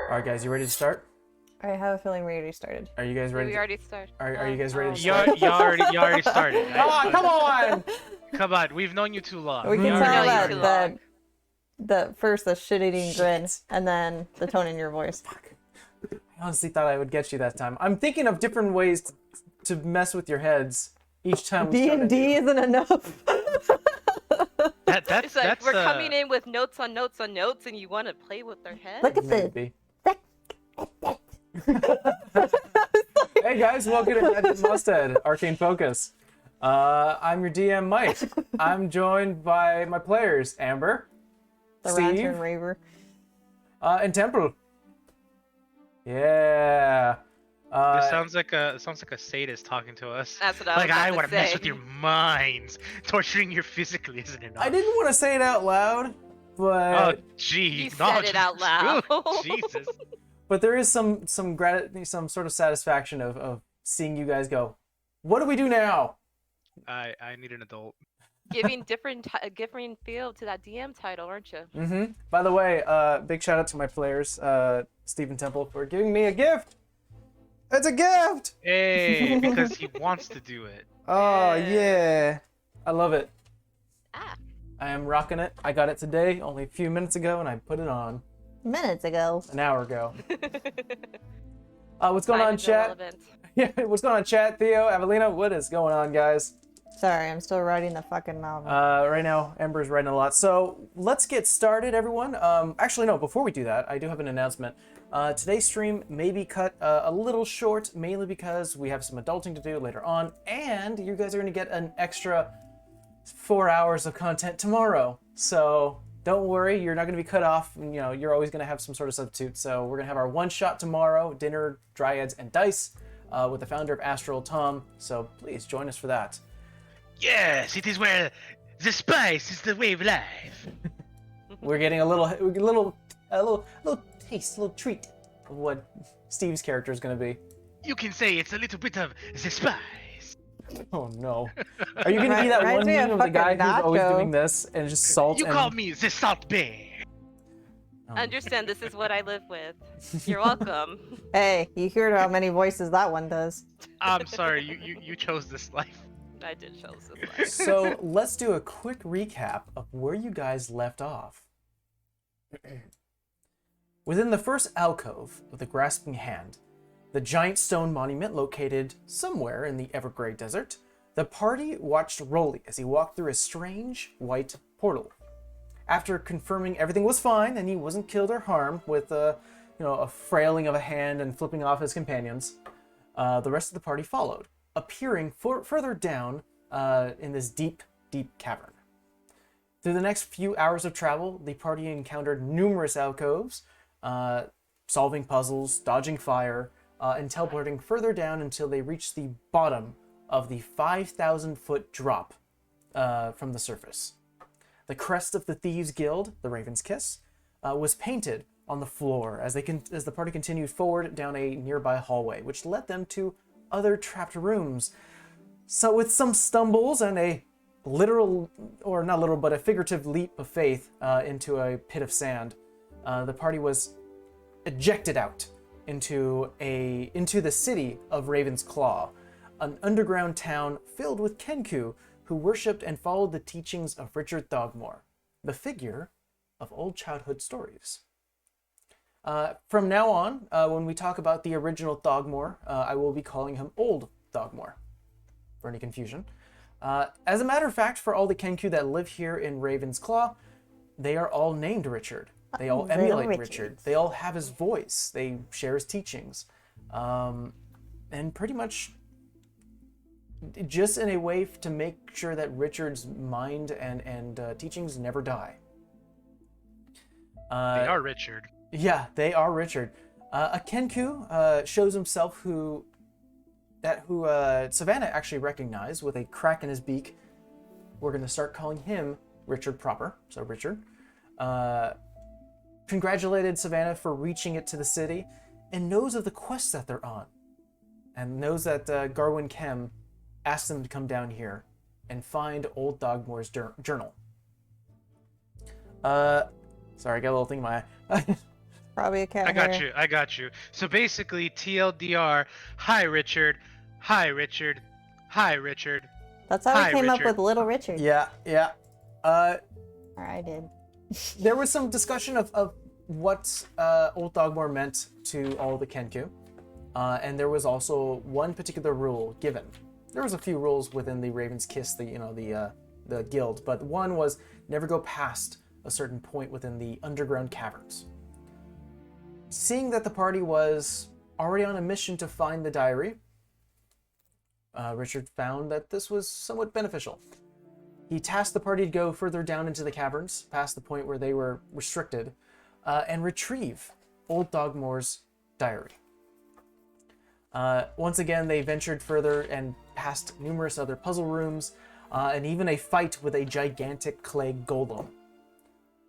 All right, guys, you ready to start? I have a feeling we already started. Are you guys ready? We already started. Are you guys ready to You, start? you already started. Ah, come on! Come on, we've known you too long. We You can already tell know you started. too that long. the first the shit-eating grin, and then the tone in your voice. I honestly thought I would get you that time. I'm thinking of different ways to mess with your heads each time we start. D&D isn't enough. That's It's like we're that's coming in with notes on notes on notes, and you want to play with their head. Look at this. Maybe. Hey guys, welcome to Mostead, Arcane Focus. I'm your DM, Mike. I'm joined by my players, Amber, The Steve, Lantern Raver. and Temple. Yeah. This sounds like a sadist talking to us. That's what I was Like I about want to to mess say. with your minds, torturing you physically isn't enough. I didn't want to say it out loud, Oh, but gee, You no, said it out loud. Jesus. but there is some some sort of satisfaction of seeing you guys go, what do we do now? I need an adult. Giving different feel to that DM title, aren't you? Mm-hmm. By the way, big shout out to my players, Steve and Temple, for giving me a gift. It's a gift! Hey, because he wants to do it. Oh, Yeah. yeah. I love it. Ah. I am rocking it. I got it today, only a few minutes ago, and I put it on Minutes ago. an hour ago. What's going Time on, is chat? irrelevant. Yeah, what's going on, chat? Theo, Evelina, what is going on, guys? Sorry, I'm still writing the fucking novel. Right now, Ember's writing a lot. So let's get started, everyone. Actually, no, before we do that, I do have an announcement. Today's stream may be cut a little short, mainly because we have some adulting to do later on, and you guys are going to get an extra 4 hours of content tomorrow. So don't worry, you're not going to be cut off. You know, you're always going to have some sort of substitute. So we're going to have our one shot tomorrow, dinner, dryads, and dice, with the founder of Astral, Tom. So please join us for that. Yes, it is where the spice is the way of life. We're getting a little taste, a little treat of what Steve's character is going to be. You can say it's a little bit of the spice. Oh no! Are you going to be that Reminds one me of meme of the guy fucking who's always Nacho. doing this and just salt? You and... call me the salt bear. Understand, this is what I live with. You're welcome. Hey, you heard how many voices that one does. I'm sorry, you chose this life. I did chose this life. So let's do a quick recap of where you guys left off. Within the first alcove of the Grasping Hand, the giant stone monument located somewhere in the Evergrey Desert, the party watched Rolly as he walked through a strange white portal. After confirming everything was fine and he wasn't killed or harmed with a frailing of a hand and flipping off his companions, the rest of the party followed, appearing further down in this deep, deep cavern. Through the next few hours of travel, the party encountered numerous alcoves, solving puzzles, dodging fire, and teleporting further down until they reached the bottom of the 5,000-foot drop from the surface. The crest of the Thieves' Guild, the Raven's Kiss, was painted on the floor as the party continued forward down a nearby hallway, which led them to other trapped rooms. So with some stumbles and a literal, or not literal, but a figurative leap of faith into a pit of sand, the party was ejected out into the city of Raven's Claw, an underground town filled with Kenku who worshipped and followed the teachings of Richard Thogmore, the figure of old childhood stories. From now on, when we talk about the original Thogmore, I will be calling him Old Thogmore, for any confusion. As a matter of fact, for all the Kenku that live here in Raven's Claw, they are all named Richard. They all emulate Richard. They all have his voice. They share his teachings. And pretty much just in a way to make sure that Richard's mind and teachings never die. They are Richard. Yeah, they are Richard. A Kenku shows himself who Savannah actually recognized with a crack in his beak. We're going to start calling him Richard proper. So Richard congratulated Savannah for reaching it to the city and knows of the quest that they're on. And knows that Garwin Kem asked them to come down here and find Old Thogmore's journal. Sorry, I got a little thing in my eye. Probably a cat I got hair. you. I got you. So basically, TLDR. Hi, Richard. Hi, Richard. Hi, Richard. That's how Hi, we came up Richard. with Little Richard. Yeah, yeah. Or I did. There was some discussion of what Old Dogmore meant to all the Kenku, and there was also one particular rule given. There was a few rules within the Raven's Kiss, the guild, but one was never go past a certain point within the underground caverns. Seeing that the party was already on a mission to find the diary, Richard found that this was somewhat beneficial. He tasked the party to go further down into the caverns, past the point where they were restricted, and retrieve Old Dogmore's diary. Once again, they ventured further and past numerous other puzzle rooms, and even a fight with a gigantic clay golem.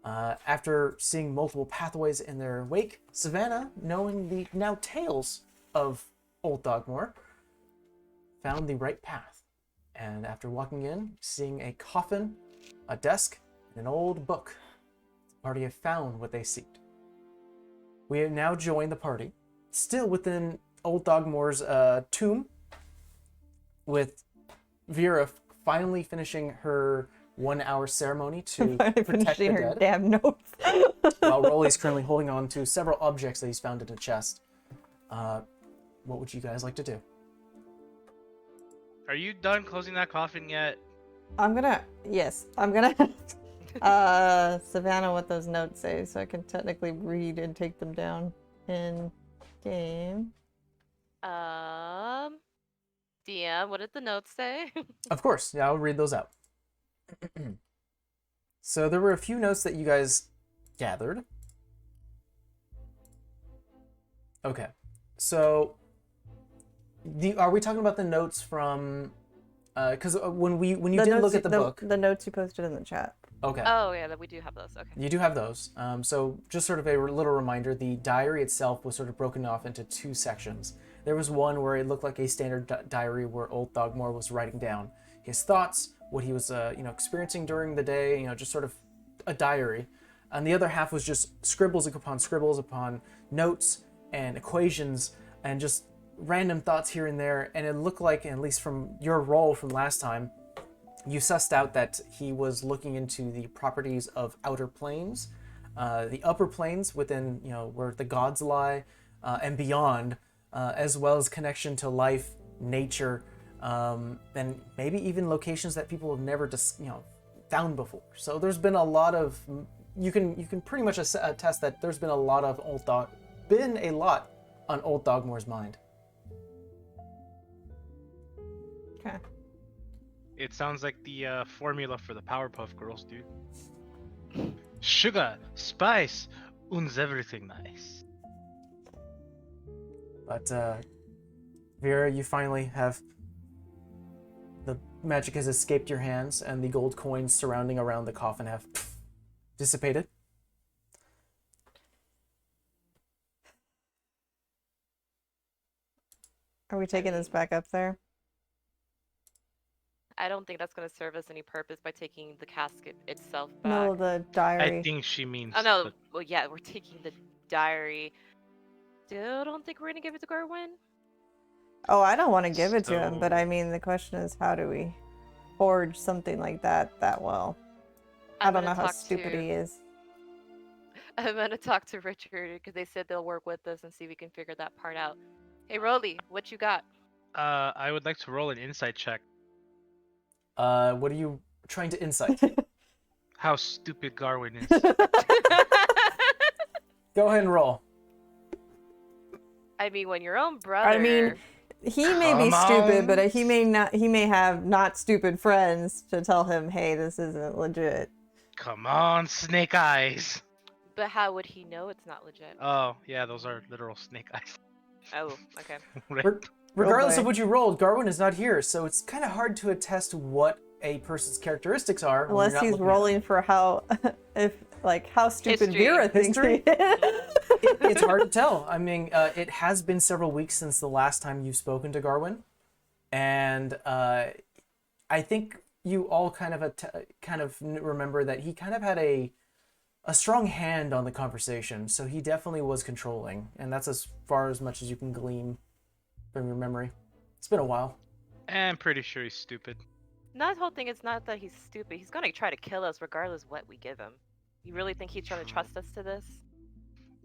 After seeing multiple pathways in their wake, Savannah, knowing the now tales of Old Dogmore, found the right path. And after walking in, seeing a coffin, a desk, and an old book, the party have found what they seeked. We have now joined the party, still within Old Dogmore's tomb, with Vera finally finishing her 1 hour ceremony to protect Finishing the her dead, damn notes. while Rolly's currently holding on to several objects that he's found in a chest. What would you guys like to do? Are you done closing that coffin yet? I'm gonna Savannah what those notes say so I can technically read and take them down in game. DM, what did the notes say? Of course, yeah, I'll read those out. So there were a few notes that you guys gathered. Okay, so are we talking about the notes from? Because when you did look at the book, the notes you posted in the chat. okay, Oh yeah, we do have those. Okay. you do have those. So just sort of a little reminder: the diary itself was sort of broken off into two sections. There was one where it looked like a standard diary where Old Dogmore was writing down his thoughts, what he was experiencing during the day, just sort of a diary. And the other half was just scribbles upon notes and equations and just random thoughts here and there. And it looked like, at least from your role from last time, you sussed out that he was looking into the properties of outer planes, the upper planes within, where the gods lie, and beyond, as well as connection to life, nature, and maybe even locations that people have never found before. So there's been a lot of, you can pretty much attest that there's been a lot on Old Dogmore's mind. Okay. It sounds like the formula for the Powerpuff Girls, dude. Sugar, spice, und everything nice. But Vera, you finally have, the magic has escaped your hands and the gold coins surrounding around the coffin have dissipated. Are we taking this back up there? I don't think that's going to serve us any purpose by taking the casket itself back. No, the diary. I think she means. Oh no, well yeah, we're taking the diary. Still don't think we're going to give it to Garwin. Oh, I don't want to give it to him, but So- I mean, the question is, how do we forge something like that well? I I'm don't know gonna how talk stupid to- he is. I'm going to talk to Richard because they said they'll work with us and see if we can figure that part out. Hey Rolly, what you got? I would like to roll an insight check. What are you trying to insight? How stupid Garwin is. Go ahead and roll. I mean, when your own brother. I mean, he may be Come stupid, on. but he may not. He may have not stupid friends to tell him, "Hey, this isn't legit." Come on, snake eyes. But how would he know it's not legit? Oh, yeah, those are literal snake eyes. Oh, okay. Right. Regardless boy. of what you rolled, Garwin is not here, so it's kind of hard to attest what a person's characteristics are. when you're Unless not he's looking at rolling for how, how stupid History. Vera thinks he History? is. It's hard to tell. I mean, it has been several weeks since the last time you've spoken to Garwin, and I think you all kind of remember that he kind of had a a strong hand on the conversation, so he definitely was controlling, and that's as far as much as you can glean from your memory. It's been a while. I'm pretty sure he's stupid. That whole thing is not that he's stupid. He's gonna try to kill us regardless what we give him. You really think he's trying to trust us to this?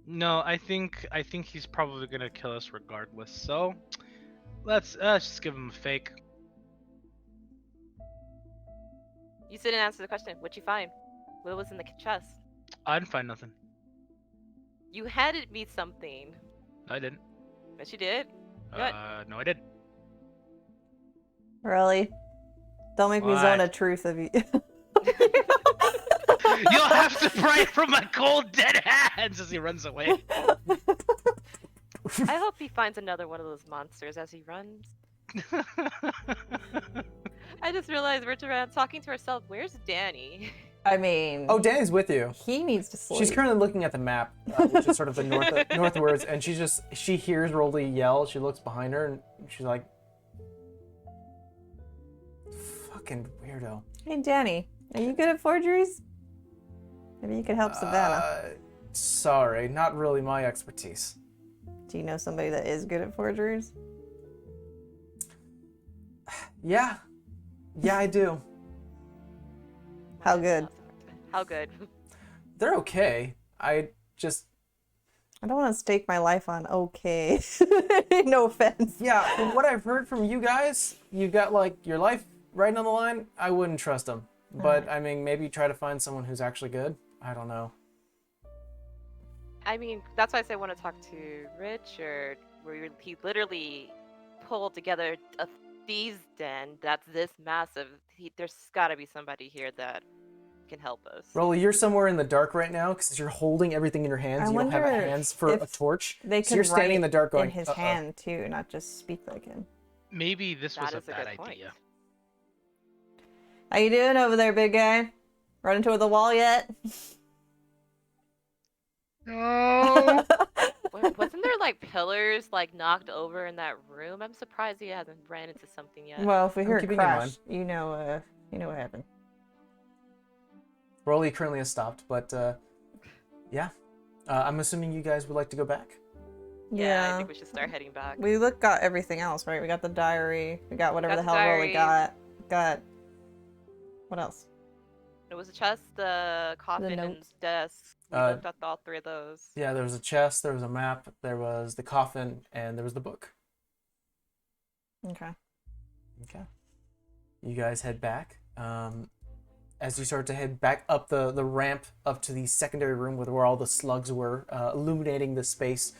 No, I think he's probably gonna kill us regardless. So let's just give him a fake. You didn't answer the question. What'd you find? What was in the chest? I didn't find nothing. You handed me something. I didn't. Yes, you did. What? No, I didn't. Really? Don't make me What? zone a truth of you. You'll have to pray from my cold dead hands as he runs away. I hope he finds another one of those monsters as he runs. I just realized we're talking to ourselves. Where's Danny? I mean, Oh, Danny's with you. he needs to sleep. She's currently looking at the map, which is sort of the northwards, and she hears Rolly yell. She looks behind her, and she's like, "Fucking weirdo." Hey, Danny, are you good at forgeries? Maybe you could help Savannah. Sorry, not really my expertise. Do you know somebody that is good at forgeries? Yeah, I do. How good? How good? They're okay. I don't want to stake my life on okay. No offense. yeah, from what I've heard from you guys, you've got like your life right on the line. I wouldn't trust them. But I mean, maybe try to find someone who's actually good. I don't know. I mean, that's why I said I want to talk to Richard, where he literally pulled together a thieves' den that's this massive. There's got to be somebody here that can help us. Rolly, you're somewhere in the dark right now because you're holding everything in your hands. I You don't have wonder hands for a if torch. They So could you're standing in the write dark going, in his "Uh-oh." hand too, not just speak like him. Maybe this was That a is a bad good point. idea. How you doing over there, big guy? Run into the wall yet? No. Wasn't there like pillars like knocked over in that room? I'm surprised he hasn't ran into something yet. Well, if we I'm hear a keeping in crash, mind. you know what happened. Rolly currently has stopped, but yeah. I'm assuming you guys would like to go back. Yeah, I think we should start heading back. We got everything else, right? We got the diary. We got whatever Got the the hell Rolly diary. got. What else? It was a chest, the coffin, and notes. desk. We Uh, looked at all three of those. Yeah, there was a chest, there was a map, there was the coffin, and there was the book. Okay. Okay. You guys head back. As you start to head back up the ramp up to the secondary room where all the slugs were, illuminating the space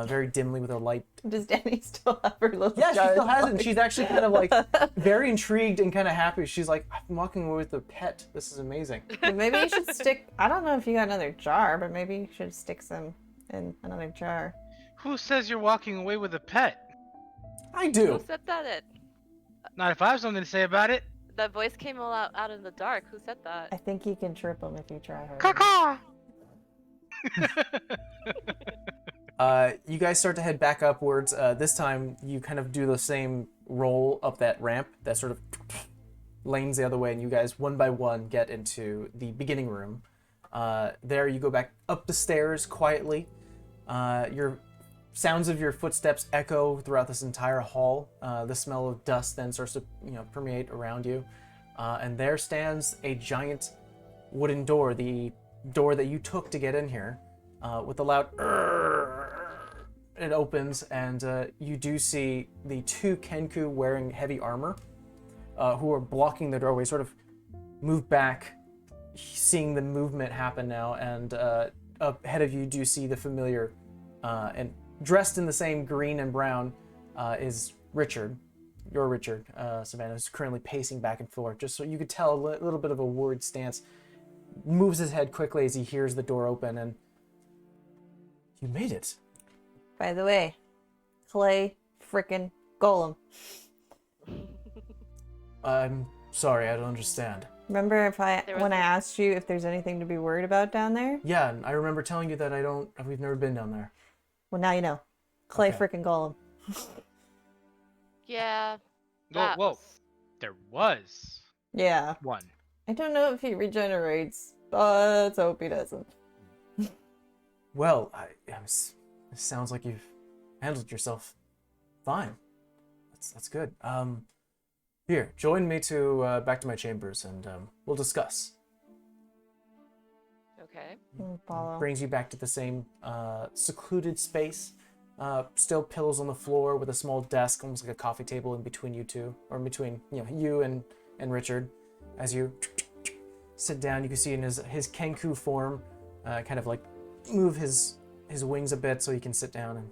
very dimly with a light. Does Danny still have her little Yeah, she jar still of has it, and slugs? she's actually kind of like very intrigued and kind of happy. She's like, I'm walking away with a pet. This is amazing. Maybe you should stick. I don't know if you got another jar, but maybe you should stick some in another jar. Who says you're walking away with a pet? I Who do. said that? Not if I have something to say about it. That voice came out in the dark. Who said that? I think you can trip them if you try hard. Caw-caw! You guys start to head back upwards. This time, you kind of do the same roll up that ramp that sort of lanes the other way, and you guys, one by one, get into the beginning room. There, you go back up the stairs quietly. Your sounds of your footsteps echo throughout this entire hall. The smell of dust then starts to, permeate around you. And there stands a giant wooden door, the door that you took to get in here, with a loud it opens, and you do see the two Kenku wearing heavy armor, who are blocking the doorway, sort of move back, seeing the movement happen now, and up ahead of you do see the familiar, and dressed in the same green and brown, is Richard. Your Richard, Savannah, is currently pacing back and forth, just so you could tell a little bit of a worried stance. Moves his head quickly as he hears the door open, and you made it. By the way, Clay frickin' Golem. I'm sorry, I don't understand. Remember There was when I a- asked you if there's anything to be worried about down there? Yeah, and I remember telling you that we've never been down there. Well, now you know. Clay Okay. frickin' Golem. Yeah. Whoa, that whoa. was- There was Yeah. one. I don't know if he regenerates, but let's hope he doesn't. Well, it sounds like you've handled yourself fine. That's good. Here, join me to back to my chambers, and we'll discuss. Okay. Follow. Brings you back to the same secluded space. Still pillows on the floor with a small desk, almost like a coffee table in between you two, or in between you and Richard. As you sit down, you can see in his Kenku form, kind of like move his wings a bit so he can sit down.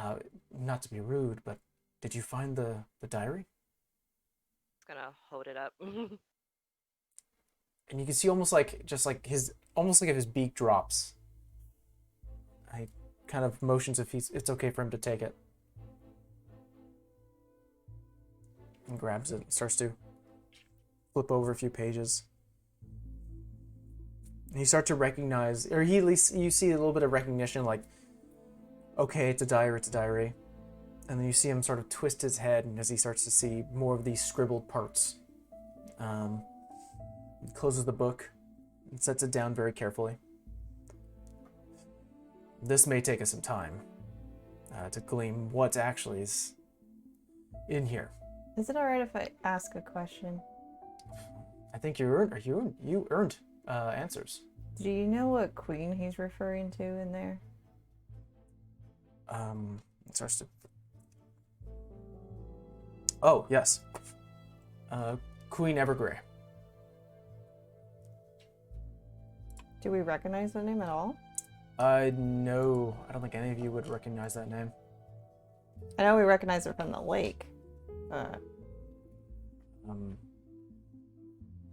And not to be rude, but did you find the diary? It's gonna hold it up. And you can see almost like if his beak drops. He kind of motions if it's okay for him to take it. And grabs it and starts to flip over a few pages. And you start to recognize, or at least you see a little bit of recognition, like, okay, it's a diary. And then you see him sort of twist his head, and as he starts to see more of these scribbled parts. He closes the book and sets it down very carefully. This may take us some time to glean what actually is in here. Is it alright if I ask a question? I think you earned answers. Do you know what queen he's referring to in there? It starts to. Oh yes, Queen Evergrey. Do we recognize the name at all? No, I don't think any of you would recognize that name. I know we recognize it from the lake.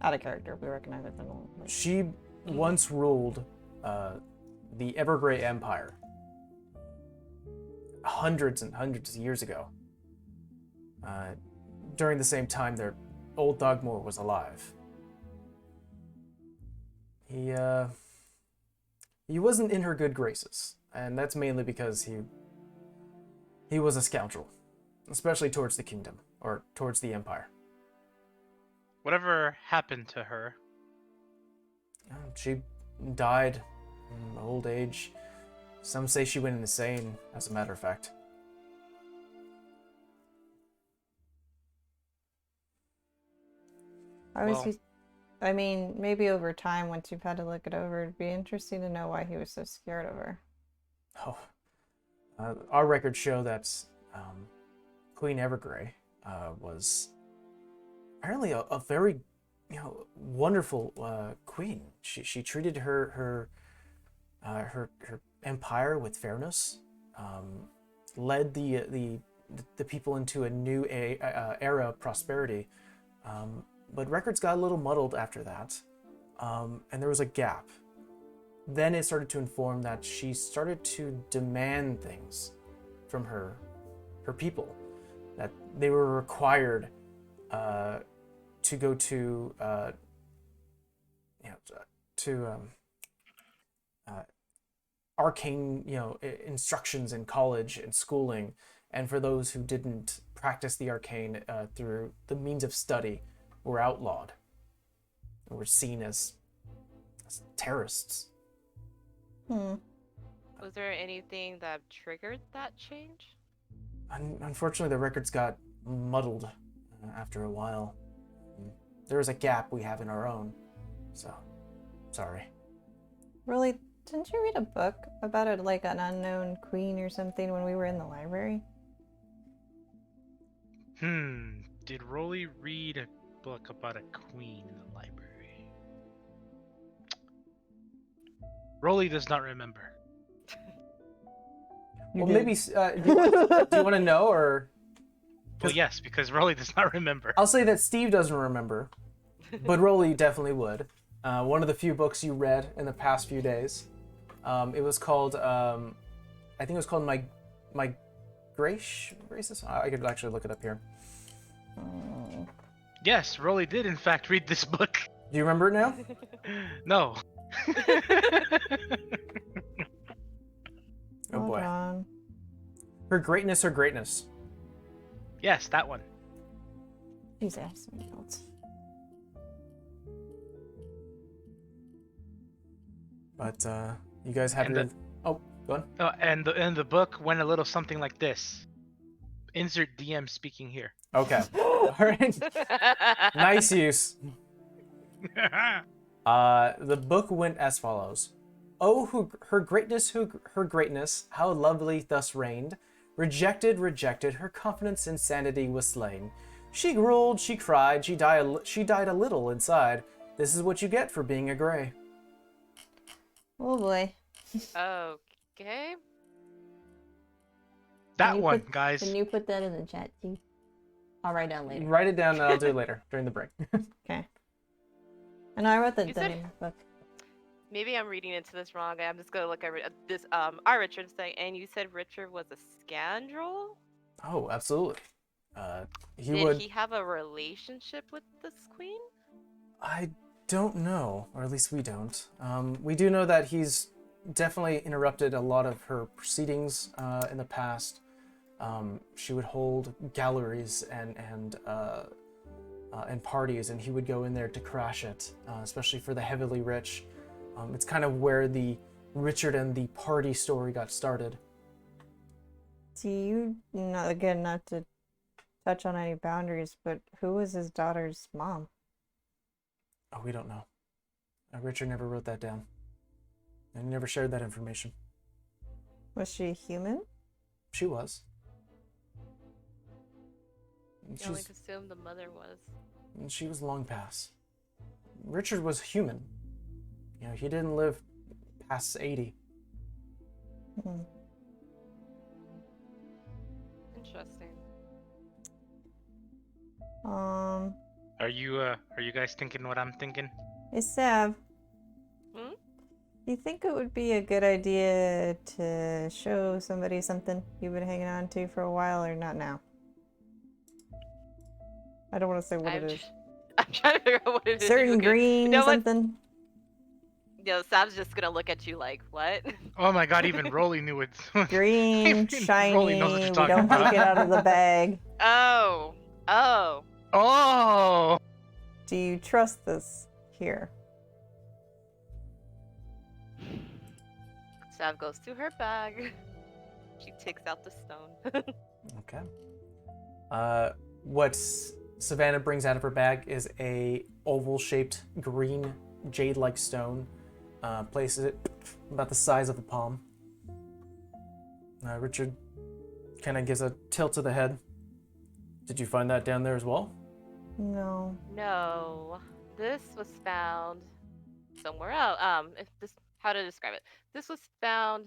Out of character, we recognize it from the lake. She once ruled the Evergrey Empire hundreds and hundreds of years ago. During the same time their old Dogmore was alive. He wasn't in her good graces, and that's mainly because he was a scoundrel, especially towards the kingdom, or towards the empire. Whatever happened to her? She died in old age. Some say she went insane, as a matter of fact. I mean, maybe over time, once you've had to look it over, it'd be interesting to know why he was so scared of her. Oh, our records show that Queen Evergrey was apparently a very, wonderful queen. She treated her empire with fairness, led the people into a new era of prosperity. But records got a little muddled after that, and there was a gap. Then it started to inform that she started to demand things from her people, that they were required to go to arcane instructions in college and schooling, and for those who didn't practice the arcane through the means of study, were outlawed and were seen as terrorists. Was there anything that triggered that change? Unfortunately, the records got muddled after a while. There is a gap we have in our own, so sorry. Really, didn't you read a book about it, like an unknown queen or something, when we were in the library? Did Rolly read a book about a queen in the library? Rolly does not remember. Well, maybe do you want to know, or? Well, yes, because Rolly does not remember. I'll say that Steve doesn't remember, but Rolly definitely would. One of the few books you read in the past few days. It was called, I think it was called My Graces? I could actually look it up here. Yes, Rolly did in fact read this book. Do you remember it now? No. Oh boy. Hold on. Her Greatness. Yes, that one. Please ask something else. But you guys have And your. Oh, go on. And the book went a little something like this. Insert DM speaking here. Okay. All right. Nice use. The book went as follows. Oh, who her greatness, how lovely thus reigned. Rejected, rejected, her confidence in sanity was slain. She growled, she cried, she died a little inside. This is what you get for being a gray. Oh boy. Okay. That one, guys. Can you put that in the chat, too? I'll write down later. Write it down and I'll do it later during the break. Okay. And I wrote that You down said- in the book. Maybe I'm reading into this wrong. I'm just gonna look at this. Our Richard saying, and you said Richard was a scoundrel. Oh, absolutely. He Did would. he have a relationship with this queen? I don't know, or at least we don't. We do know that he's definitely interrupted a lot of her proceedings in the past. She would hold galleries and parties, and he would go in there to crash it, especially for the heavily rich. It's kind of where the Richard and the party story got started. Do you, again, not to touch on any boundaries, but who was his daughter's mom? Oh, we don't know. Richard never wrote that down, and he never shared that information. Was she human? She was. And You only she's- assume the mother was. and she was long past. Richard was human. You know, he didn't live past 80. Hmm. Interesting. Are you guys thinking what I'm thinking? Hey, Sav. Hmm? You think it would be a good idea to show somebody something you've been hanging on to for a while, or not now? I don't want to say what it is. I'm trying to figure out what it is. Certain Okay. green You know what? something. Sam's just gonna look at you like, what? Oh my god, even Rolly knew it. Green, Even shiny. Rolly knows what We you're don't talking take about. it out of the bag. Oh. Oh. Oh! Do you trust this here? Sav goes to her bag. She takes out the stone. Okay. What Savannah brings out of her bag is a oval-shaped green jade-like stone. Places it about the size of a palm. Richard kind of gives a tilt to the head. Did you find that down there as well? No. No, this was found somewhere else. How to describe it? This was found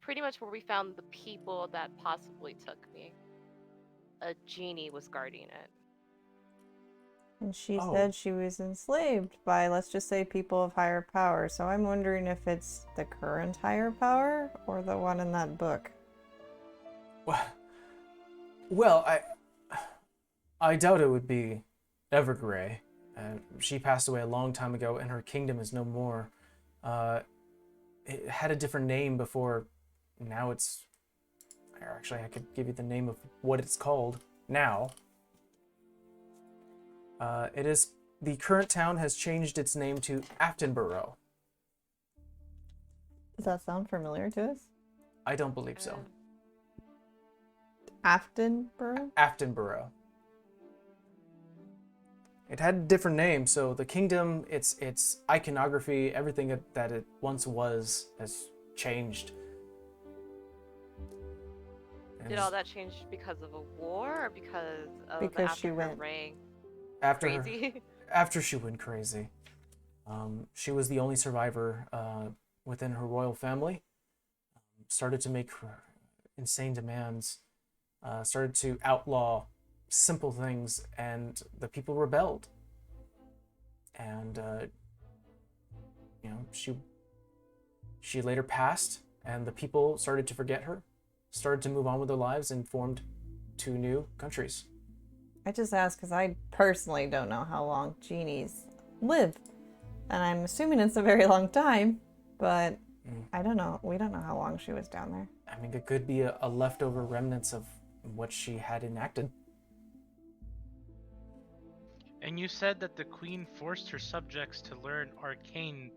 pretty much where we found the people that possibly took me. A genie was guarding it. And she Oh. said she was enslaved by, let's just say, people of higher power. So I'm wondering if it's the current higher power or the one in that book. Well, I doubt it would be Evergrey. She passed away a long time ago, and her kingdom is no more. It had a different name before. Now it's. Actually, I could give you the name of what it's called now. It is. The current town has changed its name to Aftonborough. Does that sound familiar to us? I don't believe so. Aftonborough? Aftonborough. It had a different name, so the kingdom, its iconography, everything that it once was, has changed. And Did all that change because of a war or because of Because after she her went reign after her- crazy? after she went crazy. She was the only survivor within her royal family. Started to make insane demands. Started to outlaw simple things, and the people rebelled. And she later passed, and the people started to forget her, started to move on with their lives, and formed 2 new countries. I just asked because I personally don't know how long genies live. And I'm assuming it's a very long time, but I don't know. We don't know how long she was down there. I mean, it could be a leftover remnants of what she had enacted. And you said that the queen forced her subjects to learn arcane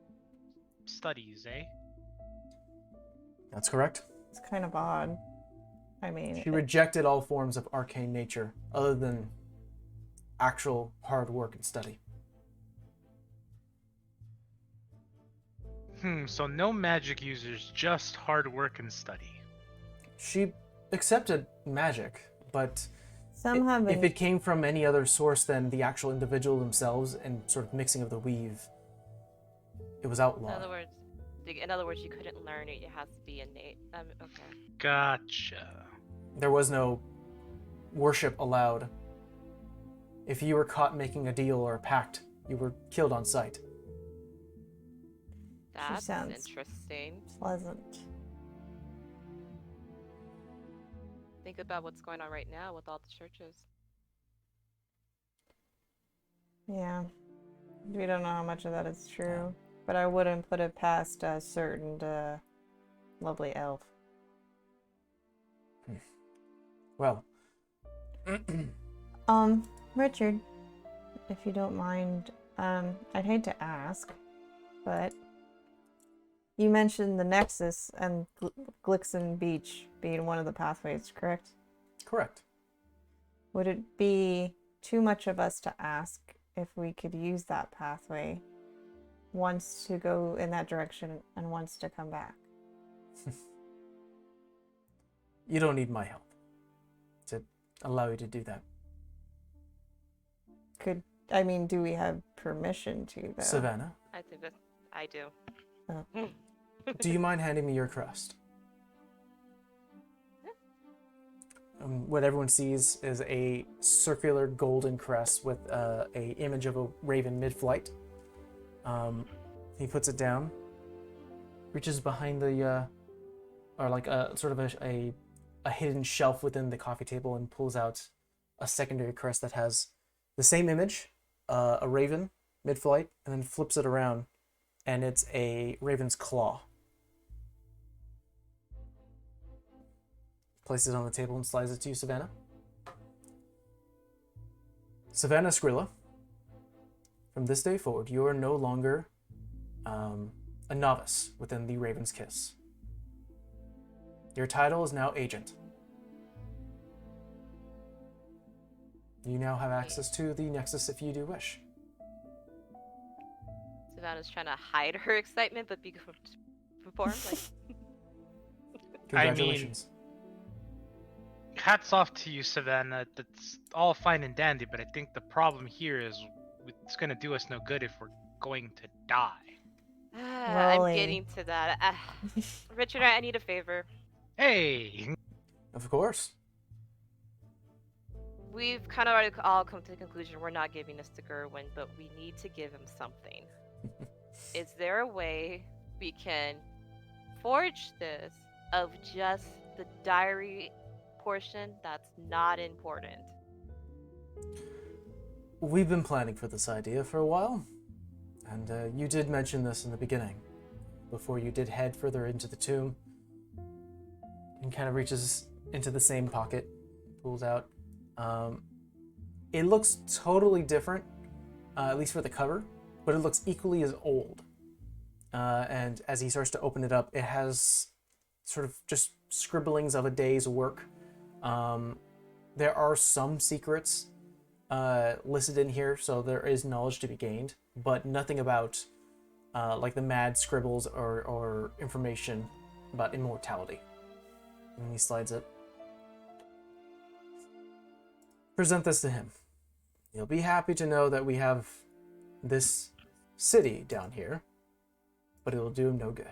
studies, eh? That's correct. It's kind of odd. I mean, She rejected all forms of arcane nature other than actual hard work and study. So no magic users, just hard work and study. She accepted magic, but some have if been. it came from any other source than the actual individual themselves and sort of mixing of the weave, it was In outlawed. other words, you couldn't learn it. It has to be innate. Okay. Gotcha. There was no worship allowed. If you were caught making a deal or a pact, you were killed on sight. That's sounds- interesting. Pleasant. Think about what's going on right now with all the churches. Yeah. We don't know how much of that is true. But I wouldn't put it past a certain lovely elf. Well, Richard, if you don't mind, I'd hate to ask, but you mentioned the Nexus and Glixen Beach being one of the pathways, correct? correct. Would it be too much of us to ask if we could use that pathway once to go in that direction and once to come back? You don't need my help to allow you to do that. Do we have permission to, though? Savannah, I think that I do. do you mind handing me your crest? What everyone sees is a circular golden crest with a image of a raven mid-flight. He puts it down, reaches behind the, or like a sort of a hidden shelf within the coffee table and pulls out a secondary crest that has the same image, a raven mid-flight, and then flips it around, and it's a raven's claw. Places it on the table and slides it to you, Savannah. Savannah Skrilla, from this day forward, you are no longer a novice within the Raven's Kiss. Your title is now Agent. You now have access to the Nexus if you do wish. Savannah's trying to hide her excitement, but be perform like. Congratulations. Hats off to you, Savannah. That's all fine and dandy, but I think the problem here is it's gonna do us no good if we're going to die. I'm Rolling. getting to that. Richard, I need a favor. Hey! Of course. We've kind of already all come to the conclusion we're not giving this to Gerwin, but we need to give him something. Is there a way we can forge this of just the diary portion that's not important? We've been planning for this idea for a while, and you did mention this in the beginning, before you did head further into the tomb, and kind of reaches into the same pocket, pulls out. It looks totally different, at least for the cover, but it looks equally as old. And as he starts to open it up, it has sort of just scribblings of a day's work. There are some secrets listed in here, so there is knowledge to be gained, but nothing about like the mad scribbles or information about immortality. And he slides it. Present this to him. He'll be happy to know that we have this city down here, but it'll do him no good.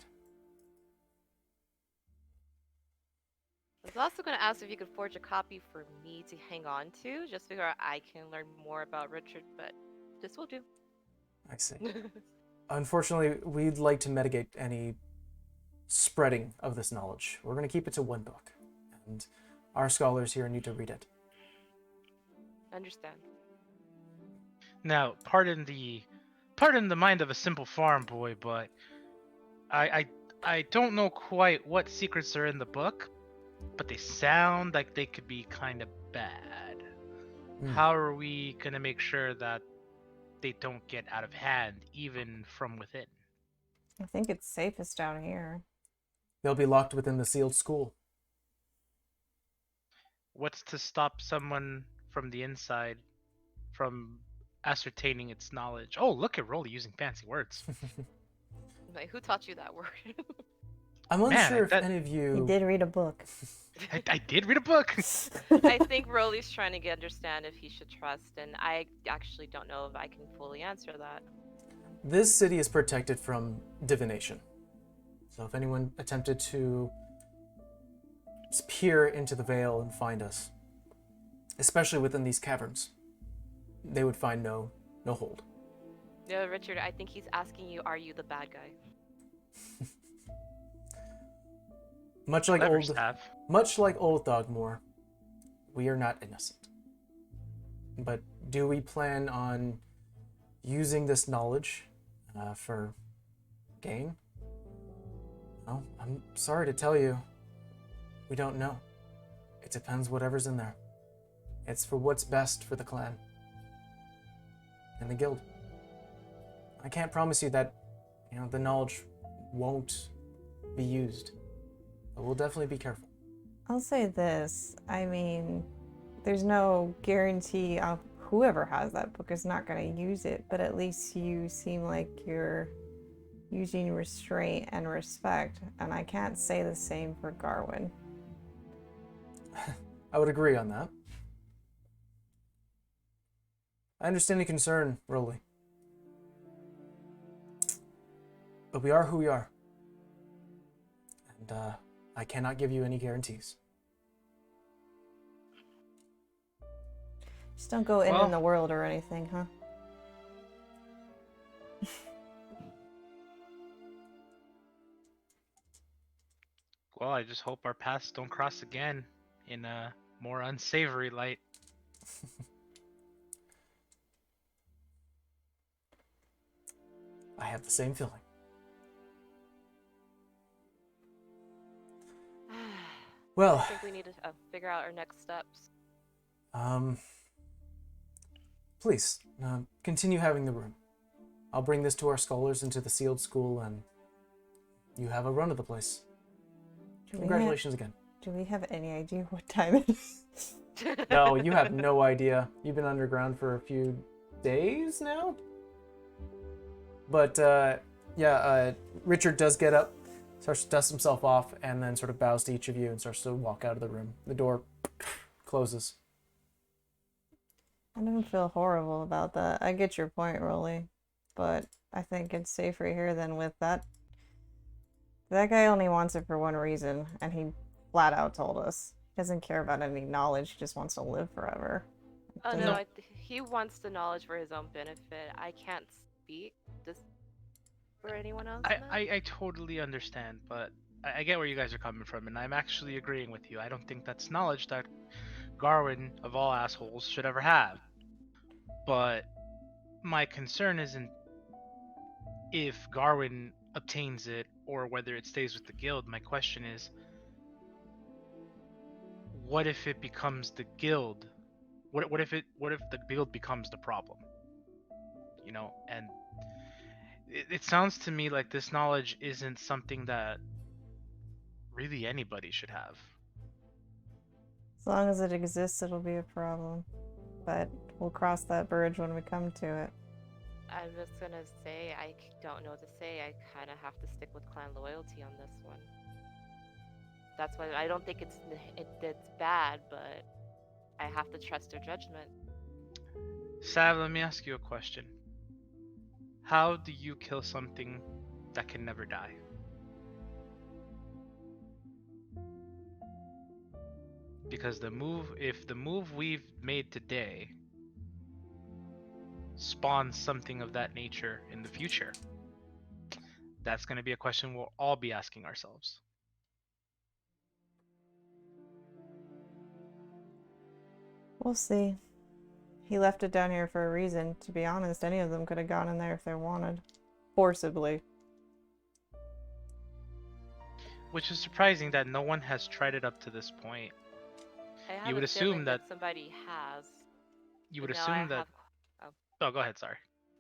I was also going to ask if you could forge a copy for me to hang on to, just so I can learn more about Richard, but this will do. I see. Unfortunately, we'd like to mitigate any spreading of this knowledge. We're going to keep it to one book, and our scholars here need to read it. Understand. Now, pardon the mind of a simple farm boy, but I don't know quite what secrets are in the book, but they sound like they could be kind of bad. How are we gonna make sure that they don't get out of hand, even from within? I think it's safest down here. They'll be locked within the sealed school. What's to stop someone from the inside from ascertaining its knowledge? Oh, look at Rolly using fancy words. Like, who taught you that word? I'm Man, unsure if that- any of He you. did read a book. I did read a book. I think Rolly's trying to understand if he should trust, and I actually don't know if I can fully answer that. This city is protected from divination. So if anyone attempted to peer into the veil and find us, especially within these caverns, they would find no hold. No, Richard, I think he's asking you, are you the bad guy? Much like Clever old staff. Dogmore, we are not innocent. But do we plan on using this knowledge for gain? Well, I'm sorry to tell you, we don't know. It depends whatever's in there. It's for what's best for the clan and the guild. I can't promise you that, the knowledge won't be used, but we'll definitely be careful. I'll say this. I mean, there's no guarantee of whoever has that book is not going to use it, but at least you seem like you're using restraint and respect, and I can't say the same for Garwin. I would agree on that. I understand your concern, Rolly. But we are who we are. And I cannot give you any guarantees. Just don't go in Well- the world or anything, huh? Well, I just hope our paths don't cross again in a more unsavory light. I have the same feeling. I Well, think we need to figure out our next steps. please, continue having the room. I'll bring this to our scholars into the sealed school, and you have a run of the place. Congratulations again. Do we have any idea what time it is? No, you have no idea. You've been underground for a few days now? But, Richard does get up, starts to dust himself off, and then sort of bows to each of you and starts to walk out of the room. The door closes. I don't feel horrible about that. I get your point, Rolly, but I think it's safer here than with that. That guy only wants it for one reason, and he flat out told us. He doesn't care about any knowledge, he just wants to live forever. Oh Doesn't- no, he wants the knowledge for his own benefit. I can't speak just for anyone else. in that. I totally understand, but I get where you guys are coming from, and I'm actually agreeing with you. I don't think that's knowledge that Garwin, of all assholes, should ever have. But my concern isn't if Garwin obtains it or whether it stays with the guild. My question is, what if it becomes the guild? What if the guild becomes the problem? And it sounds to me like this knowledge isn't something that really anybody should have. As long as it exists, it'll be a problem. But we'll cross that bridge when we come to it. I'm just gonna say don't know what to say. I kind of have to stick with clan loyalty on this one. That's why I don't think it's bad, but I have to trust their judgment. Sav, let me ask you a question. How do you kill something that can never die? Because if the move we've made today spawns something of that nature in the future, that's going to be a question we'll all be asking ourselves. We'll see. He left it down here for a reason. To be honest, any of them could have gone in there if they wanted. Forcibly. Which is surprising that no one has tried it up to this point. I have You would a feeling assume that somebody has. You would but now I assume that. have- Oh, go ahead. Sorry.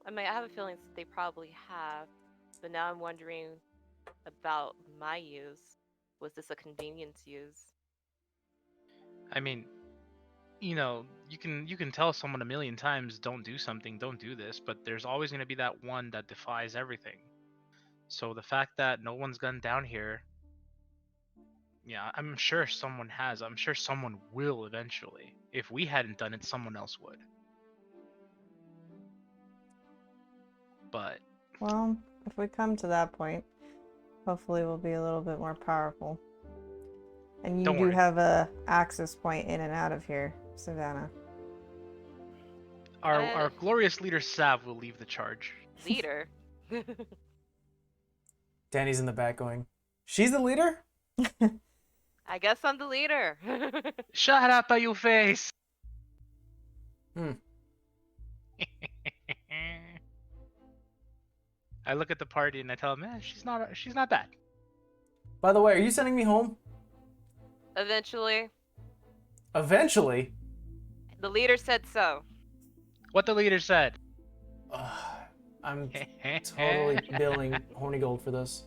I mean, I have a feeling they probably have, But now I'm wondering about my use. Was this a convenience use? I mean, you know, you can tell someone a million times, don't do something, don't do this, but there's always going to be that one that defies everything. So the fact that no one's gone down here, yeah, I'm sure someone has. I'm sure someone will eventually. If we hadn't done it, someone else would. But Well, if we come to that point, hopefully we'll be a little bit more powerful. And you don't do worry. have a access point in and out of here, Savannah. Our glorious leader Sav will leave the charge. Leader. Danny's in the back going, "She's the leader?" I guess I'm the leader. Shut up, you face. Hmm. I look at the party and I tell them, she's not bad. By the way, are you sending me home? Eventually, Eventually? the leader said so. What the leader said. I'm totally billing Horny Gold for this.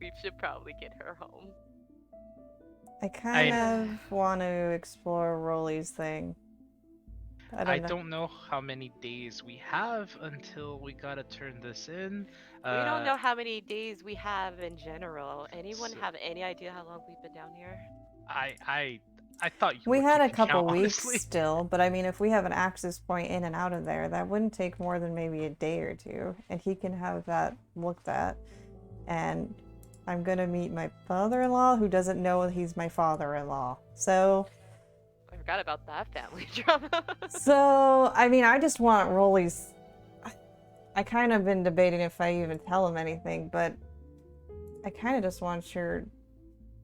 We should probably get her home. I kind of want to explore Rolly's thing. I don't know how many days we have until we gotta turn this in. We don't know how many days we have in general. Anyone so- have any idea how long we've been down here? I thought you We were had a keeping couple count, weeks honestly. still, but I mean, if we have an access point in and out of there, that wouldn't take more than maybe a day or two, and he can have that looked at. And I'm gonna meet my father-in-law, who doesn't know he's my father-in-law. So, I forgot about that family drama. I mean, I just want Rolly's. I kind of been debating if I even tell him anything, but I kind of just want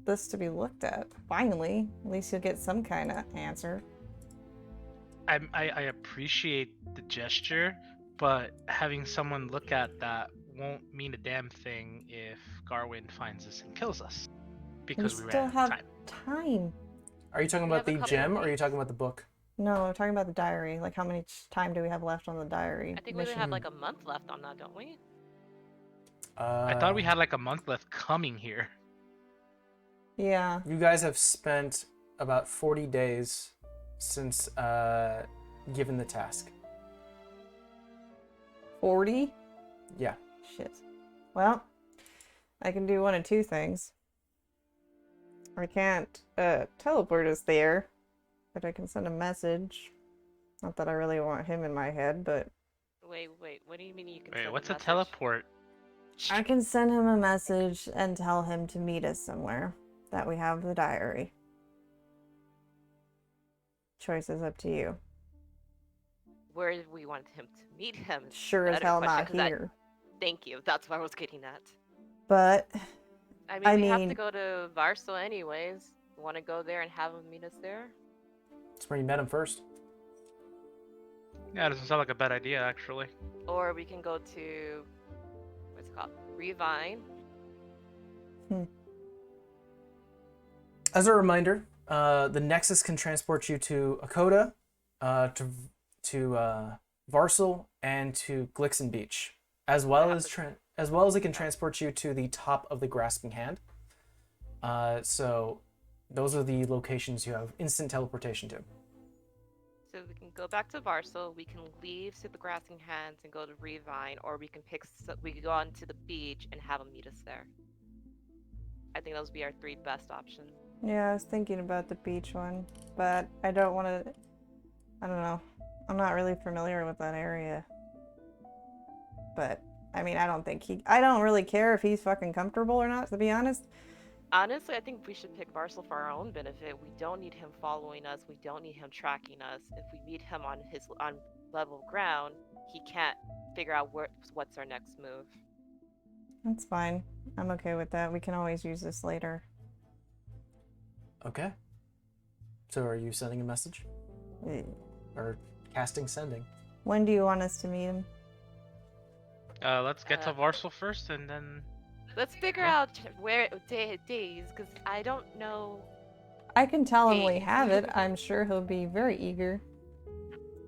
this to be looked at. Finally, at least you'll get some kind of answer. I appreciate the gesture, but having someone look at that won't mean a damn thing if Garwin finds us and kills us. Because we still ran out have of time. time. Are you talking We about have a the couple gem of or are you weeks. talking about the book? No, I'm talking about the diary. Like, how much time do we have left on the diary? I think we only mission? have like a month left on that, don't we? I thought we had like a month left coming here. Yeah. You guys have spent about 40 days since given the task. 40? Yeah. Shit. Well, I can do one of two things. I can't teleport us there, but I can send a message. Not that I really want him in my head, but Wait, what do you mean you can Wait, send what's a a message? teleport? I can send him a message and tell him to meet us somewhere, that we have the diary. Choice is up to you. Where do we want him to meet him? is the Sure as better hell question, not 'cause here. Thank you. That's what I was getting at. But I mean, we have mean- to go to Varsal anyways. Want to go there and have him meet us there? That's where you met him first. Yeah, it doesn't sound like a bad idea, actually. Or we can go to what's it called? Revine. As a reminder, the Nexus can transport you to Akoda, to Varsal, and to Glixen Beach, as well as it can transport you to the top of the Grasping Hand. So those are the locations you have instant teleportation to. So we can go back to Varsal. We can leave to the Grasping Hands and go to Revine, or we can we could go on to the beach and have him meet us there. I think those would be our three best options. yeah, I was thinking about the beach one, but I don't want to. I don't know. I'm not really familiar with that area. But I mean, I don't really care if he's fucking comfortable or not, to be honest. Honestly, I think we should pick Varsal for our own benefit. We don't need him following us. We don't need him tracking us. If we meet him on level ground, he can't figure out what's our next move. That's fine. I'm okay with that. We can always use this later. Okay. So are you sending a message? Or casting sending? When do you want us to meet him? Let's get to Varsal first, and then Let's figure Yeah. out where days, because I don't know. I can tell him we Days. have it. I'm sure he'll be very eager.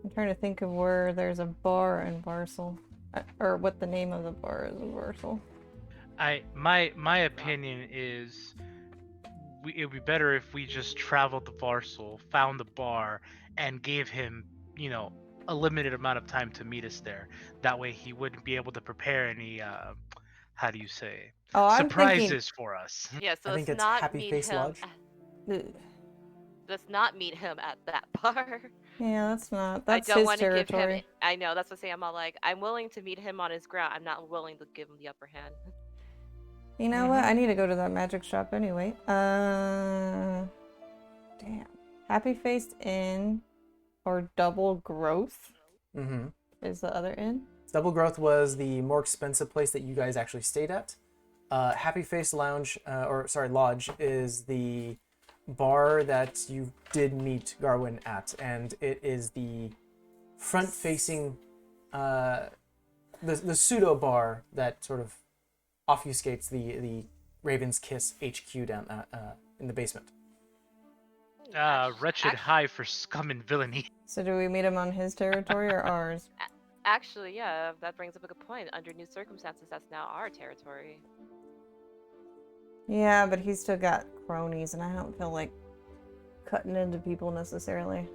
I'm trying to think of where there's a bar in Varsal. Or what the name of the bar is, Universal. My opinion is it would be better if we just traveled to Varsal, found the bar, and gave him, a limited amount of time to meet us there. That way he wouldn't be able to prepare any, how do you say, Oh, I'm surprises for us. Yeah, so I think let's it's not Happy meet Face him. Lodge. thinking. Let's not meet him at that bar. Yeah, that's I his don't want to give him. territory. I know that's what I'm saying. I'm all like, I'm willing to meet him on his ground. I'm not willing to give him the upper hand. You know what? I need to go to that magic shop anyway. Damn. Happy Face Inn or Double Growth Mm-hmm. is the other inn. Double Growth was the more expensive place that you guys actually stayed at. Happy Face Lodge is the bar that you did meet Garwin at, and it is the front-facing, the pseudo bar that sort of obfuscates the Raven's Kiss HQ down in the basement. Wretched high for scum and villainy. So do we meet him on his territory or ours? Actually, yeah, that brings up a good point. Under new circumstances, that's now our territory. Yeah, but he's still got cronies, and I don't feel like cutting into people necessarily.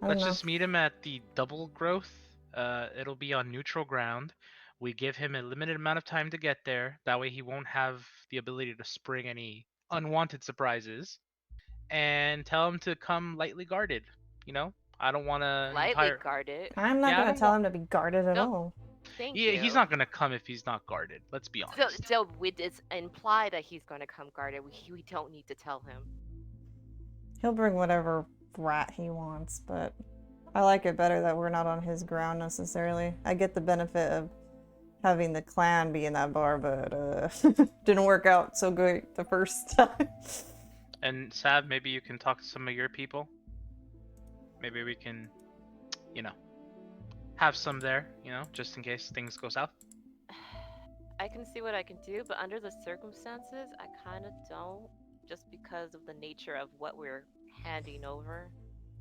I don't Let's know. just meet him at the Double Growth. It'll be on neutral ground. We give him a limited amount of time to get there. That way he won't have the ability to spring any unwanted surprises. And tell him to come lightly guarded. I don't want to Lightly guarded. I'm not Yeah, I gonna don't tell want- him to be guarded at Don't- all. Thank Yeah, you. he's not gonna come if he's not guarded. Let's be honest. So it's implied that he's going to come guarded. We don't need to tell him. He'll bring whatever rat he wants, but I like it better that we're not on his ground necessarily. I get the benefit of having the clan be in that bar, but didn't work out so great the first time. And Sav, maybe you can talk to some of your people. Maybe we can, have some there, just in case things go south. I can see what I can do, but under the circumstances, I kind of don't, just because of the nature of what we're handing over.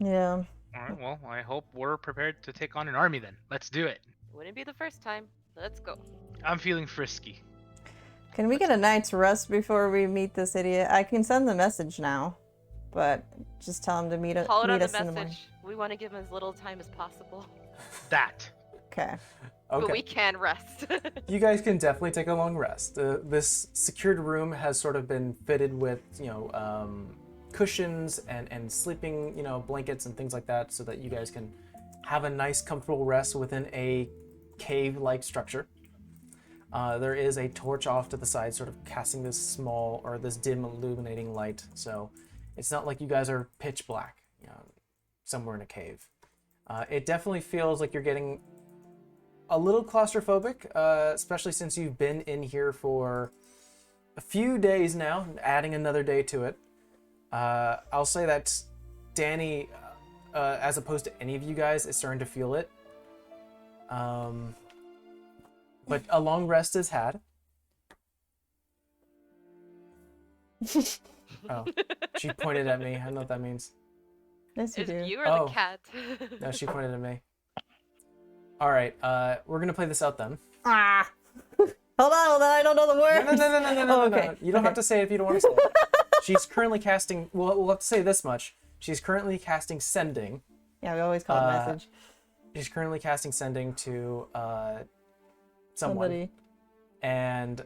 Yeah. All right, well, I hope we're prepared to take on an army then. Let's do it. Wouldn't be the first time. Let's go. I'm feeling frisky. Can we get a night's rest before we meet this idiot? I can send the message now, but just tell him to meet us Hold on the in the morning. message. We want to give him as little time as possible. That. Okay. But Okay. we can rest. You guys can definitely take a long rest. This secured room has sort of been fitted with, cushions and sleeping, blankets and things like that, so that you guys can have a nice, comfortable rest within a cave-like structure. There is a torch off to the side, sort of casting this dim illuminating light. So it's not like you guys are pitch black, somewhere in a cave. It definitely feels like you're getting a little claustrophobic, especially since you've been in here for a few days now, adding another day to it. I'll say that Danny, as opposed to any of you guys, is starting to feel it. But a long rest is had. Oh, she pointed at me. I don't know what that means. Yes, you It's do. you or Oh. the cat? No, she pointed at me. All right, we're gonna play this out then. Ah! Hold on, I don't know the words. No. Okay. You don't have to say it if you don't want to say it. She's currently casting. We'll have to say this much. She's currently casting sending. Yeah, we always call it message. She's currently casting sending to someone. Somebody. And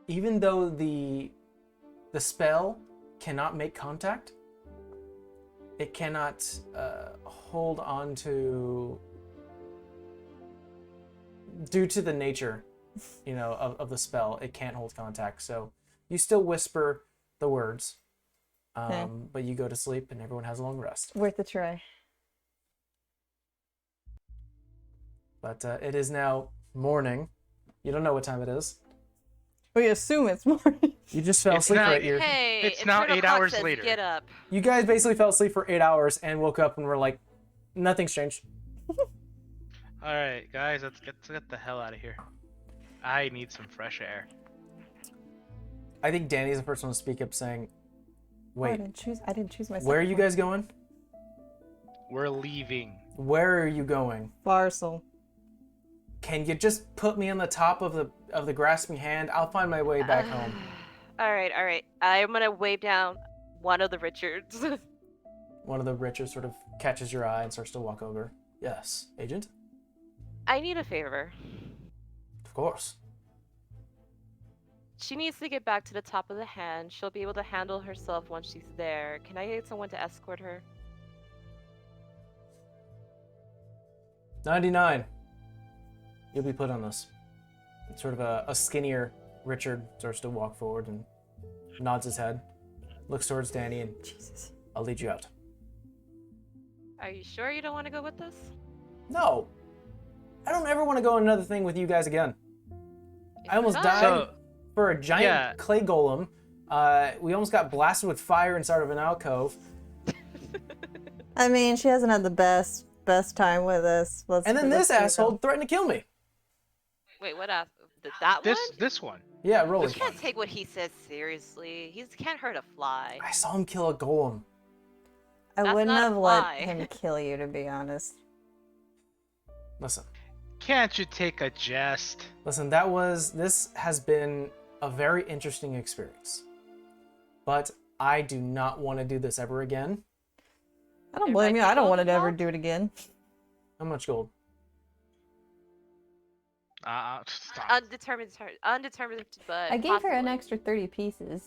even though the spell cannot make contact, it cannot hold on to, due to the nature, of the spell, it can't hold contact. So you still whisper the words, Okay. but you go to sleep and everyone has a long rest. Worth a try. But it is now morning. You don't know what time it is. We assume it's morning. You just fell It's asleep not- right here. Hey, It's now internal 8 clock hours says later. Get up. You guys basically fell asleep for 8 hours and woke up and were like, nothing's changed. All right, guys, let's get the hell out of here. I need some fresh air. I think Danny's the first one to speak up saying, Oh, I wait, didn't choose my where are second you one. guys going? We're leaving. Where are you going? Varsal. Can you just put me on the top of the grasping hand? I'll find my way back home. All right, all right. I'm gonna wave down one of the Richards. One of the Richards sort of catches your eye and starts to walk over. Yes, agent? I need a favor. Of course. She needs to get back to the top of the hand. She'll be able to handle herself once she's there. Can I get someone to escort her? 99. You'll be put on this. It's sort of a skinnier Richard starts to walk forward and nods his head, looks towards Danny, and Jesus. I'll lead you out. Are you sure you don't want to go with us? No! I don't ever want to go on another thing with you guys again. If I almost not- died So, for a giant yeah. clay golem. We almost got blasted with fire inside of an alcove. I mean, she hasn't had the best time with us. And then this be real. asshole threatened to kill me. Wait, what else? That one? This one. Yeah, Rolly. You can't take what he says seriously. He can't hurt a fly. I saw him kill a golem. I That's wouldn't not a have let fly. him kill you, to be honest. Listen, Can't you take a jest? this has been a very interesting experience. But I do not want to do this ever again. I don't There blame might you. be I don't gold want to ever involved? do it again. How much gold? Stop. Undetermined, but I gave her an possibly. extra 30 pieces.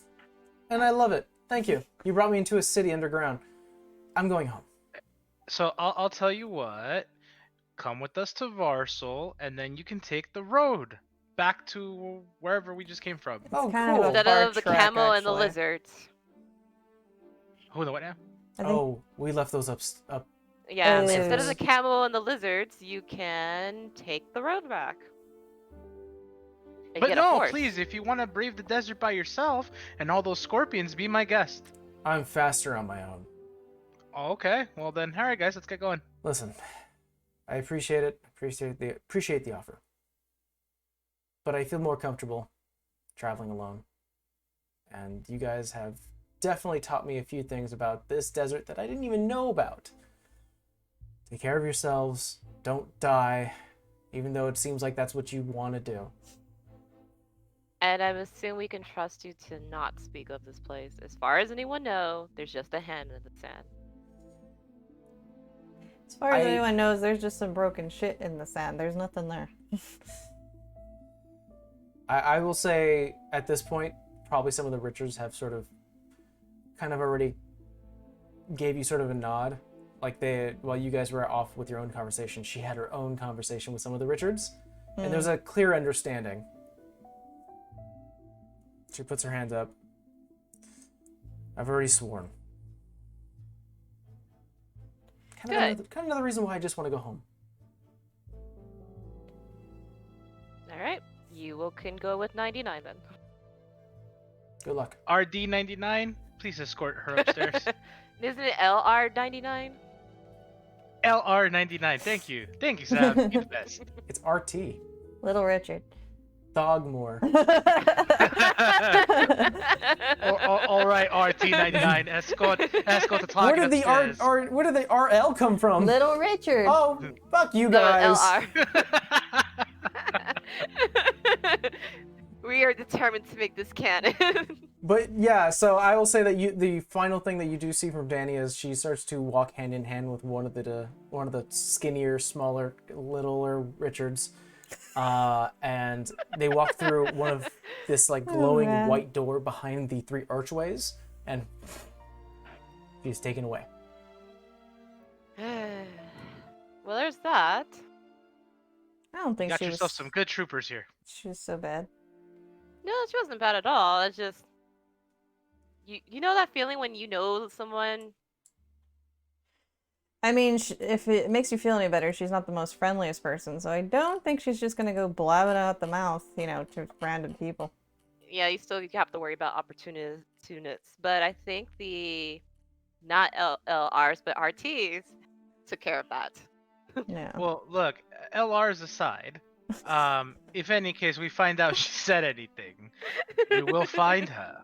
And I love it. Thank you. You brought me into a city underground. I'm going home. So I'll tell you what. Come with us to Varsal, and then you can take the road back to wherever we just came from. Oh, kind of cool. a Instead far of the trek, camel and the actually. lizards. Oh, the what now? I think Oh, we left those up. Yeah, instead of Uh, the camel and the lizards, you can take the road back. And But get a no, horse. please, if you want to brave the desert by yourself and all those scorpions, be my guest. I'm faster on my own. Oh, okay, well then, all right, guys, let's get going. Listen, I appreciate it. Appreciate the offer. But I feel more comfortable traveling alone. And you guys have definitely taught me a few things about this desert that I didn't even know about. Take care of yourselves. Don't die, even though it seems like that's what you want to do. And I assume we can trust you to not speak of this place. As far as anyone knows, there's just a hand in the sand. as far as I- anyone knows, there's just some broken shit in the sand. There's nothing there. I will say at this point, probably some of the Richards have sort of kind of already gave you sort of a nod. Like while you guys were off with your own conversation, she had her own conversation with some of the Richards. And there's a clear understanding. She puts her hands up. I've already sworn. Kind of another reason why I just want to go home. All right, can go with 99 then. Good luck. RD99, please escort her upstairs. Isn't it LR99? LR99, thank you, Sam. You're the best. It's RT. Little Richard. Dogmore. All right, RT99, escort the target Where did the upstairs. where did the RL come from? Little Richard. Oh, fuck you No, guys. LR. We are determined to make this canon. But yeah, so I will say that the final thing that you do see from Danny is she starts to walk hand in hand with one of the skinnier, smaller, littler Richards, and they walk through one of this like glowing man. white door behind the 3 archways, and she's taken away. Well, there's that. I don't think Got she yourself was, some good troopers here. she was so bad. No, she wasn't bad at all. It's just you know that feeling when you know someone. I mean, if it makes you feel any better, she's not the most friendliest person, so I don't think she's just gonna go blabbing out the mouth, to random people. Yeah, you have to worry about opportunists, but I think the not LRs but RTs took care of that. Yeah. Well, look, LR's aside, if any case we find out she said anything, we will find her.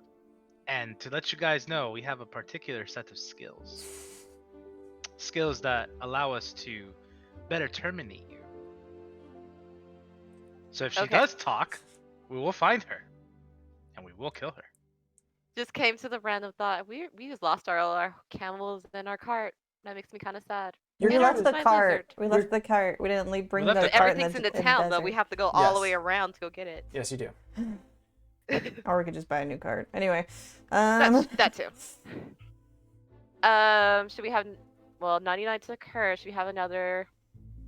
And to let you guys know, we have a particular set of skills. skills that allow us to better terminate you. So if she Okay. does talk, we will find her, and we will kill her. Just came to the random thought. We just lost all our camels and our cart. That makes me kind of sad. We And left the my cart. lizard. We left the cart. We didn't bring left the the But cart everything's in the in town, the though. We desert. have to go all the Yes. way around to go get it. Yes, you do. Or we could just buy a new cart. Anyway, That too. Should we have? Well, 99 took her. Should we have another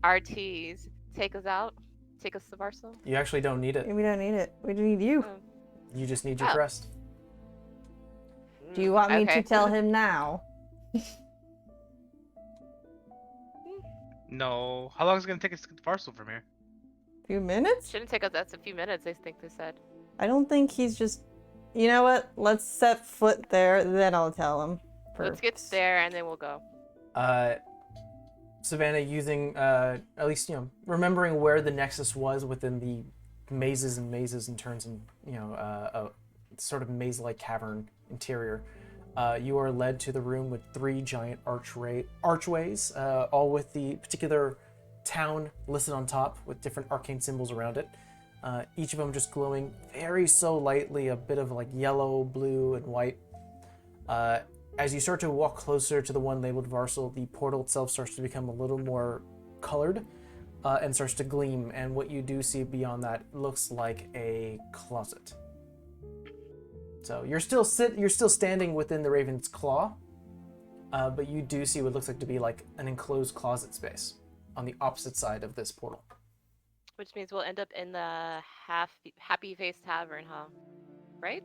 RTs take us out? Take us to Varsal? You actually don't need it. we don't need it. We need you. You just need your Oh. crest. Do you want me Okay. to tell him now? No. How long is it gonna take us to get the parcel from here? A few minutes? Shouldn't take us. That's a few minutes. I think they said. I don't think he's just. You know what? Let's set foot there, then I'll tell him. Let's get there and then we'll go. Savannah, using at least remembering where the nexus was within the mazes and turns and a sort of maze-like cavern interior. You are led to the room with 3 giant archways, all with the particular town listed on top with different arcane symbols around it. Each of them just glowing very so lightly, a bit of like yellow, blue, and white. As you start to walk closer to the one labeled Varsal, the portal itself starts to become a little more colored and starts to gleam. And what you do see beyond that looks like a closet. So you're still standing within the Raven's Claw, but you do see what looks like to be like an enclosed closet space on the opposite side of this portal. Which means we'll end up in the Happy Face Tavern, huh? Right?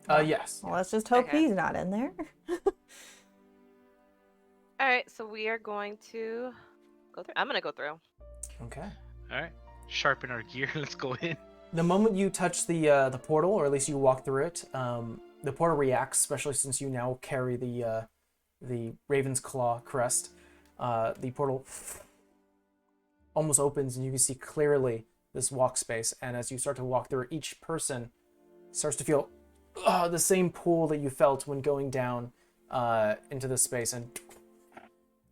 Yes. Well, let's just hope Okay. he's not in there. All right, so we are going to go through. I'm gonna go through. Okay. All right. Sharpen our gear. Let's go in. The moment you touch the portal, or at least you walk through it, the portal reacts, especially since you now carry the Raven's Claw crest. The portal almost opens, and you can see clearly this walk space. And as you start to walk through, each person starts to feel the same pull that you felt when going down into this space. And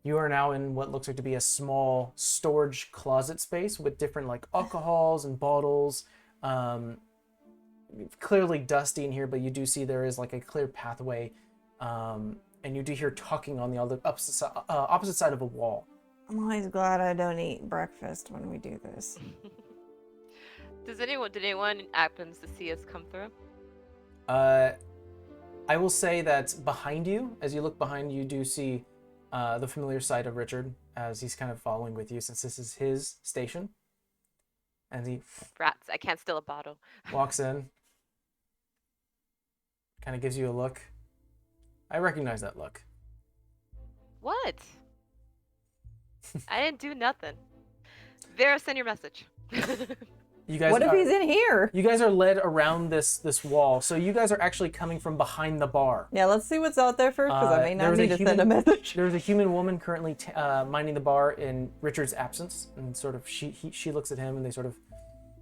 you are now in what looks like to be a small storage closet space with different like alcohols and bottles. Clearly dusty in here, but you do see there is like a clear pathway, and you do hear talking on the other opposite side of a wall. I'm always glad I don't eat breakfast when we do this. Did anyone happens to see us come through? I will say that behind you, as you look behind you, do see the familiar sight of Richard as he's kind of following with you since this is his station. And he Rats! I can't steal a bottle. walks in, kind of gives you a look. I recognize that look. What? I didn't do nothing. Vera, send your message. You guys What if are, he's in here? You guys are led around this wall, so you guys are actually coming from behind the bar. Yeah, let's see what's out there first, because I may there not was a need to send a human- message. There's a human woman currently minding the bar in Richard's absence, and sort of she looks at him, and they sort of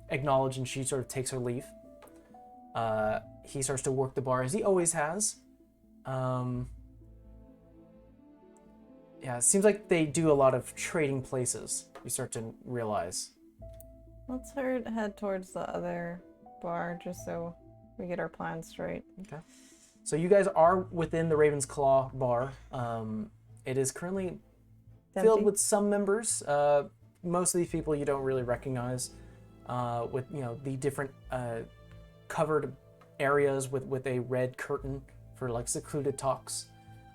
acknowledge, and she sort of takes her leave. He starts to work the bar as he always has. Yeah, it seems like they do a lot of trading places. You start to realize. Let's head towards the other bar, just so we get our plans straight. Okay. So you guys are within the Raven's Claw bar. It is currently filled Empty? with some members. Most of these people you don't really recognize. With the different covered areas with a red curtain for like secluded talks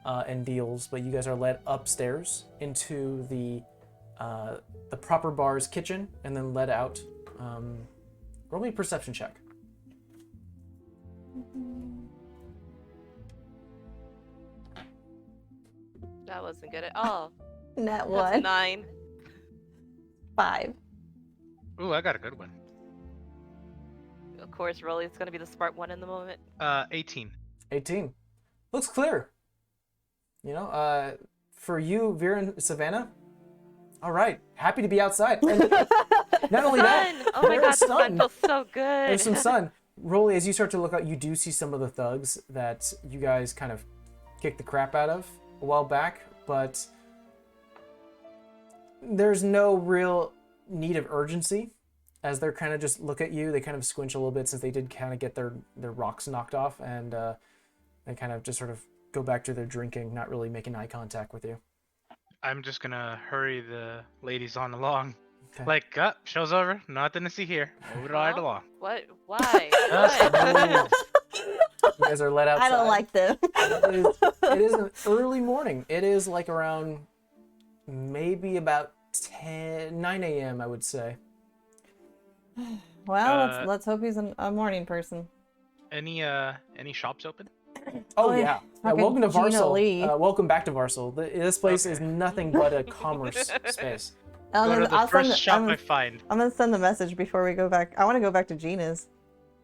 and deals. But you guys are led upstairs into the proper bar's kitchen and then led out. Roll me a perception check. That wasn't good at all. Net That's a one. 9. 5. Ooh, I got a good one. Of course, Rolly's gonna be the smart one in the moment. 18. 18. Looks clear. For you, Vera and Savannah, all right, happy to be outside. And not only that, Sun! Oh my there god, is the sun sun. feels so good. There's some sun. Rolly, as you start to look out, you do see some of the thugs that you guys kind of kicked the crap out of a while back, but there's no real need of urgency. As they're kind of just look at you, they kind of squinch a little bit since they did kind of get their rocks knocked off, and they kind of just sort of go back to their drinking, not really making eye contact with you. I'm just gonna hurry the ladies on along. Okay. Like, show's over. Nothing to see here. Move it right Huh? along. What? Why? Just What? You guys are let outside. I don't like them. It is an early morning. It is like around maybe about 9 a.m. I would say. Well, let's hope he's a morning person. Any shops open? Oh Boy, yeah. fucking Welcome to Gina Varsal. Lee. Welcome back to Varsal. This place is Okay. nothing but a commerce space. Go to the first shop I find. I'm gonna send the message before we go back. I want to go back to Gina's.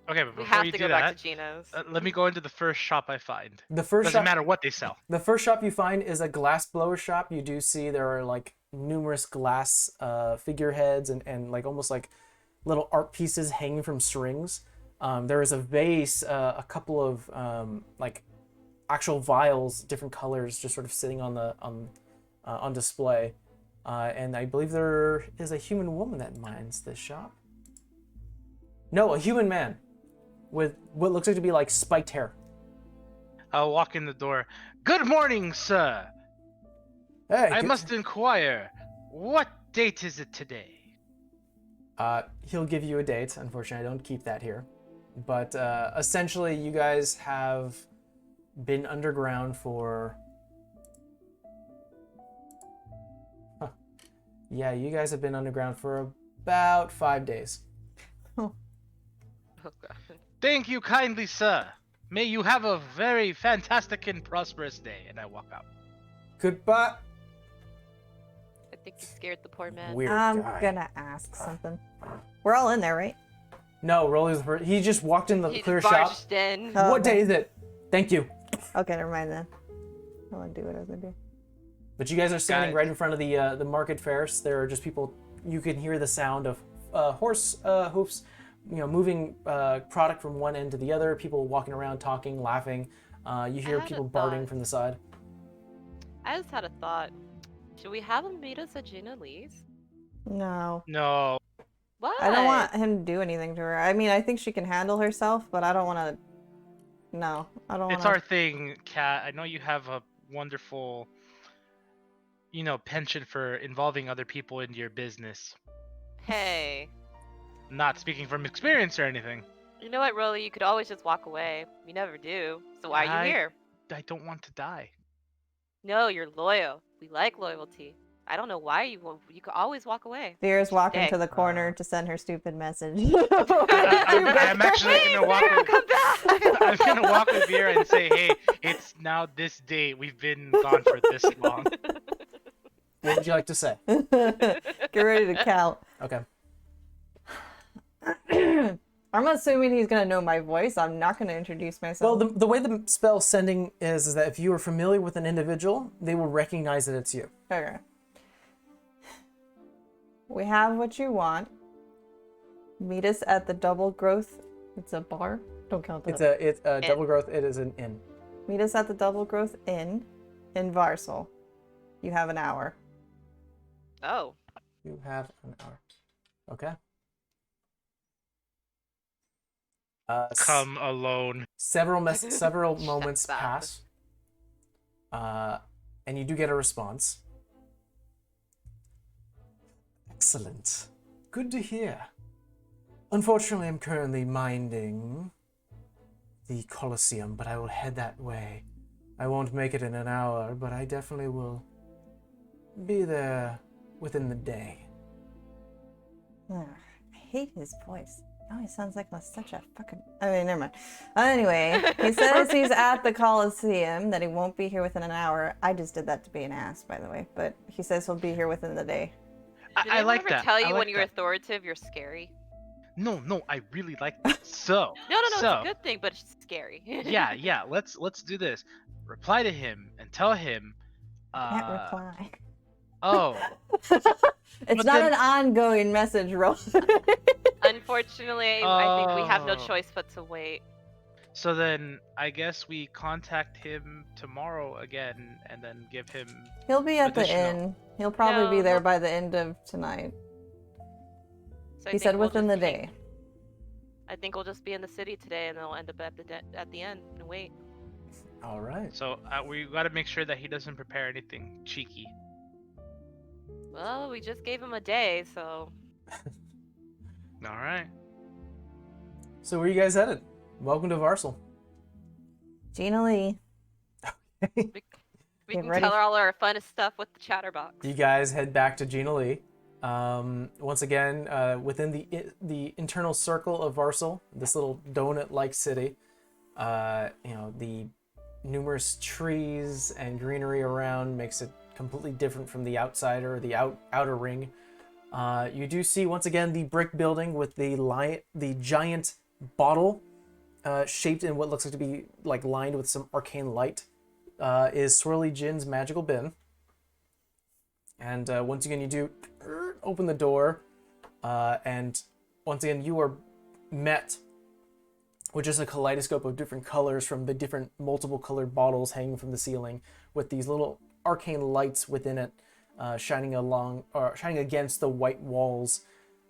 Okay, but We before have you to do go that, back to Gino's. let me go into the first shop I find. The first Doesn't shop, matter what they sell. the first shop you find is a glass blower shop. You do see there are like numerous glass figureheads and like almost like little art pieces hanging from strings. There is a vase, a couple of like actual vials, different colors, just sort of sitting on display. And I believe there is a human woman that mines this shop. No, a human man with what looks like to be like spiked hair. I'll walk in the door. Good morning, sir. Hey, I must inquire. What date is it today? He'll give you a date. Unfortunately, I don't keep that here. But essentially, you guys have been underground for... Huh. Yeah, you guys have been underground for about 5 days. Oh god. Thank you kindly, sir. May you have a very fantastic and prosperous day. And I walk out. Goodbye. I think you scared the poor man. Weird I'm guy. gonna ask something. We're all in there, right? No, Rolly's the first. He just walked in the He clear just shop. barged in. Oh, What okay. day is it? Thank you. Okay, never mind then. I want to do what I was gonna do. But you guys are standing Guys. right in front of the market fairs. There are just people. You can hear the sound of horse hoofs, moving product from one end to the other. People walking around, talking, laughing. You hear had a people barking thought. from the side. I just had a thought. Should we have him meet us at Gina Lee's? No. No. Why? I don't want him to do anything to her. I mean, I think she can handle herself, but I don't want to. No, I don't want It's our thing, Kat. I know you have a wonderful, penchant for involving other people into your business. Hey. Not speaking from experience or anything. You know what, Rolly? You could always just walk away. You never do. So why are you here? I don't want to die. No, you're loyal. We like loyalty. I don't know why you could always walk away. Veer's walking Stay. to the corner to send her stupid message. I'm actually gonna walk. Come back! I'm gonna walk with Vera and say, "Hey, it's now this date. We've been gone for this long." What would you like to say? Get ready to count. Okay. I'm assuming he's gonna know my voice. I'm not gonna introduce myself. Well, the way the spell sending is that if you are familiar with an individual, they will recognize that it's you. Okay. We have what you want. Meet us at the Double Growth. It's a bar. Don't count that. It's a double growth. It is an inn. Meet us at the Double Growth Inn in Varsal. You have an hour. Oh. You have an hour. Okay. Come alone. Several moments Shut up. pass, and you do get a response. Excellent. Good to hear. Unfortunately, I'm currently minding the Colosseum, but I will head that way. I won't make it in an hour, but I definitely will be there within the day. Ugh, I hate his voice. Now he sounds like such a fucking... I mean, never mind. Anyway, he says he's at the Coliseum, that he won't be here within an hour. I just did that to be an ass, by the way. But he says he'll be here within the day. Did I anyone like ever that. tell I you like when you're that. authoritative, you're scary? No, I really like that. So. No, So, it's a good thing, but it's scary. yeah. Let's do this. Reply to him and tell him. Can't reply. Oh. It's But not then- an ongoing message, Ro. Unfortunately, I think we have no Oh. choice but to wait. So then I guess we contact him tomorrow again and then give him He'll be at the additional- inn. He'll probably No, be there he'll- by the end of tonight. So I He think said we'll within just the be- day. I think we'll just be in the city today, and they'll end up at the end and wait. All right. So we got to make sure that he doesn't prepare anything cheeky. Well, we just gave him a day, so All right. So where you guys headed? Welcome to Varsal. Gina Lee. we Get can ready. tell her all our fun stuff with the chatterbox. You guys head back to Gina Lee. Once again, within the internal circle of Varsal, this little donut-like city, the numerous trees and greenery around makes it completely different from the outside or the outer ring. You do see once again the brick building with the giant bottle shaped in what looks like to be like lined with some arcane light. Is Swirly Jin's magical bin. And once again, you do open the door, and once again, you are met with just a kaleidoscope of different colors from the different multiple colored bottles hanging from the ceiling, with these little arcane lights within it, shining against the white walls.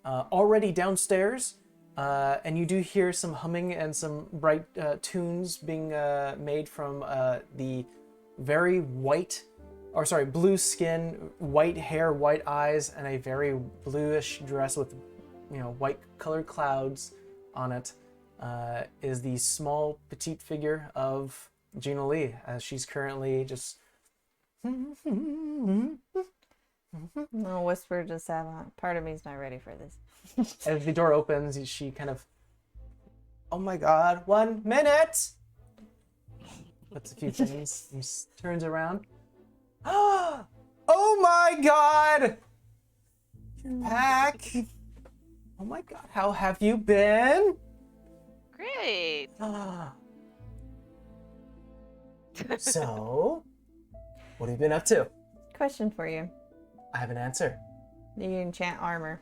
Already downstairs, and you do hear some humming and some bright tunes being made from the very blue skin, white hair, white eyes, and a very bluish dress with, white colored clouds on it, is the small petite figure of Gina Lee, as she's currently just No, Whisper just have on. Part of me's not ready for this. as the door opens, she kind of, oh my god, 1 minute! Puts a few things and turns around. Oh my god! You're back! Oh my god, how have you been? Great. So, what have you been up to? Question for you. I have an answer. Do you enchant armor?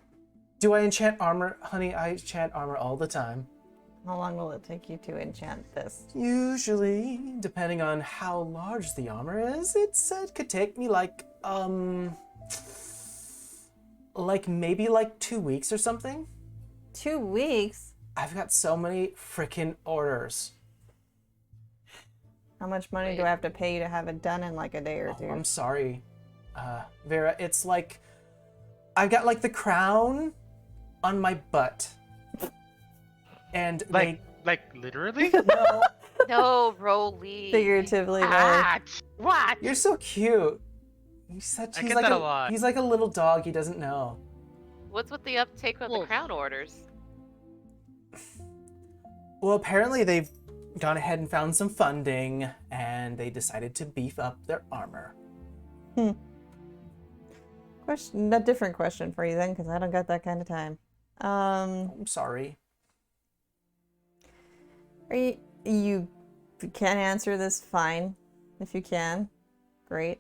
Do I enchant armor? Honey, I enchant armor all the time. How long will it take you to enchant this? Usually, depending on how large the armor is, it could take me maybe 2 weeks or something. 2 weeks? I've got so many freaking orders. How much money do I have to pay you to have it done in like a day or two? I'm sorry, Vera. It's like I've got the crown on my butt, and Like literally? no, No, Rolly. Figuratively, really. What? you're so cute. He's I get that a lot. He's like a little dog. He doesn't know. What's with the uptake of the Wolf. crown orders? Well, apparently they've gone ahead and found some funding, and they decided to beef up their armor. A different question for you then, because I don't got that kind of time. I'm sorry. You can answer this fine. If you can, great.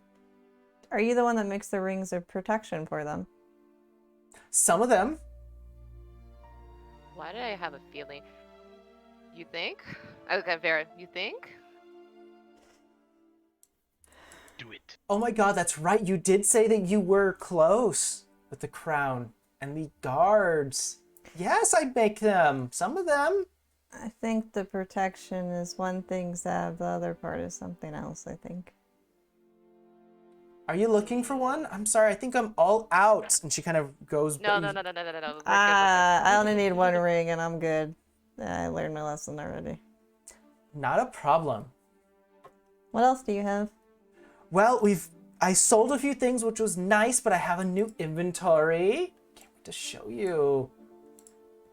Are you the one that makes the rings of protection for them? Some of them. Why did I have a feeling? You think? Okay, Vera, you think? Do it. Oh my god, that's right. You did say that you were close with the crown and the guards. Yes, I make them. Some of them. I think the protection is one thing, Zab. The other part is something else, I think. Are you looking for one? I'm sorry, I think I'm all out. And she kind of goes. No. We're good, we're good. I only need one ring and I'm good. I learned my lesson already. Not a problem. What else do you have? Well, I sold a few things, which was nice, but I have a new inventory. Can't wait to show you.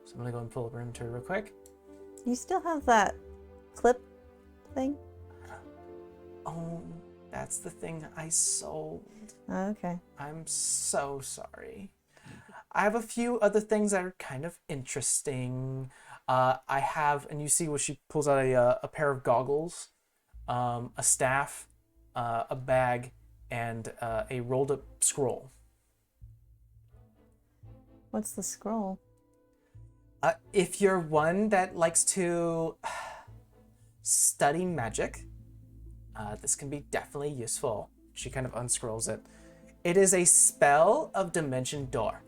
So I'm gonna go and pull up our inventory real quick. You still have that clip thing? Oh, that's the thing I sold. Oh, okay. I'm so sorry. I have a few other things that are kind of interesting. I have, and you see where she pulls out a pair of goggles, a staff, a bag, and a rolled up scroll. What's the scroll? If you're one that likes to study magic. This can be definitely useful. She kind of unscrolls it. It is a spell of Dimension Door.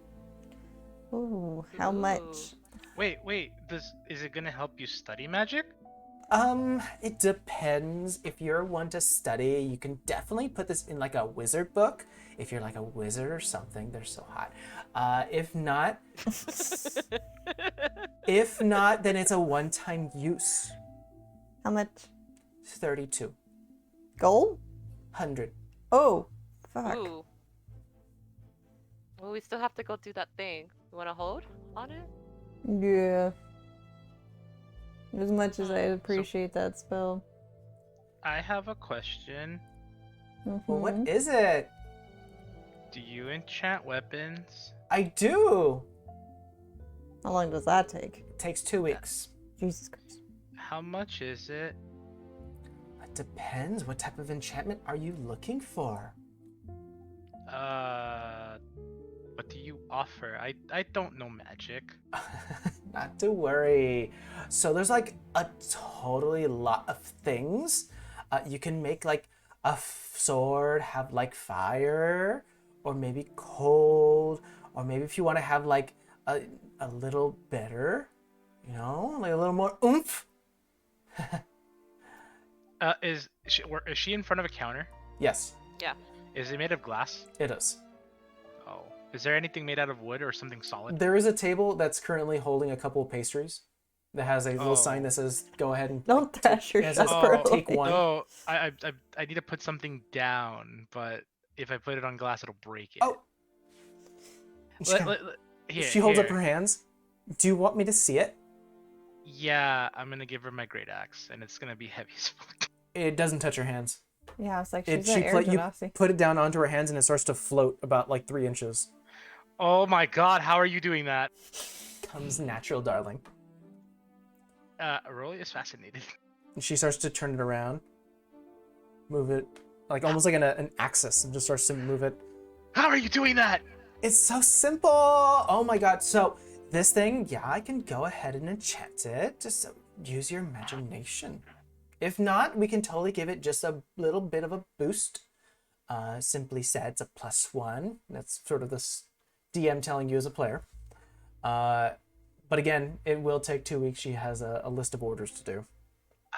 Ooh, how much? Wait. Is it gonna help you study magic? It depends. If you're one to study, you can definitely put this in like a wizard book. If you're like a wizard or something, they're so hot. If not, then it's a one-time use. How much? 32. Gold? 100. Oh, fuck. Ooh. Well, we still have to go do that thing. You want to hold on it? Yeah. As much as I appreciate that spell. I have a question. Well, Mhm. what is it? Do you enchant weapons? I do. How long does that take? It takes 2 weeks. Jesus Christ. How much is it? It depends. What type of enchantment are you looking for? What do you offer? I don't know magic. Not to worry. So there's like a totally lot of things. You can make like a sword have like fire, or maybe cold, or maybe if you want to have like a little better, you know, like a little more oomph. Is she in front of a counter? Yes, Yeah. Is it made of glass? it is. Oh. Is there anything made out of wood or something solid? There is a table that's currently holding a couple of pastries that has a little sign Oh. that says, "Go ahead and Don't thrash your it says, supper take away. one." Oh, I need to put something down, but if I put it on glass, it'll break it. Oh. She holds up her hands. Do you want me to see it? Yeah, I'm gonna give her my great axe, and it's gonna be heavy as fuck. It doesn't touch her hands. Yeah, it's like You she's Air Genasi. put it down onto her hands and it starts to float about like 3 inches. Oh my god, how are you doing that? Comes natural, darling. Rolly is fascinated. And she starts to turn it around, move it, like almost like an axis, and just starts to move it. How are you doing that? It's so simple. Oh my god. So this thing, yeah, I can go ahead and enchant it. Just use your imagination. If not, we can totally give it just a little bit of a boost. Simply said, it's a +1. That's sort of this DM telling you as a player. But again, it will take 2 weeks. She has a list of orders to do.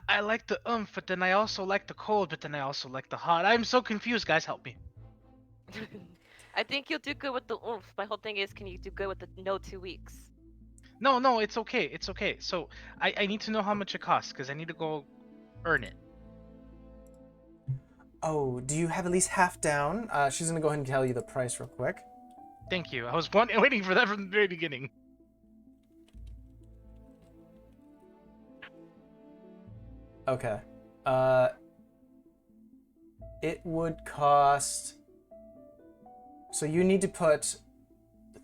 I like the oomph, but then I also like the cold, but then I also like the hot. I'm so confused, guys. Help me. I think you'll do good with the oomph. My whole thing is, can you do good with the no 2 weeks? No, it's okay. It's okay. So I need to know how much it costs because I need to go earn it. Oh, do you have at least half down? She's gonna go ahead and tell you the price real quick. Thank you. I was waiting for that from the very beginning. Okay. It would cost. So you need to put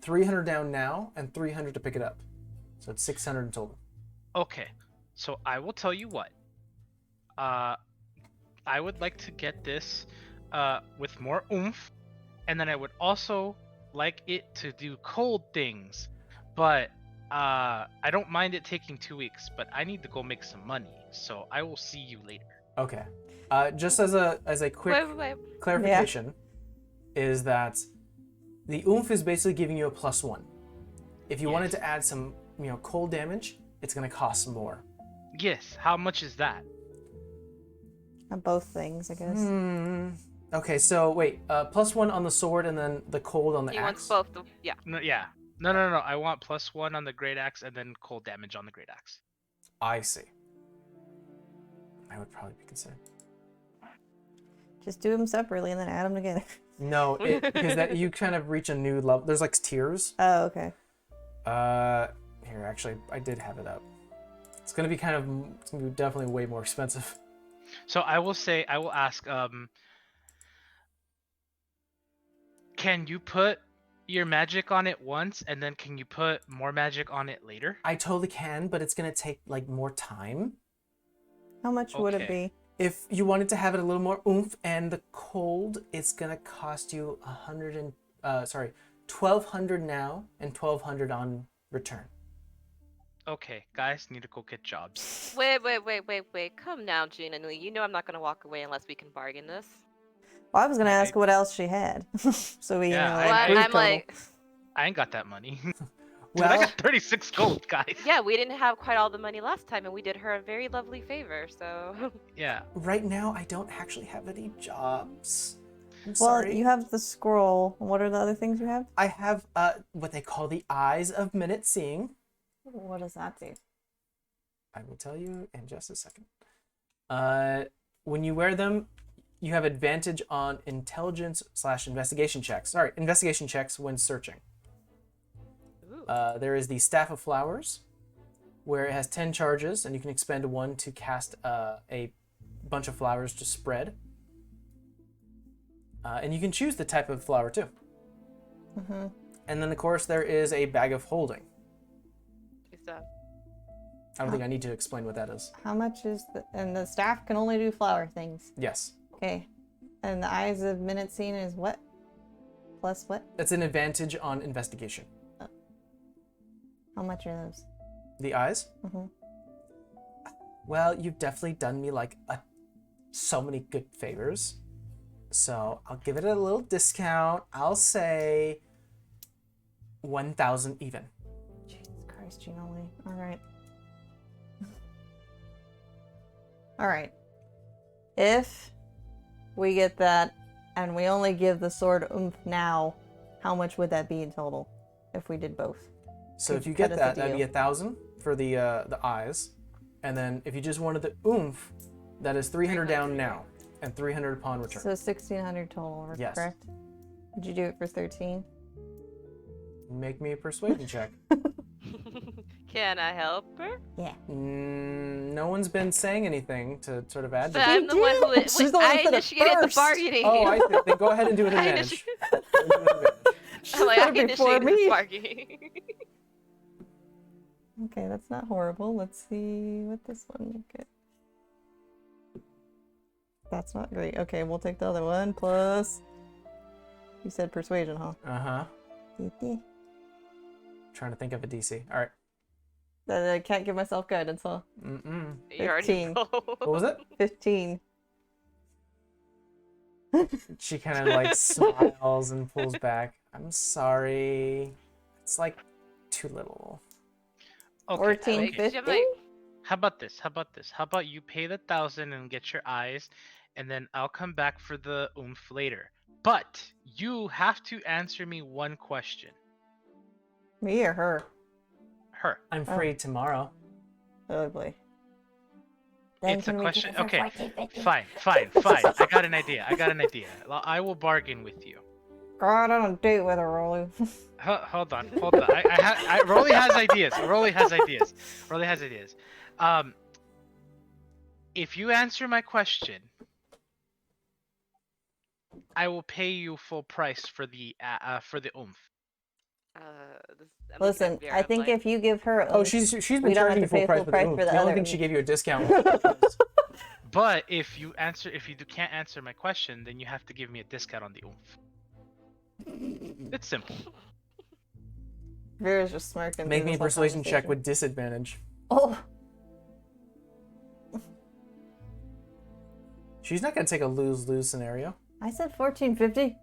300 down now and 300 to pick it up. So it's 600 in total. Okay. So I will tell you what. I would like to get this with more oomph, and then I would also like it to do cold things. But I don't mind it taking 2 weeks, but I need to go make some money. So I will see you later. Okay. Just as a quick Wait. clarification, is that the oomph is basically giving you a +1. If you wanted Yes. to add some, cold damage, it's gonna cost more. Yes. How much is that? Both things, I guess. Okay, so wait, +1 on the sword and then the cold on the He axe. wants both. Yeah. No, yeah. No. I want +1 on the great axe and then cold damage on the great axe. I see. I would probably be considered. Just do them separately and then add them together. No, because that you kind of reach a new level. There's like tiers. Oh, okay. Here, actually, I did have it up. It's gonna be definitely way more expensive. So I will ask, can you put your magic on it once, and then can you put more magic on it later? I totally can, but it's gonna take like more time. How much would it Okay. be? If you wanted to have it a little more oomph and the cold, it's gonna cost you 1,200 now and 1,200 on return. Okay, guys need to go get jobs. Wait. Come now, June and Lee. You know I'm not gonna walk away unless we can bargain this. Well, I was gonna I- ask what else she had, so we, Yeah, like, I- group I'm total. like, I ain't got that money. Dude, Well, I got 36 gold, guys. yeah, we didn't have quite all the money last time, and we did her a very lovely favor. So Yeah. right now I don't actually have any jobs. I'm Well, sorry. you have the scroll. What are the other things you have? I have what they call the Eyes of Minute Seeing. What does that do? I will tell you in just a second. When you wear them, you have advantage on intelligence/investigation checks. Sorry, investigation checks when searching. Ooh. There is the Staff of Flowers, where it has 10 charges, and you can expend 1 to cast a bunch of flowers to spread. And you can choose the type of flower too. Mm-hmm. And then, of course, there is a Bag of Holding. It's, I don't think I need to explain what that is. How much is the... And the staff can only do flower things. Yes. Okay. And the Eyes of Minute Scene is what? Plus what? That's an advantage on investigation. How much are those? The eyes? Mm-hmm. Well, you've definitely done me like so many good favors. So I'll give it a little discount. I'll say 1,000 even. Jesus Christ, Ginoli. Alright. Alright. If we get that and we only give the sword oomph now, how much would that be in total if we did both? So Could if you cut get us a that, that'd be deal. 1,000 for the eyes. And then if you just wanted the oomph, that is 300 down now and 300 upon return. So 1,600 total, Yes. correct? Would you do it for 13? Make me a persuasion check. can I help her? Yeah. No one's been saying anything to sort of add to But that. I'm the one who She's the one I who said it initiated the first. bargaining. Oh, I see. Then go ahead and do an I advantage. I'm like, I said it before initiated me. this bargaining. Okay, that's not horrible. Let's see what this one would get. That's not great. Okay, we'll take the other one plus. You said persuasion, huh? Uh-huh. That Trying to think of a DC. All right. I can't give myself guidance, huh? Mm-mm. You already 15. know. What was it? 15. She kind of like smiles and pulls back. I'm sorry. It's like too little. Okay. 14, Like, 15? I'm like, How about this? How about you pay the 1,000 and get your eyes, and then I'll come back for the oomph later. But you have to answer me one question. Me or her? Her. I'm free tomorrow. Oh boy. It's a question. Okay. Fine. I got an idea. I will bargain with you. Go out on a date with her, Rolly. Hold on. Rolly has ideas. If you answer my question, I will pay you full price for the oomph. I'm looking at Listen, Vera, I I'm think like, if you give her Oh, oomph, she's we been don't have charging to you full pay price full for the price oomph. for the The only other thing she oomph. gave you a discount. But if you can't answer my question, then you have to give me a discount on the oomph. It's simple. Vera's just smirking. Make through me a this whole persuasion check conversation. with disadvantage. Oh, She's not gonna take a lose-lose scenario. I said 1450.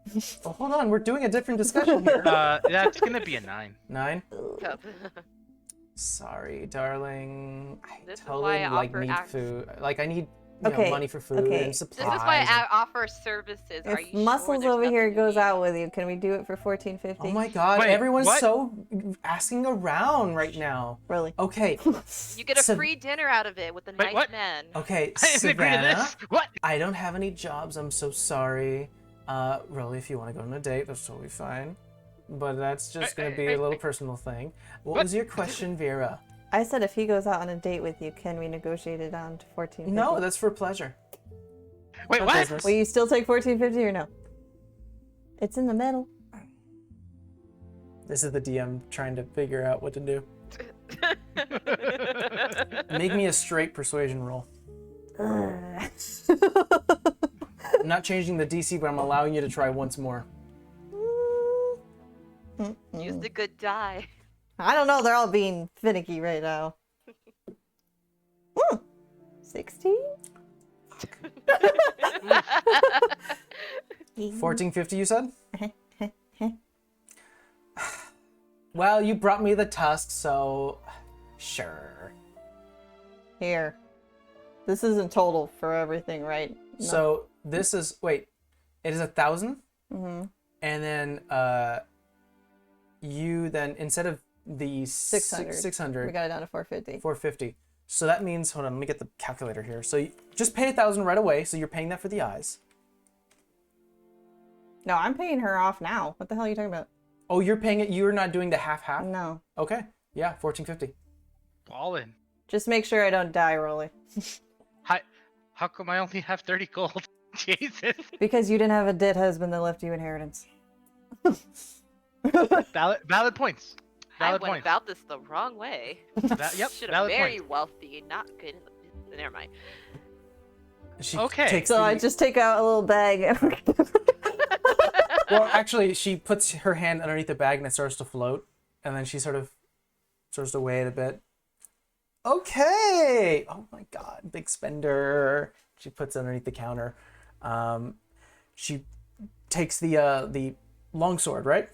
Oh, hold on, we're doing a different discussion here. That's gonna be a 9. 9. Cup. Sorry, darling. This is I totally why I like offer need act- food. Like I need you know, Okay, money for food okay. and This is This supplies. is why and- I offer services. Are If you Muscles sure there's over here nothing you goes need? out with you, can we do it for 1450? Oh my god, Wait, everyone's what? so asking around right now. Really? Okay, You get a Sav- free dinner out of it with a Wait, nice what? man. okay, I didn't agree to Savannah. this. What? I don't have any jobs. I'm so sorry. Really, if you want to go on a date, that's totally fine. But that's just gonna be a little personal thing. What What? was your question, Vera? I said if he goes out on a date with you, can we negotiate it down to 1450? No, that's for pleasure. Wait, For what? business. Will you still take 1450 or no? It's in the middle. This is the DM trying to figure out what to do. Make me a straight persuasion roll. I'm not changing the DC, but I'm allowing you to try once more. Use the good die. I don't know. They're all being finicky right now. 16? 1450, you said? Well, you brought me the tusk, so sure. Here. This isn't total for everything, right? No. So this is it is 1,000, Mm-hmm. and then you then instead of the 600. 600, We got it down to 450. 450. So that means, hold on, let me get the calculator here. So you just pay 1,000 right away. So you're paying that for the eyes. No, I'm paying her off now. What the hell are you talking about? Oh, you're paying it. You're not doing the half. No. Okay, yeah, 1450. Ballin'. Just make sure I don't die, Rolly. How come I only have 30 gold? Jesus. Because you didn't have a dead husband that left you inheritance. Valid points. I Valid went points. about this the wrong way. Yep. Should have Valid very points. wealthy, not good in the business. Never mind. She Okay. takes So the, I just take out a little bag. well, actually, she puts her hand underneath the bag and it starts to float, and then she sort of starts to weigh it a bit. Okay. Oh my God, big spender. She puts it underneath the counter. She takes the longsword, right?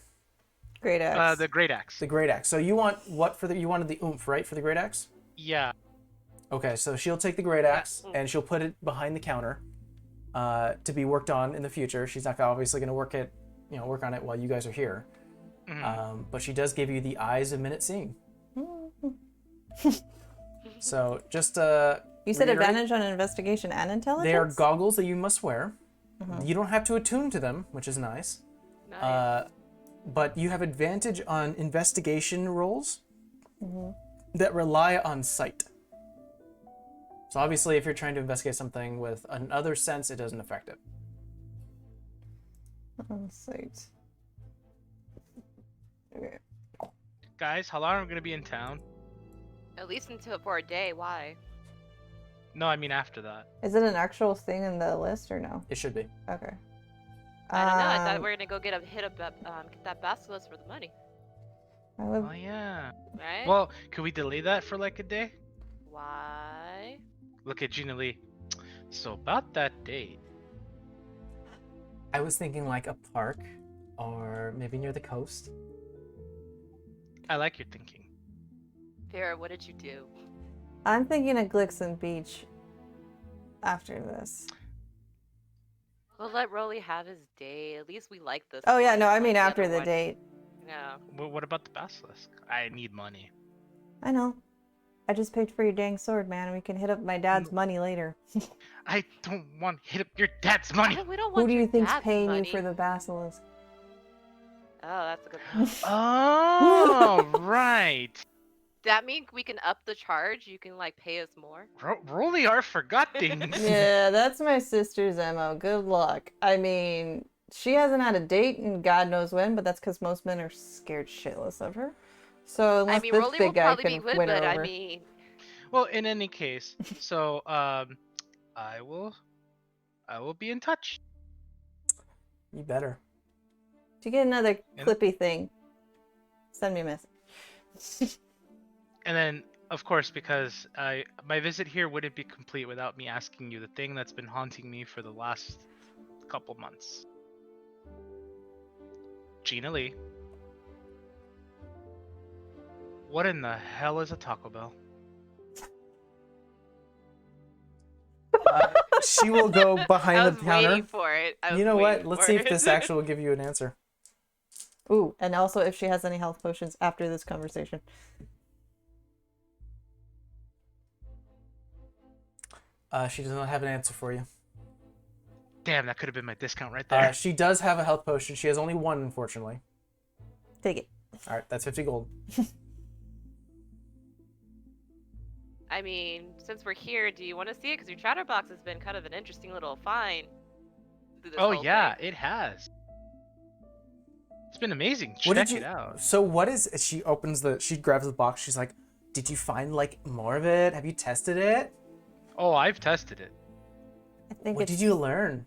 Great axe. The great axe. The great axe. So you want what for the? You wanted the oomph, right, for the great axe? Yeah. Okay, so she'll take the great axe and she'll put it behind the counter to be worked on in the future. She's not obviously going to work on it while you guys are here. Mhm. But she does give you the eyes of minute seeing. So just You said reiterate, advantage on investigation and intelligence? they are goggles that you must wear. You don't have to attune to them, which is nice. Nice. But you have advantage on investigation rolls that rely on sight. So obviously, if you're trying to investigate something with another sense, it doesn't affect it. On sight. Okay. Guys, how long am I gonna be in town? At least until for a day. Why? No, I mean after that. Is it an actual thing in the list or no? It should be. Okay. I don't know. I thought Um, we were gonna go get that basilisk for the money, I would, Oh yeah. right? Well, could we delay that for like a day? Why? Look at Gina Lee. So about that date. I was thinking like a park, or maybe near the coast. I like your thinking. Vera, what did you do? I'm thinking of Glixen Beach after this. We'll let Rolly have his day. At least we like this. Oh yeah, one, no, I unlike mean the after other the one. date. Yeah. What about the basilisk? I need money. I know. I just paid for your dang sword, man. We can hit up my dad's money later. I don't want to hit up your dad's money. We don't want Who do you your think's dad's paying money. you for the basilisk? Oh, that's a good point. Oh, right. That mean we can up the charge? You can like pay us more? Rolly are forgot things. Yeah, that's my sister's MO. Good luck. I mean, she hasn't had a date in God knows when, but that's because most men are scared shitless of her. So unless I mean, this Rolly will big guy probably can be good, win her but over. I mean, Well, in any case, so I will be in touch. You better. If you get another And- clippy thing, send me a message. And then, of course, because my visit here wouldn't be complete without me asking you the thing that's been haunting me for the last couple months. Gina Lee, what in the hell is a Taco Bell? She will go behind I the was counter. waiting for it. I was You know what? waiting Let's for see if it. this actually will give you an answer. Ooh, and also if she has any health potions after this conversation. She does not have an answer for you. Damn, that could have been my discount right there. She does have a health potion. She has only one, unfortunately. Take it. All right, that's 50 gold. I mean, since we're here, do you want to see it? Because your chatterbox has been kind of an interesting little find. Through this Oh whole yeah, thing. it has. It's been amazing. What Check did you? it out. So what is? She grabs the box. She's like, "Did you find like more of it? Have you tested it? Oh, I've tested it. I think What it's did you learn?"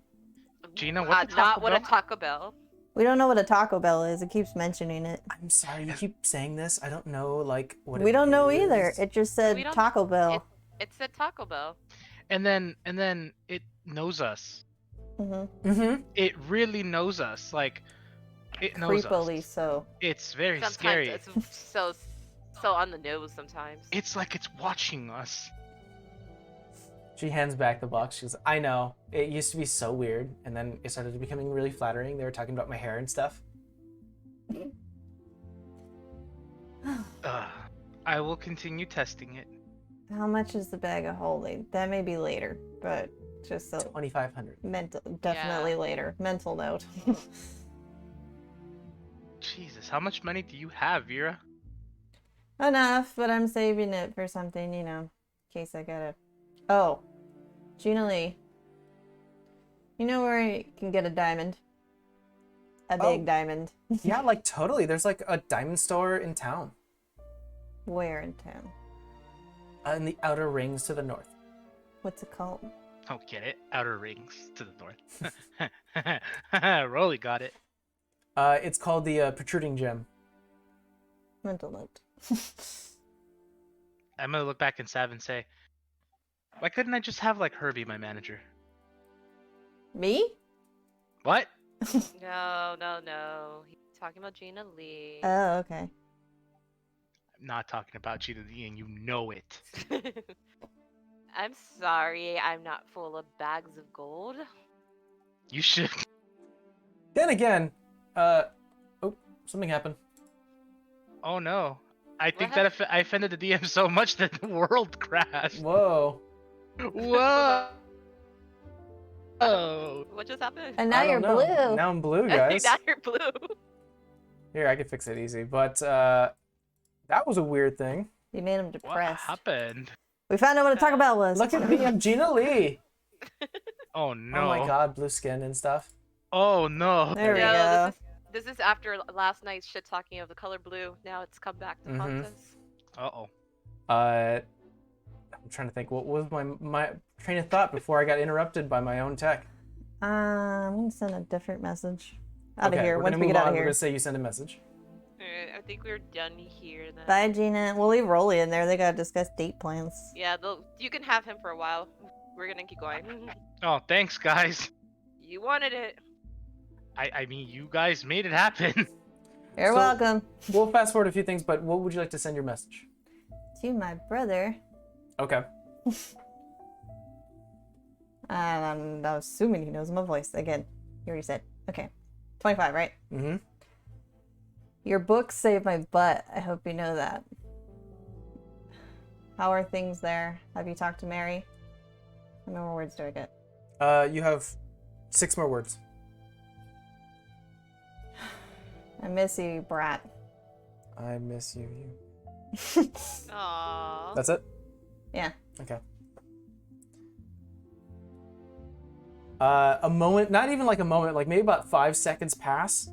Gina, what's a not Taco what a Bell? Taco Bell. We don't know what a Taco Bell is. It keeps mentioning it. I'm sorry, you keep saying this. I don't know, like, what We it don't know is. either. It just We said don't- Taco Bell. It said Taco Bell. And then it knows us. Mm-hmm. It really knows us. Like it knows Creepily us. so. It's very Sometimes scary. it's so on the nose. Sometimes. It's like it's watching us. She hands back the box. She goes, I know. It used to be so weird, and then it started becoming really flattering. They were talking about my hair and stuff. I will continue testing it. How much is the bag of holding? That may be later, but just so 2,500. definitely later. Mental note. Jesus, how much money do you have, Vera? Enough, but I'm saving it for something, in case I gotta. Oh, Gina Lee. You know where you can get a diamond? A big diamond. Yeah, like totally. There's like a diamond store in town. Where in town? In the outer rings to the north. What's it called? Oh, get it? Outer rings to the north. Rolly got it. It's called the protruding gem. Mental note. I'm gonna look back in Sav and say, why couldn't I just have like Herbie, my manager? Me? What? No. He's talking about Gina Lee. Oh, okay. I'm not talking about Gina Lee, and you know it. I'm sorry, I'm not full of bags of gold. You should. Then again, something happened. Oh no. I think What that I offended the DM so much that the world crashed. Whoa. Whoa. Oh. What just happened? And now I you're don't know. blue. Now I'm blue, guys. Now you're blue. Here, I can fix it easy. But that was a weird thing. You made him What depressed. happened? We found out what a Taco Bell was. Look at me, I'm Gina Lee. Oh no. Oh my god, blue skin and stuff. Oh no. There we No, go. this is after last night's shit talking of the color blue. Now it's come back to haunt us. Uh-oh. I'm trying to think. What was my train of thought before I got interrupted by my own tech? I'm gonna send a different message. Out Okay, of here. we're Once gonna we move get out on. of We're here. gonna say you send a message. I think we're done here then. Bye, Gina. We'll leave Rolly in there. They gotta discuss date plans. Yeah, you can have him for a while. We're gonna keep going. Oh, thanks guys. You wanted it. I mean, you guys made it happen. You're So- welcome. We'll fast forward a few things, but what would you like to send your message? To my brother. Okay. I'm assuming he knows my voice. Again, you already said. Okay. 25, right? Mm-hmm. Your book saved my butt. I hope you know that. How are things there? Have you talked to Mary? How many more words do I get? You have 6 more words. I miss you, brat. I miss you. Aww. That's it? Yeah. Okay. A moment, not even like a moment, like maybe about 5 seconds pass,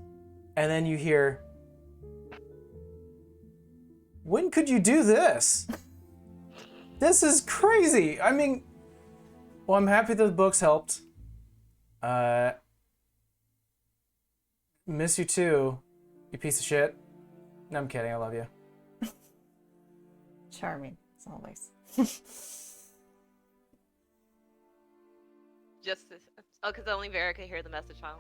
and then you hear, when could you do this? This is crazy. I mean, well, I'm happy that the books helped. Miss you too, you piece of shit. No, I'm kidding. I love you. Charming, as always. Just this. Oh, because only Vera could hear the message, huh?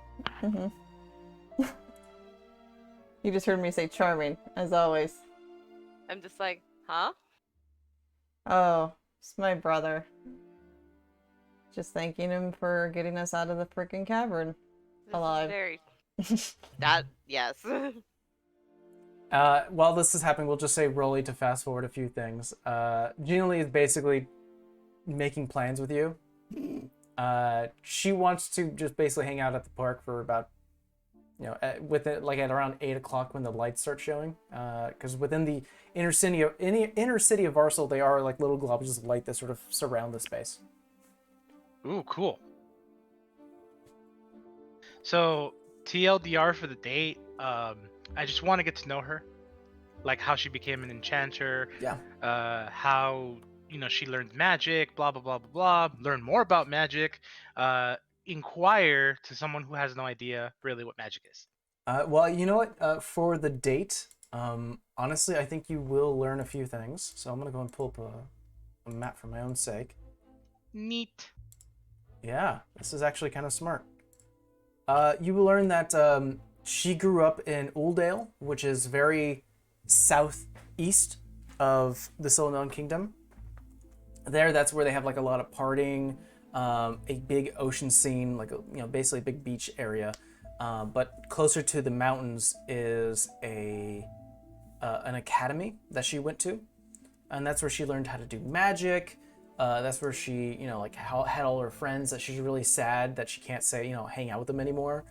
You just heard me say charming, as always. I'm just like, huh? Oh, it's my brother. Just thanking him for getting us out of the freaking cavern. This is Alive. Very. That yes. While this is happening, we'll just say Rolly to fast forward a few things. Gina Lee is basically making plans with you. She wants to just basically hang out at the park for about, with it like at around 8 o'clock when the lights start showing. Because within the inner city of Varsal, they are like little globs of light that sort of surround the space. Ooh, cool. So, TLDR for the date, I just want to get to know her. Like how she became an enchanter. Yeah. How, she learned magic, blah, blah, blah, blah, blah. Learn more about magic. Inquire to someone who has no idea really what magic is. Well, you know what? For the date, honestly, I think you will learn a few things. So I'm gonna go and pull up a map for my own sake. Neat. Yeah, this is actually kind of smart. You will learn that she grew up in Uldale, which is very southeast of the Silmarillion Kingdom. There, that's where they have like a lot of partying, a big ocean scene, like basically a big beach area. But closer to the mountains is an academy that she went to, and that's where she learned how to do magic. That's where she, had all her friends. That she's really sad that she can't say, hang out with them anymore.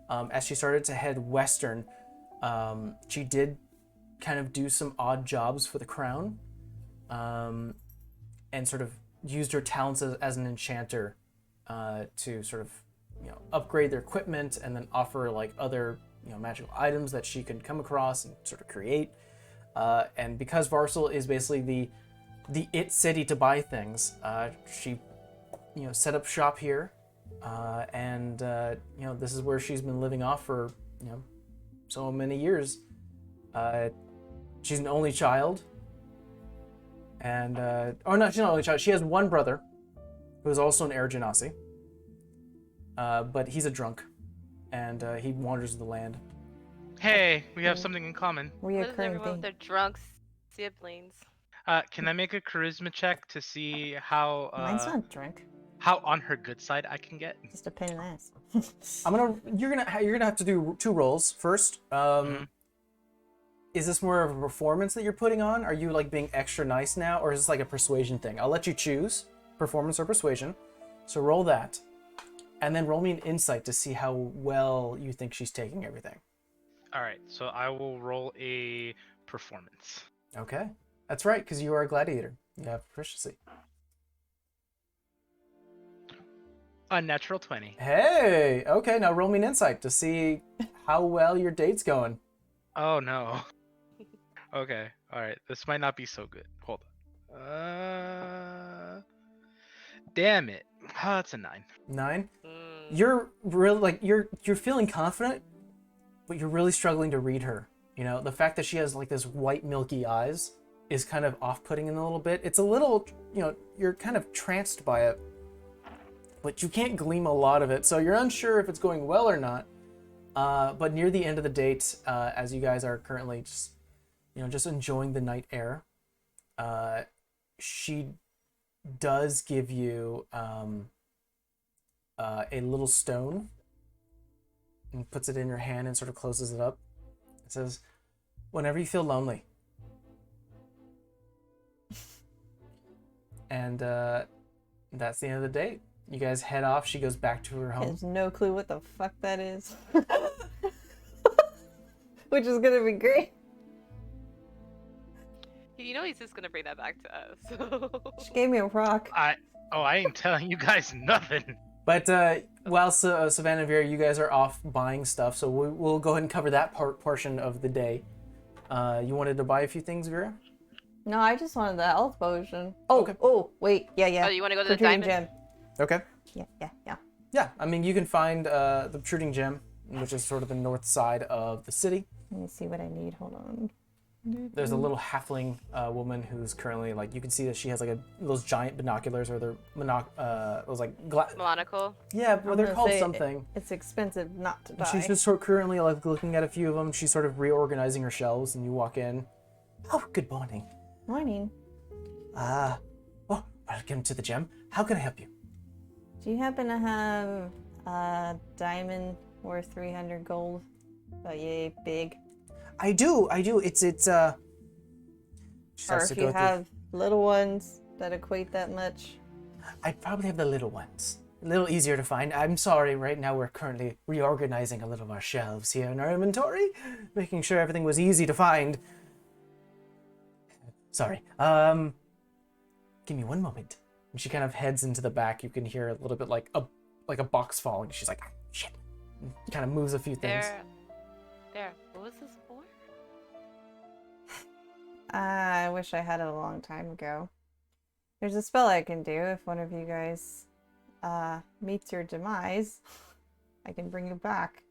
As she started to head western, she did kind of do some odd jobs for the crown, and sort of used her talents as an enchanter to sort of, upgrade their equipment and then offer like other, magical items that she could come across and sort of create. And because Varsal is basically the it city to buy things, she, set up shop here, and this is where she's been living off for so many years. She's an only child, and no, she's not an only child. She has one brother, who is also an Air Genasi, but he's a drunk, and he wanders the land. Hey, we have something in common. What is Reoccurring everyone with thing. their drunk siblings? Can I make a charisma check to see how Mine's not drunk. how on her good side I can get? Just a pain in the ass. You're gonna have to do 2 rolls first. Is this more of a performance that you're putting on? Are you like being extra nice now, or is this like a persuasion thing? I'll let you choose, performance or persuasion. So roll that, and then roll me an insight to see how well you think she's taking everything. All right, so I will roll a performance. Okay, that's right, because you are a gladiator. You have proficiency. Unnatural 20. Hey, okay, now roll me an insight to see how well your date's going. Oh no. Okay, all right. This might not be so good. Hold on. Damn it. Oh, it's a 9. 9. Mm. You're really like you're feeling confident, but you're really struggling to read her. The fact that she has like this white milky eyes is kind of off-putting in a little bit. It's a little, you're kind of tranced by it, but you can't glean a lot of it, so you're unsure if it's going well or not. But near the end of the date, as you guys are currently just enjoying the night air, she does give you a little stone and puts it in your hand and sort of closes it up. It says, "Whenever you feel lonely." And that's the end of the date. You guys head off. She goes back to her I home. have no clue what the fuck that is. Which is gonna be great. He's just gonna bring that back to us. So. She gave me a rock. I ain't telling you guys nothing. But while Savannah and Vera, you guys are off buying stuff, so we'll go ahead and cover that portion of the day. You wanted to buy a few things, Vera? No, I just wanted the health potion. Oh, Okay. oh, wait, yeah. Oh, you want to go to the Protruding diamond? gem. Okay. Yeah. Yeah, I mean, you can find the Protruding Gem, which is sort of the north side of the city. Let me see what I need. Hold on. There's a little halfling woman who's currently, like, you can see that she has, like, those giant binoculars, or they're, those, like, Monocle. yeah, but I'm they're gonna called say something. It's expensive not to buy. She's just currently, like, looking at a few of them. She's sort of reorganizing her shelves, and you walk in. Oh, good morning. Morning. Welcome to the gem. How can I help you? Do you happen to have a diamond worth 300 gold? But yay, big. I do. It's she Or starts to if go you through- have little ones that equate that much. I'd probably have the little ones. A little easier to find. I'm sorry, right now we're currently reorganizing a little of our shelves here in our inventory, making sure everything was easy to find. Sorry. Give me one moment. And she kind of heads into the back. You can hear a little bit like a box falling. She's like, shit. And kind of moves a few things. There. What was this for? I wish I had it a long time ago. There's a spell I can do if one of you guys meets your demise. I can bring you back.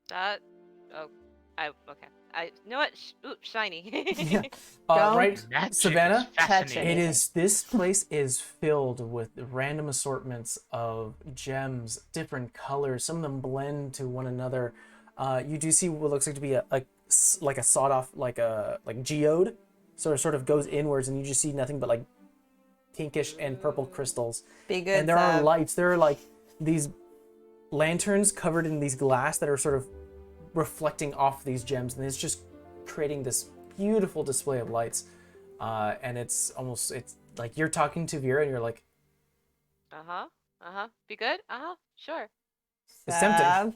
That. Oh, okay. I know what. Ooh, shiny. Yeah. Don't Right, Magic is Savannah? fascinating. It is. This place is filled with random assortments of gems, different colors. Some of them blend to one another. You do see what looks like to be like a sawed off like geode, so it sort of goes inwards, and you just see nothing but like pinkish and purple crystals. Be good, And there are Sav. lights. There are like these lanterns covered in these glass that are sort of reflecting off these gems, and it's just creating this beautiful display of lights. And it's like you're talking to Vera and you're like, Be good. Sure. it's tempting. Sav.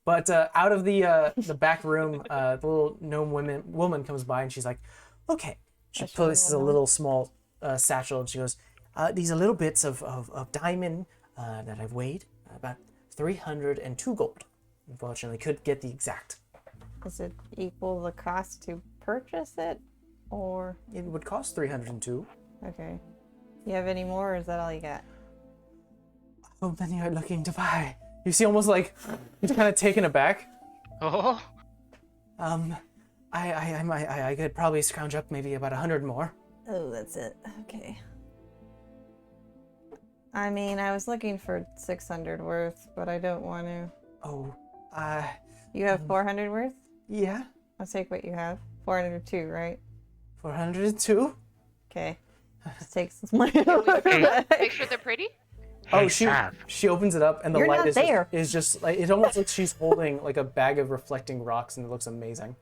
But out of the back room, the little gnome woman comes by and she's like, okay. She That's places a really little small satchel and she goes, these are little bits of diamond that I've weighed, about 302 gold. Unfortunately, could get the exact. Does it equal the cost to purchase it? Or. It would cost 302. Okay. You have any more, or is that all you got? How many are looking to buy? You see, almost like he's kind of taken aback. Oh, I could probably scrounge up maybe about 100 more. Oh, that's it. Okay. I mean, I was looking for 600 worth, but I don't want to. Oh, You have 400 worth? yeah, I'll take what you have. 402, right? 402. Okay. Just take some money. Make sure they're pretty. Oh, hey, Sav. she opens it up and the You're light not is there. just like, it almost looks she's holding like a bag of reflecting rocks and it looks amazing.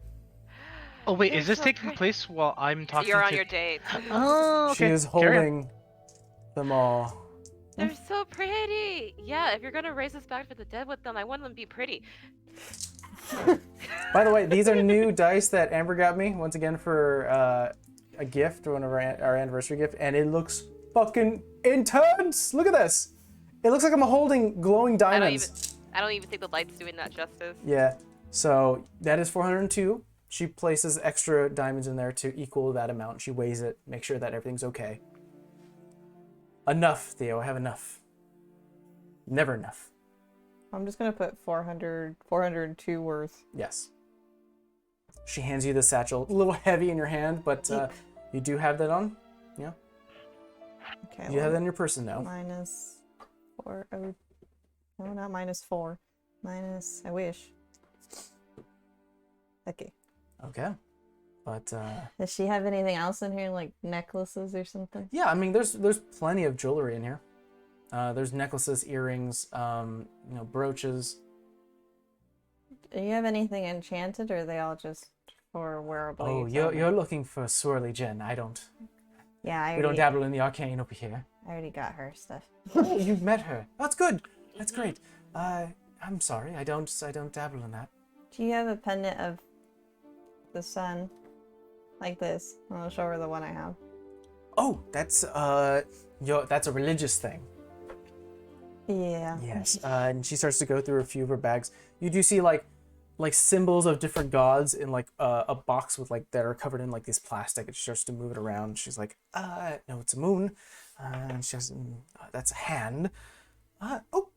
Oh wait, They're is this so taking pretty. place while I'm talking You're on to? your date. Oh, She okay. is Carry on. holding them all. They're so pretty. Yeah, if you're gonna raise us back for the dead with them, I want them to be pretty. By the way, these are new dice that Amber got me once again for a gift, one of our anniversary gift, and it looks fucking intense. Look at this. It looks like I'm holding glowing diamonds. I don't even think the light's doing that justice. Yeah. So that is 402. She places extra diamonds in there to equal that amount. She weighs it, make sure that everything's okay. Enough, Theo. I have enough. Never enough. I'm just gonna put 402 worth. Yes. She hands you the satchel. A little heavy in your hand, but you do have that on. Yeah. Okay. You have that in your person now. Minus 4. Oh, no, not minus 4. Minus. I wish. Okay. Okay. But Does she have anything else in here, like necklaces or something? yeah, I mean, there's plenty of jewelry in here. There's necklaces, earrings, brooches. Do you have anything enchanted, or are they all just for wearable? Oh, you're looking for Swirly Jen. I don't. Yeah, We don't dabble in the arcane over here. I already got her stuff. Oh, you've met her. That's good. That's great. I'm sorry. I don't dabble in that. Do you have a pendant of the sun, like this? I'll show her the one I have. Oh, that's a religious thing. Yeah. Yes. And she starts to go through a few of her bags. You do see like symbols of different gods in like a box with like that are covered in like this plastic. And she starts to move it around. She's like, no, it's a moon. And she has that's a hand. Oh,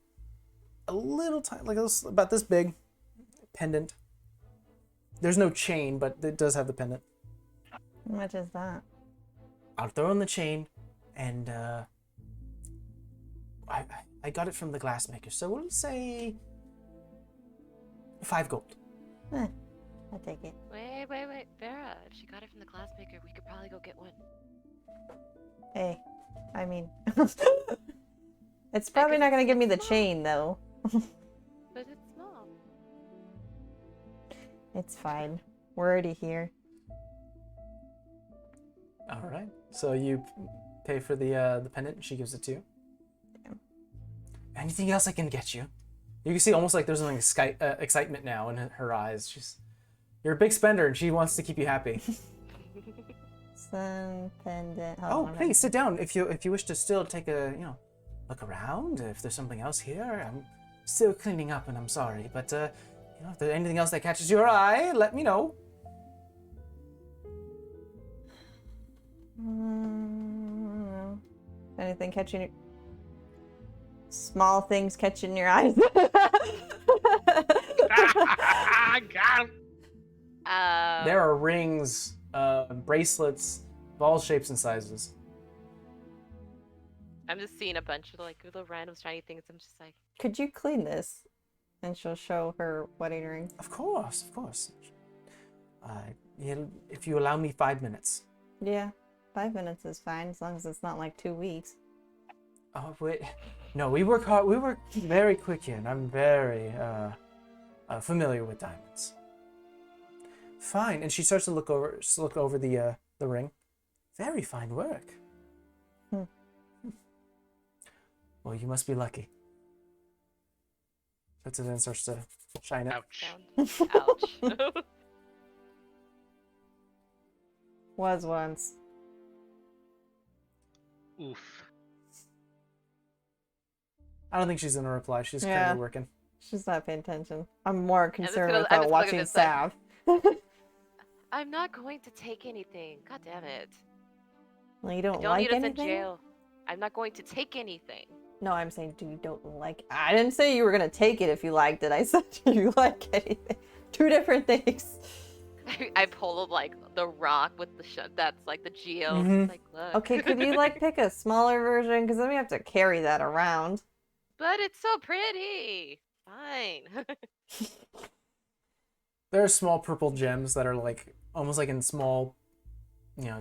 a little tiny, like about this big pendant. There's no chain, but it does have the pendant. How much is that? I'll throw in the chain, and I got it from the glassmaker, so we'll say 5 gold. I'll take it. Wait, Vera. If she got it from the glassmaker, we could probably go get one. Hey, I mean, it's probably not gonna give me the chain though. But it's small. It's fine. We're already here. All right. So you pay for the pendant, and she gives it to you. Yeah. Anything else I can get you? You can see almost like there's something excitement now in her eyes. You're a big spender, and she wants to keep you happy. Sun pendant. Hold Oh, on, please sit down. If you wish to still take a look around. If there's something else here, I'm still cleaning up, and I'm sorry. But if there's anything else that catches your eye, let me know. Anything catching your... Small things catching your eyes. There are rings, bracelets, of all shapes and sizes. I'm just seeing a bunch of like little random shiny things. I'm just like, Could you clean this? And she'll show her wedding ring. Of course, of course. If you allow me 5 minutes. Yeah, 5 minutes is fine as long as it's not like 2 weeks. Oh wait, no, we work hard. We work very quick here, and I'm very familiar with diamonds. Fine, and she starts to look over the ring. Very fine work. Well, you must be lucky. Puts it in and starts to shine it. Ouch. ouch. Was once. Oof. I don't think she's gonna reply. She's Yeah. currently working. She's not paying attention. I'm more concerned I'm about just watching looking at this side. Sav. I'm not going to take anything. God damn it. Well, you I don't don't like need us in anything? jail. I'm not going to take anything. No, I'm saying do you don't like I didn't say you were gonna take it if you liked it. I said do you like anything? Two different things. I pulled like the rock with the that's like the geo. Mhm. Like, look. Okay, could you like pick a smaller version? Because then we have to carry that around. But it's so pretty. Fine. There are small purple gems that are like almost like in small,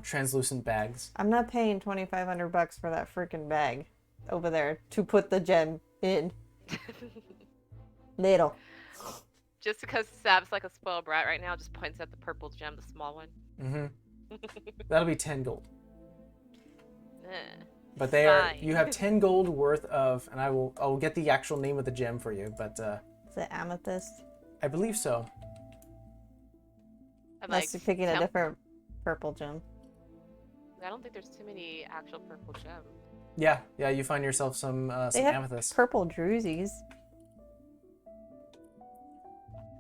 translucent bags. I'm not paying $2,500 for that freaking bag over there to put the gem in. Little. Just because Sav's like a spoiled brat right now, just points at the purple gem, the small one. Mm-hmm. That'll be 10 gold. Eh. But Fine. you have 10 gold worth of, and I will get the actual name of the gem for you, but Is it amethyst? I believe so. I'm Unless you're picking a temp- different purple gem. I don't think there's too many actual purple gems. Yeah, you find yourself some They have amethyst. purple drusies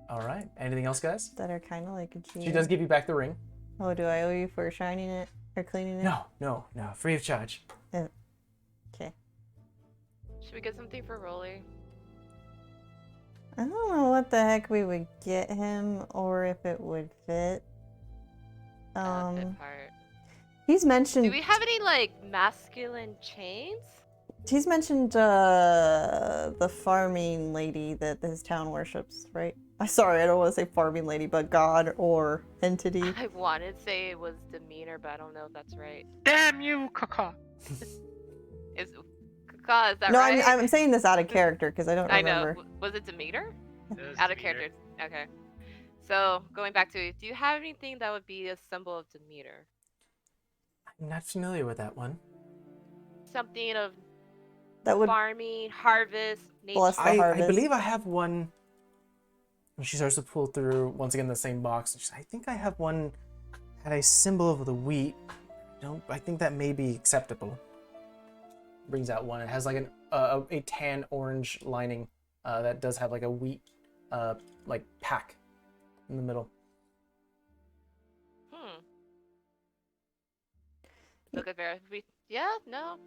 All right. Anything else, guys? that are kind of like a gem. She does give you back the ring. Oh, do I owe you for shining it or cleaning it? No, free of charge. Okay. Should we get something for Rolly? I don't know what the heck we would get him or if it would fit. Fit part. He's mentioned. Do we have any like masculine chains? He's mentioned the farming lady that his town worships, right? Sorry, I don't want to say farming lady, but god or entity. I wanted to say it was Demeanor, but I don't know if that's right. Damn you, Kaka. Is Kaka, is that No, right? I'm saying this out of character because I don't I know. remember. Was it Demeanor? It was Out of Demeanor. character. Okay. So going back to, do you have anything that would be a symbol of Demeanor? I'm not familiar with that one. Something of That would farming, harvest, nature. Bless the I harvest. believe I have one. And she starts to pull through once again the same box. She's like, I think I have one had a symbol of the wheat. I think that may be acceptable. Brings out one. It has like a tan orange lining that does have like a wheat like pack in the middle. Look at Vera. Yeah, no.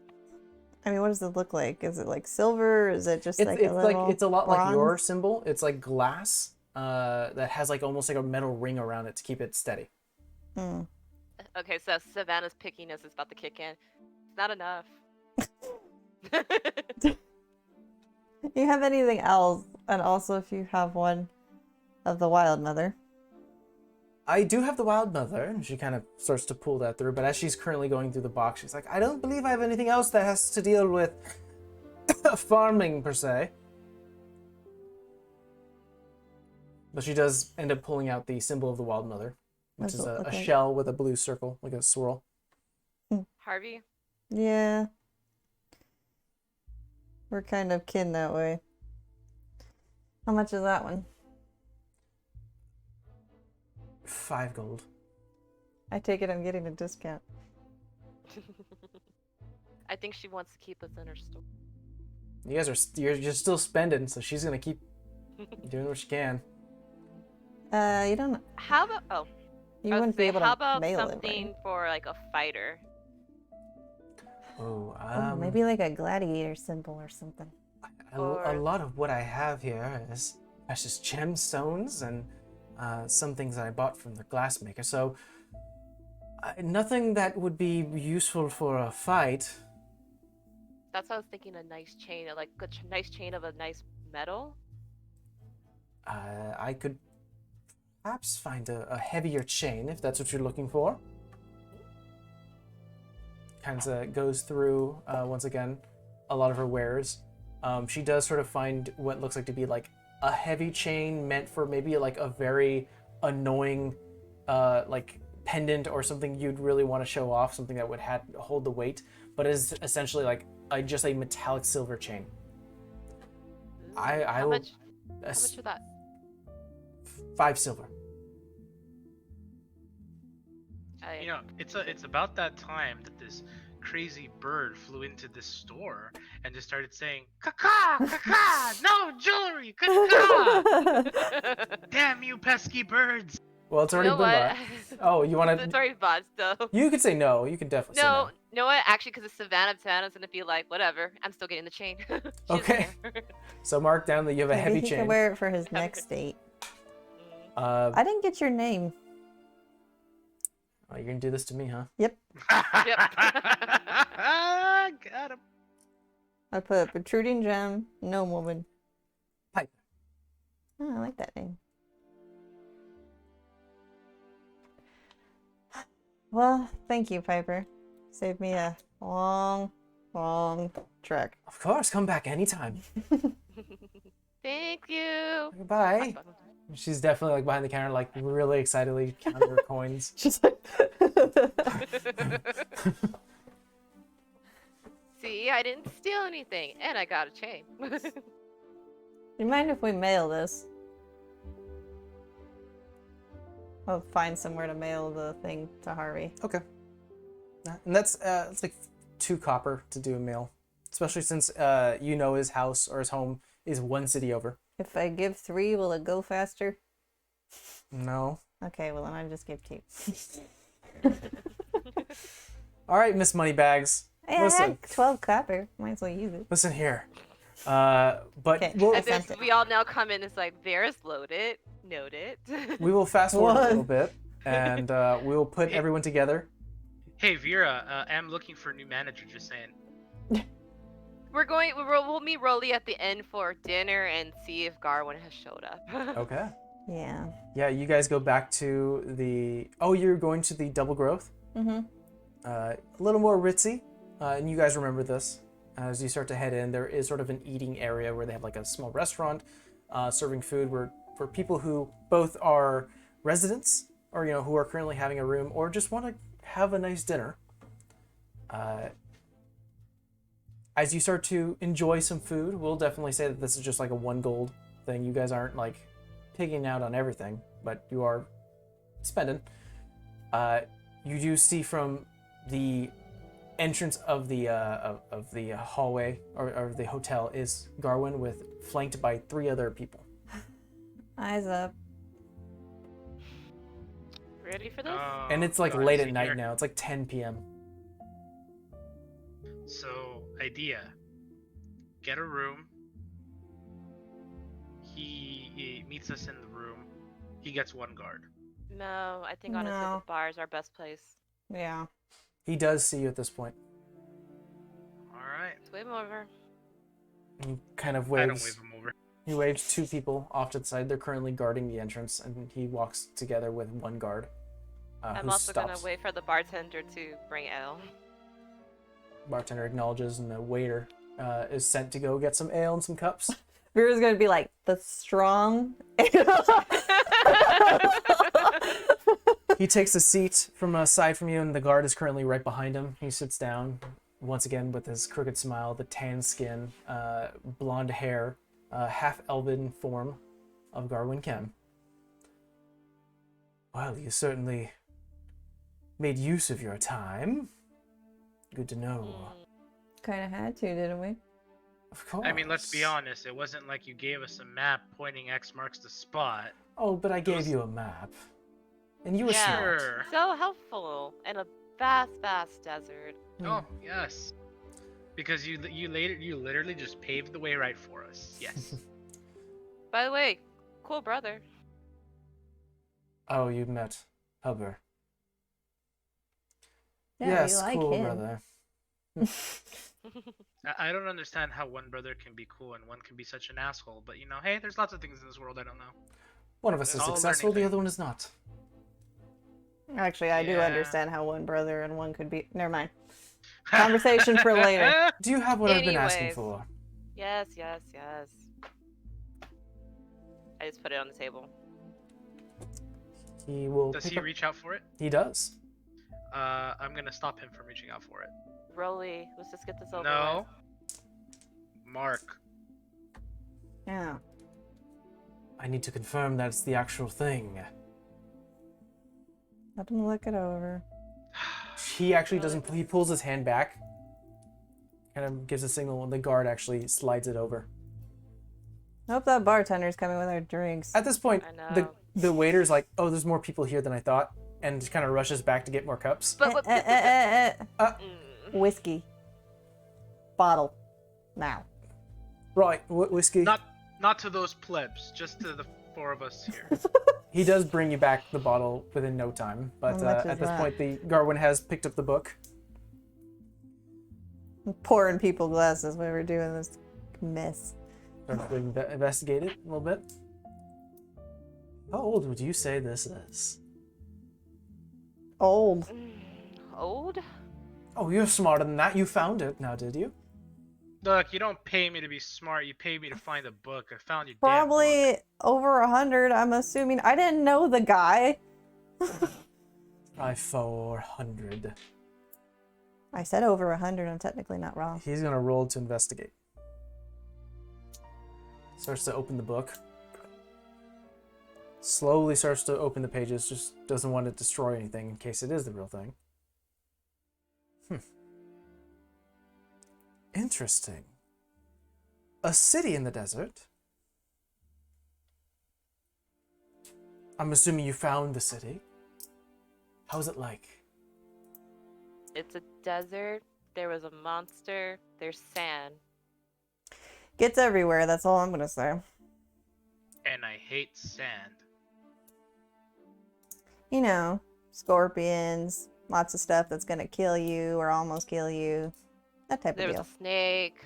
I mean, what does it look like? Is it like silver? Is it just It's like it's a like little it's a lot bronze? like your symbol. It's like glass that has like almost like a metal ring around it to keep it steady. Hmm. Okay, so Savannah's pickiness is about to kick in. It's not enough. You have anything else? And also, if you have one of the wild mother. I do have the wild mother, and she kind of starts to pull that through. But as she's currently going through the box, she's like, I don't believe I have anything else that has to deal with farming per se. But she does end up pulling out the symbol of the wild mother, which What's is it a look like? shell with a blue circle, like a swirl. Harvey? Yeah. We're kind of kin that way. How much is that one? 5 gold. I take it I'm getting a discount. I think she wants to keep us in her store. You guys you're still spending, so she's gonna keep doing what she can. You don't. How about, oh, You I was wouldn't be saying, able to how about mail something it, for like a fighter? Oh, right? Oh, maybe like a gladiator symbol or something. a lot of what I have here is precious gemstones and some things that I bought from the glassmaker. So nothing that would be useful for a fight. That's what I was thinking. A nice chain, like a nice chain of a nice metal. I could perhaps find a heavier chain if that's what you're looking for. Kind of goes through once again a lot of her wares. She does sort of find what looks like to be like a heavy chain meant for maybe like a very annoying like pendant or something you'd really want to show off, something that would hold the weight, but is essentially like just a metallic silver chain. How much? How much for that? 5 silver. You know, it's about that time that this crazy bird flew into this store and just started saying, "Caca, caca, no jewelry, caca." Damn you pesky birds! Well, it's already You know been what? bought. Oh, you want It's to? already bought, though. You could say no. You could definitely say no. No, you know what? Actually, because it's Savannah's gonna be like, whatever. I'm still getting the chain. She doesn't Okay. care. So mark down that you have a Maybe heavy he chain. can wear it for his next date. Mm. I didn't get your name. Oh, you're gonna do this to me, huh? Yep. Got him. I put protruding gem, no woman. Piper. Oh, I like that name. Well, thank you, Piper. Saved me a long, long trek. Of course, come back anytime. Thank you. Goodbye. She's definitely like behind the counter, like really excitedly counting her coins. She's like, See, I didn't steal anything, and I got a chain. you mind if we mail this? I'll find somewhere to mail the thing to Harvey. Okay. And that's it's like 2 copper to do a mail, especially since you know his house or his home is 1 city over. If I give 3, will it go faster? No. Okay, well then I just give 2. All right, Miss Moneybags. Hey, I Listen. had 12 copper. Might as well use it. Listen here. But Okay. we'll, And then Sent it. we all now come in. It's like, there's loaded. Noted. we will fast forward a What? little bit, and we will put everyone together. Hey Vera, I'm looking for a new manager. Just saying. We'll meet Rolly at the end for dinner and see if Garwin has showed up. Okay. Yeah. Yeah, you guys go back to the... Oh, you're going to the Double Growth? Mm-hmm. A little more ritzy, and you guys remember this. As you start to head in, there is sort of an eating area where they have like a small restaurant serving food for people who both are residents or, who are currently having a room or just want to have a nice dinner. As you start to enjoy some food, we'll definitely say that this is just like a 1 gold thing. You guys aren't like pigging out on everything, but you are spending. You do see from the entrance of the hallway or the hotel is Garwin flanked by 3 other people. Eyes up. Ready for this? And it's like God, late see at night here. now. It's like 10 p.m. So, idea. Get a room. He meets us in the room. He gets 1 guard. No, I think honestly No. the bar is our best place. Yeah. He does see you at this point. Alright. Swim over. He kind of I don't waves. wave him over. He waves 2 people off to the side. They're currently guarding the entrance, and he walks together with 1 guard. I'm Who also stops. gonna wait for the bartender to bring ale. Bartender acknowledges, and the waiter is sent to go get some ale and some cups. Vera's gonna be like, the strong. He takes a seat from aside from you, and the guard is currently right behind him. He sits down, once again with his crooked smile, the tan skin, blonde hair, half-elven form of Garwin Kem. Well, you certainly made use of your time. Good to know. Kind of had to, didn't we? Of course. I mean, let's be honest. It wasn't like you gave us a map pointing X marks the spot. Oh, but I gave you a map. And you were Yeah. smart. Sure. So helpful in a vast, vast desert. Oh, yes. Because you literally just paved the way right for us. Yes. By the way, cool brother. Oh, you met Hubber. Yeah, Yes, you like cool him. brother. I don't understand how one brother can be cool and one can be such an asshole, but you know, hey, there's lots of things in this world I don't know. One of us It's is all a learning successful, the thing. other one is not. Actually, I do Yeah. understand how one brother and one could be. Never mind. Conversation for later. Do you have what I've been asking Anyways. for? Yes, yes, yes. I just put it on the table. He will Does pick he up... reach out for it? He does. I'm gonna stop him from reaching out for it. Broly, let's just get this over No. Mark. Yeah. I need to confirm that it's the actual thing. Let him look it over. He actually doesn't... He pulls his hand back. Kind of gives a signal when the guard actually slides it over. Hope that bartender's coming with our drinks. At this point, I the know. the waiter's like, "Oh, there's more people here than I thought," and just kind of rushes back to get more cups. But Whiskey. Bottle. Now. Right, whiskey. Not to those plebs, just to the four of us here. He does bring you back the bottle within no time, but How much is at this that? point, the Garwin has picked up the book. I'm pouring people glasses while we're doing this mess. Starts to investigate it a little bit. How old would you say this is? Old. Old? Oh, you're smarter than that. You found it now, did you? Look, you don't pay me to be smart. You pay me to find a book. I found your damn book. Probably over 100, I'm assuming. I didn't know the guy. Try 400. I said over 100, I'm technically not wrong. He's gonna roll to investigate. Starts to open the book. Slowly starts to open the pages, just doesn't want to destroy anything in case it is the real thing. Interesting. A city in the desert? I'm assuming you found the city. How's it like? It's a desert. There was a monster. There's sand. Gets everywhere, that's all I'm gonna say. And I hate sand. You know, scorpions, lots of stuff that's gonna kill you or almost kill you. That type There of was deal. a snake.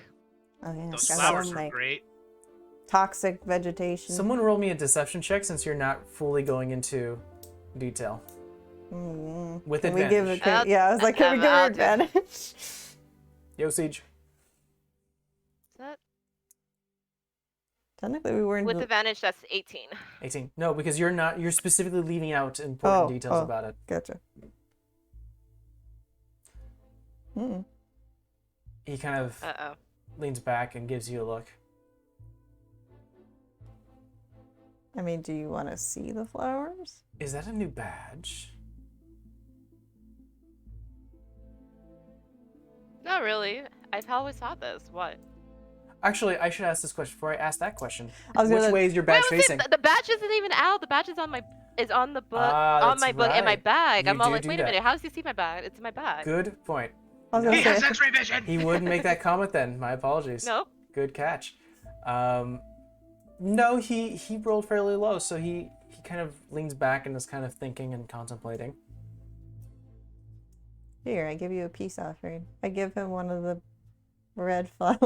Oh yeah, Those got flowers some, were like, great. toxic vegetation. Someone roll me a deception check since you're not fully going into detail. With Can we give advantage. it? Yeah, I was like, can we give her I'll do it. advantage? Yo, Siege. Is that Technically, we weren't. with advantage? That's 18. 18. No, because you're specifically leaving out important details about it. Gotcha. Hmm. He kind of Uh-oh. leans back and gives you a look. I mean, do you want to see the flowers? Is that a new badge? Not really. I've always thought this. What? Actually, I should ask this question before I ask that question. I was Which gonna- way is your badge Wait, facing? the badge isn't even out. The badge is on my the book on that's my book in my right. bag. You I'm all do like, do wait that. a minute. How does he see my bag? It's in my bag. Good point. I was No. gonna He has say. X-ray vision. He would make that comment then. My apologies. Nope. Good catch. No, he rolled fairly low, so he kind of leans back and is kind of thinking and contemplating. Here, I give you a peace offering. I give him one of the red flowers.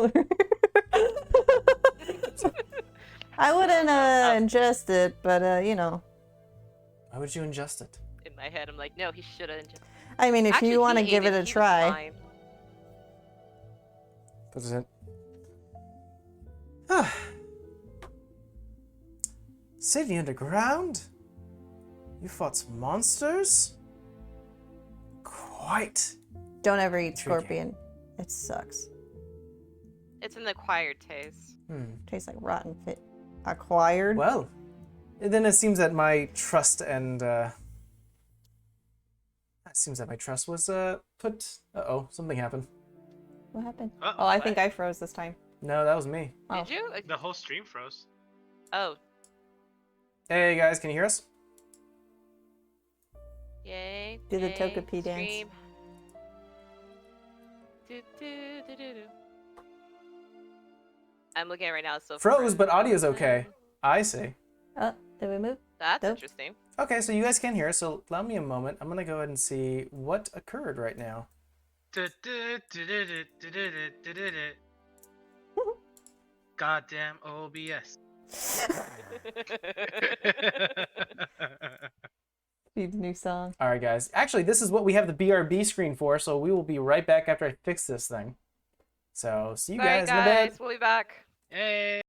I wouldn't ingest it, but you know. Why would you ingest it? In my head, I'm like, no, he shouldn't. I mean, if Actually, you want to he give ate it a He was try. fine. That's it. City underground? You fought some monsters? Quite. Don't ever eat Intriguing. scorpion. It sucks. It's an acquired taste. Tastes like rotten fit. Acquired. Well, then it seems that my trust and it seems that my trust was put. Uh-oh, something happened. What happened? Uh-oh, Oh, I what? think I froze this time. No, that was me. Oh. Did you? The whole stream froze. Oh, Hey guys, can you hear us? yay! Do the yay, Togepi dance. stream. Do, do, do, do, do. I'm looking at it right now. So Froze, but audio's okay. I see. Oh, did we move? That's Nope. interesting. Okay, so you guys can hear, so allow me a moment. I'm gonna go ahead and see what occurred right now. Goddamn OBS. Need a new song. All right, guys. Actually, this is what we have the BRB screen for, so we will be right back after I fix this thing. So, see you All right, guys in a bit. guys, we'll be back. Hey.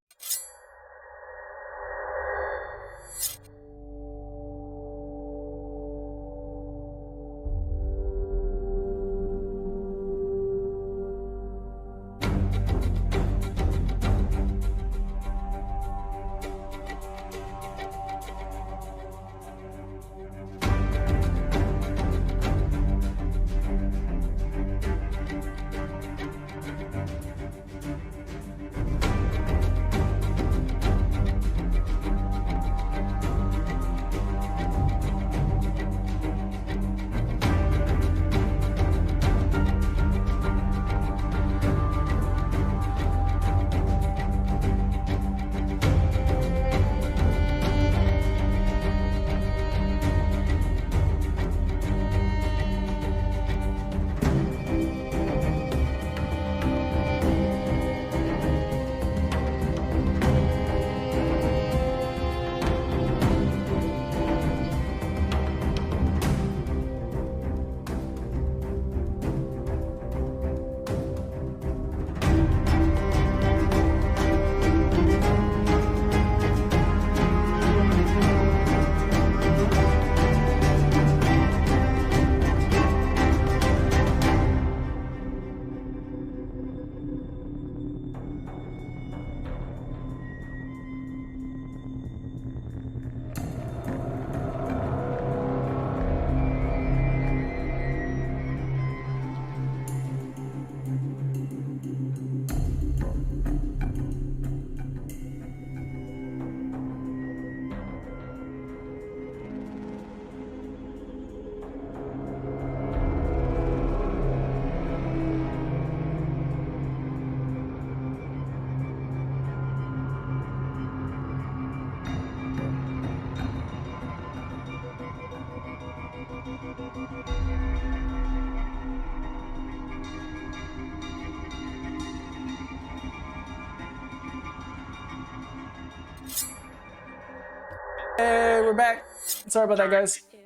Hey, we're back. Sorry about that, guys. Um,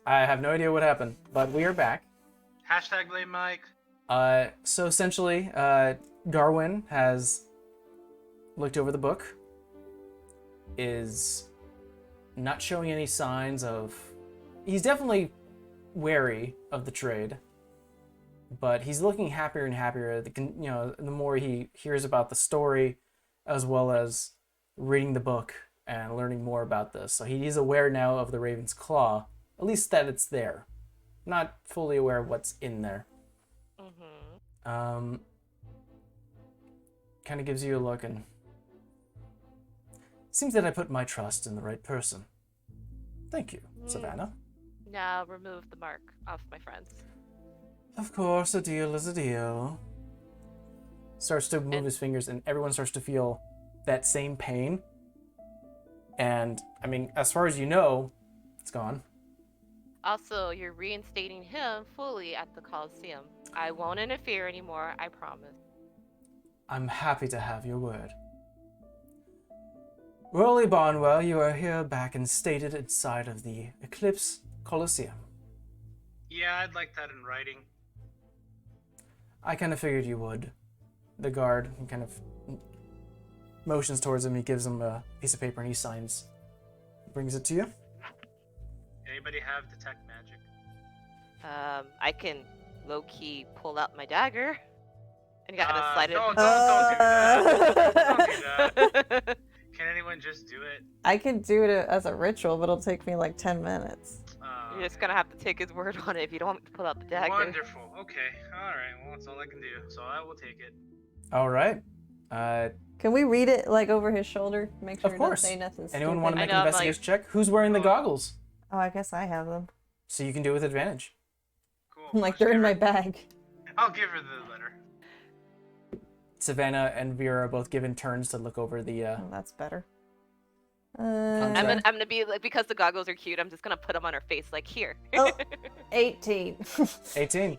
I have no idea what happened, but we are back. Hashtag blame Mike. So essentially, Garwin has looked over the book, is not showing any signs of... He's definitely wary of the trade, but he's looking happier and happier. The more he hears about the story, as well as reading the book and learning more about this. So he's aware now of the Raven's Claw, at least that it's there. Not fully aware of what's in there. mm-hmm. Kind of gives you a look, and seems that I put my trust in the right person. Thank you, Savannah. Now remove the mark off my friends. Of course, a deal is a deal. Starts to move his fingers, and everyone starts to feel that same pain. And, I mean, as far as you know, it's gone. Also, you're reinstating him fully at the Coliseum. I won't interfere anymore, I promise. I'm happy to have your word. Rolly Barnwell, you are here back and stated inside of the Eclipse Coliseum. Yeah, I'd like that in writing. I kind of figured you would. The guard kind of motions towards him. He gives him a piece of paper and he signs. Brings it to you. Anybody have detect magic? I can low-key pull out my dagger. And gotta slide it. Don't do that. Don't do that. Can anyone just do it? I can do it as a ritual, but it'll take me like 10 minutes. You're just gonna have to take his word on it if you don't want me to pull out the dagger. Wonderful. Okay. All right. Well, that's all I can do. So I will take it. All right. Can we read it like over his shoulder? Make sure Of it doesn't course. say nothing Anyone want to stupid? make an investigation check? Who's wearing the goggles? Oh, I guess I have them. So you can do it with advantage. Cool. Like they're in my bag. I'll give her the letter. Savannah and Vera are both given turns to look over the. Oh, that's better. Contract. I'm gonna be like, because the goggles are cute, I'm just gonna put them on her face, like, here. Oh, 18. 18.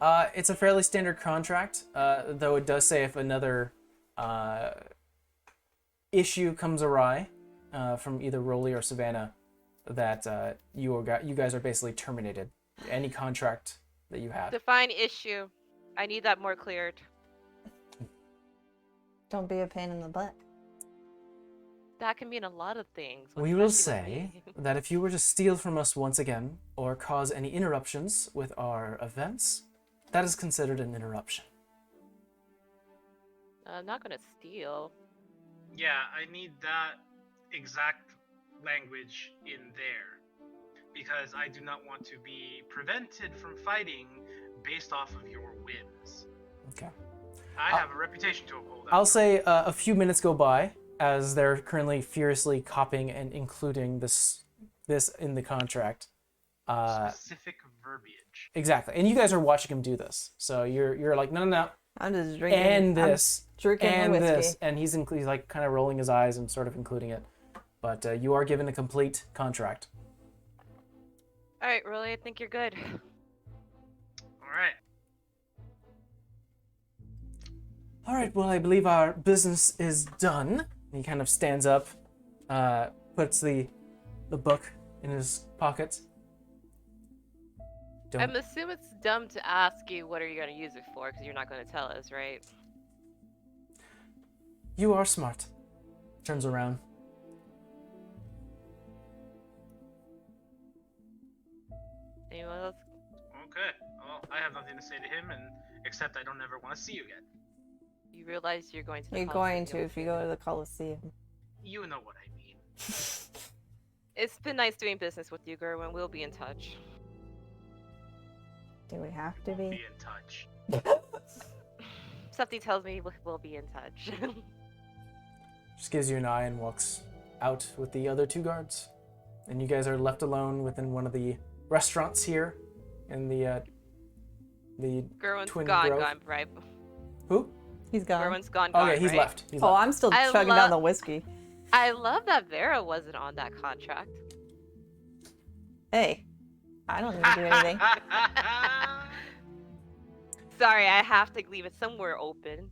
It's a fairly standard contract, though it does say if another issue comes awry from either Rolly or Savannah, that you guys are basically terminated. Any contract that you have. Define issue. I need that more cleared. Don't be a pain in the butt. That can mean a lot of things. We will especially say with me. that if you were to steal from us once again, or cause any interruptions with our events, that is considered an interruption. I'm not gonna steal. Yeah, I need that exact language in there. Because I do not want to be prevented from fighting based off of your whims. Okay. I have a reputation to uphold. I'll say a few minutes go by as they're currently furiously copying and including this in the contract. Specific verbiage. Exactly. And you guys are watching him do this. So you're like, no. I'm just drinking. And I'm this. drinking And whiskey. this. And he's like kind of rolling his eyes and sort of including it. But you are given a complete contract. All right, really, I think you're good. All right. All right, well, I believe our business is done. He kind of stands up, puts the book in his pocket. I'm assuming it's dumb to ask you what are you gonna use it for, because you're not gonna tell us, right? You are smart. Turns around. Anyone else? Okay. Well, I have nothing to say to him, and except I don't ever want to see you again. You realize you're going to the You're going to Coliseum. if you go to the Coliseum. You know what I mean. It's been nice doing business with you, Gerwin. We'll be in touch. Do we have to Be be? in touch. Something tells me we'll be in touch. Just gives you an eye and walks out with the other two guards. And you guys are left alone within one of the restaurants here in the Gerwin's Twin gone, Grove. right? Who? He's gone. Gerwin's gone, Oh, yeah, he's right? left. He's Oh, left. I'm still I chugging down the whiskey. I love that Vera wasn't on that contract. Hey, I don't need to do anything. Sorry, I have to leave it somewhere open.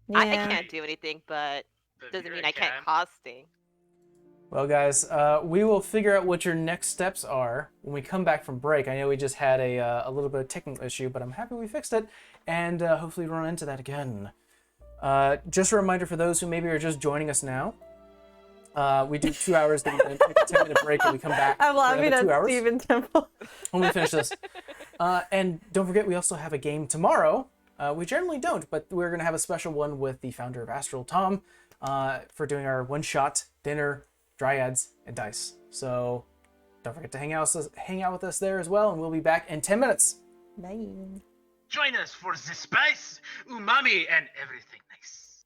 Yeah. I can't do anything, but But doesn't Vera mean I can't costing. Well, guys, we will figure out what your next steps are when we come back from break. I know we just had a little bit of technical issue, but I'm happy we fixed it, and hopefully run into that again. Just a reminder for those who maybe are just joining us now, we do 2 hours, then we take a 10-minute break, and we come back I'm for laughing another 2 at hours Steven Temple. when we finish this. And don't forget, we also have a game tomorrow. We generally don't, but we're going to have a special one with the founder of Astral, Tom, for doing our one-shot dinner, dryads, and dice. So don't forget to hang out with us there as well, and we'll be back in 10 minutes. Bye. Join us for the spice, umami, and everything nice.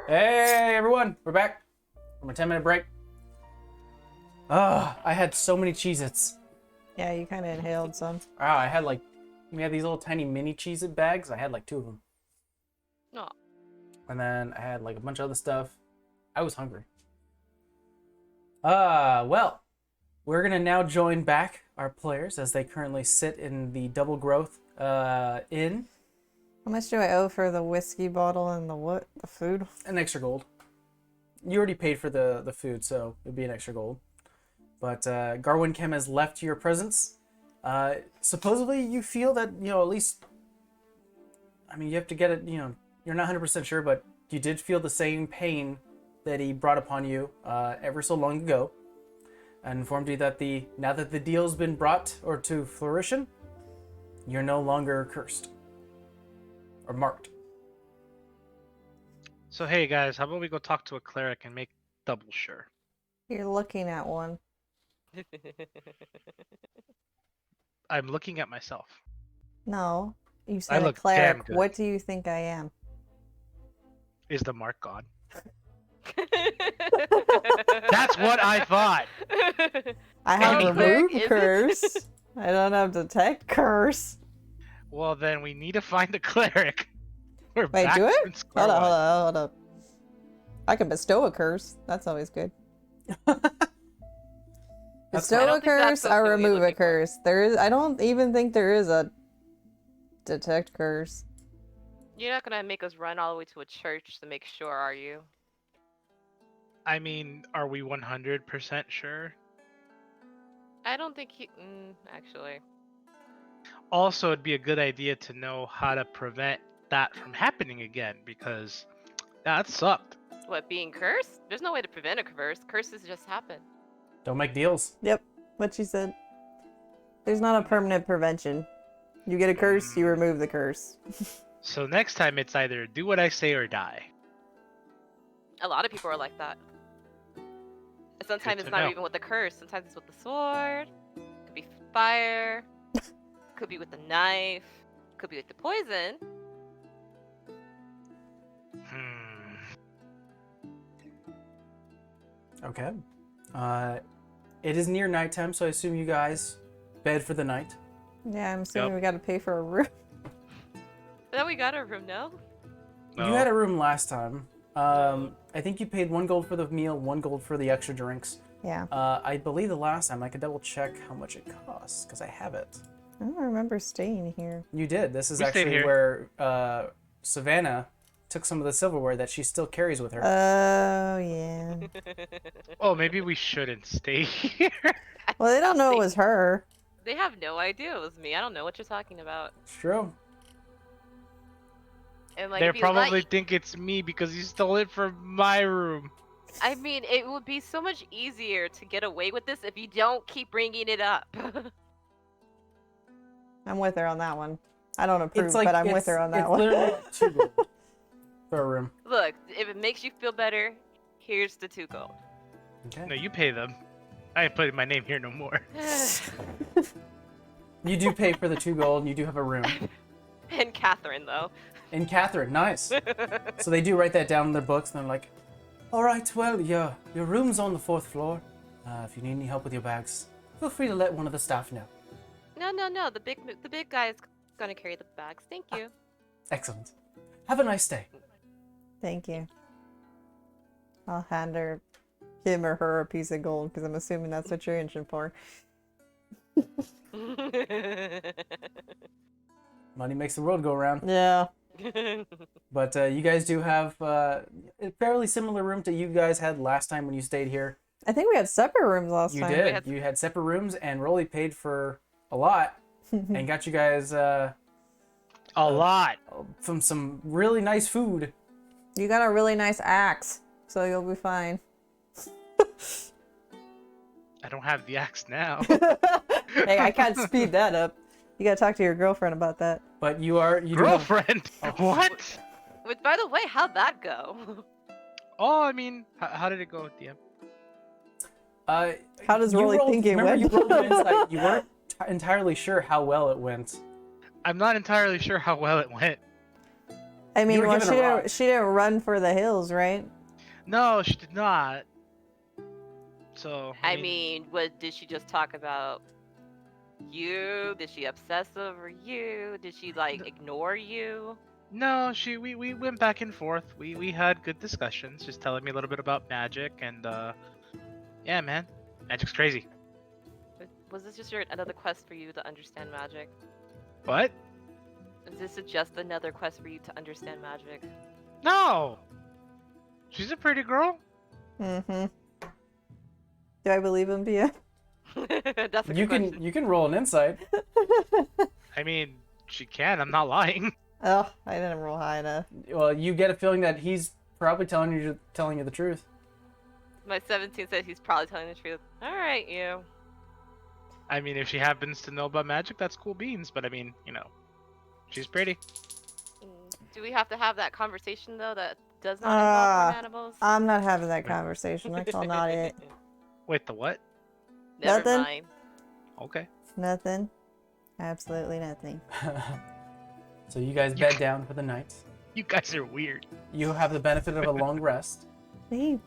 Hey, everyone. We're back from a 10-minute break. I had so many Cheez-Its. Yeah, you kind of inhaled some. I had we had these little tiny mini Cheez-It bags. I had like 2 of them. No. And then I had like a bunch of other stuff. I was hungry. Well, we're gonna now join back our players as they currently sit in the Double Growth inn. How much do I owe for the whiskey bottle and the what? The food? An extra gold. You already paid for the food, so it'd be an extra gold. But Garwin Kim has left your presence. Supposedly you feel that, at least, I mean, you have to get it, you're not 100% sure, but you did feel the same pain that he brought upon you ever so long ago, and informed you that now that the deal's been brought or to fruition, you're no longer cursed or marked. So hey guys, how about we go talk to a cleric and make double sure? You're looking at one. I'm looking at myself. No. You said a look cleric. damn good. What do you think I am? Is the mark gone? That's what I thought. I have Any cleric, remove is it? curse. I don't have detect curse. Well, then we need to find a cleric. We're Wait, back do it? in square Hold up, one. hold up. I can bestow a curse. That's always good. That's Bestow fine. a think that's curse or something we're remove a looking for. curse. I don't even think there is a detect curse. You're not gonna make us run all the way to a church to make sure, are you? I mean, are we 100% sure? I don't think actually. Also, it'd be a good idea to know how to prevent that from happening again, because that sucked. What, being cursed? There's no way to prevent a curse. Curses just happen. Don't make deals. Yep, what she said. There's not a permanent prevention. You get a curse, you remove the curse. So next time it's either do what I say or die. A lot of people are like that. And sometimes Good it's to not know. even with the curse. Sometimes it's with the sword. Could be fire. Could be with the knife. Could be with the poison. Okay. It is near nighttime, so I assume you guys bed for the night. Yeah, I'm assuming Yep. we gotta pay for a room. Then we got a room, no? You had a room last time. I think you paid 1 gold for the meal, 1 gold for the extra drinks. Yeah. I believe the last time I could double check how much it costs because I have it. I don't remember staying here. You did. This is We stayed actually here. where Savannah took some of the silverware that she still carries with her. Oh, yeah. Oh, maybe we shouldn't stay here. Well, they don't know it was her. They have no idea it was me. I don't know what you're talking about. It's true. And like, They if you probably like, think it's me because you stole it from my room. I mean, it would be so much easier to get away with this if you don't keep bringing it up. I'm with her on that one. I don't approve, It's like but I'm with her on that it's one. literally 2 gold for a room. Look, if it makes you feel better, here's the 2 gold. Okay. No, you pay them. I ain't putting my name here no more. You do pay for the 2 gold, and you do have a room. And Catherine, though. And Catherine, nice. So they do write that down in their books, and they're like, "All right, well, your room's on the 4th floor. If you need any help with your bags, feel free to let one of the staff know." No. The big guy is gonna carry the bags. Thank you. Excellent. Have a nice day. Thank you. I'll hand him or her a piece of gold because I'm assuming that's what you're inching for. Money makes the world go around. Yeah. But you guys do have a fairly similar room to you guys had last time when you stayed here. I think we had separate rooms last You time. did. You had separate rooms, and Rolly paid for a lot and got you guys A lot. from some really nice food. You got a really nice axe, so you'll be fine. I don't have the axe now. Hey, I can't speed that up. You gotta talk to your girlfriend about that. But you do have, Girlfriend? What? But by the way, how'd that go? Oh, I mean, how did it go, DM? How does you Rolly rolled- think it remember went? You rolled an insight. You weren't entirely sure how well it went. I'm not entirely sure how well it went. I mean, were well, given a rock. she didn't run for the hills, right? No, she did not. So I mean, what did she just talk about? You? Did she obsess over you? Did she like ignore you? no, we went back and forth. We had good discussions, just telling me a little bit about magic and yeah, man, magic's crazy. Was this just another quest for you to understand magic? What? Is this just another quest for you to understand magic? No. She's a pretty girl. Mm-hmm. Do I believe him, Bia? That's a good question. You can roll an insight. I mean, she can. I'm not lying. Oh, I didn't roll high enough. Well, you get a feeling that he's probably telling you the truth. My 17 said he's probably telling the truth. All right, you. I mean, if she happens to know about magic, that's cool beans. But I mean, you know, she's pretty. Do we have to have that conversation though? That does not involve farm animals. I'm not having that conversation. I call not it. Wait, the what? Never Nothing? mind. Okay. Nothing. Absolutely nothing. So you guys bed down for the night. You guys are weird. You have the benefit of a long rest. Leave.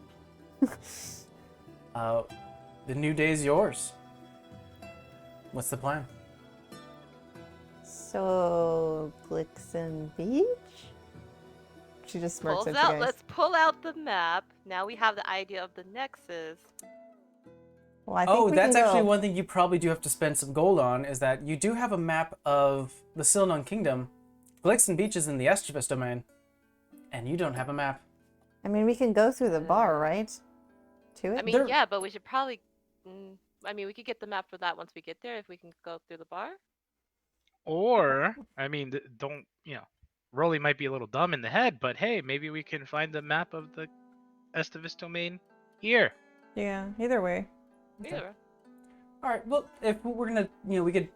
The new day is yours. What's the plan? So, Glixen Beach? She just smirks at you guys. Let's pull out the map. Now we have the idea of the nexus. Well, I think we that's can actually go. one thing you probably do have to spend some gold on, is that you do have a map of the Silnon Kingdom. Glixen Beach is in the Estrevus domain, and you don't have a map. I mean, we can go through the bar, right? To it? I mean, yeah, but we should probably. I mean, we could get the map for that once we get there if we can go through the bar. Or, I mean, don't, you know, Rolly might be a little dumb in the head, but hey, maybe we can find the map of the Estrevus domain here. Yeah, either way. Okay. Either. All right. Well, if we're gonna, we could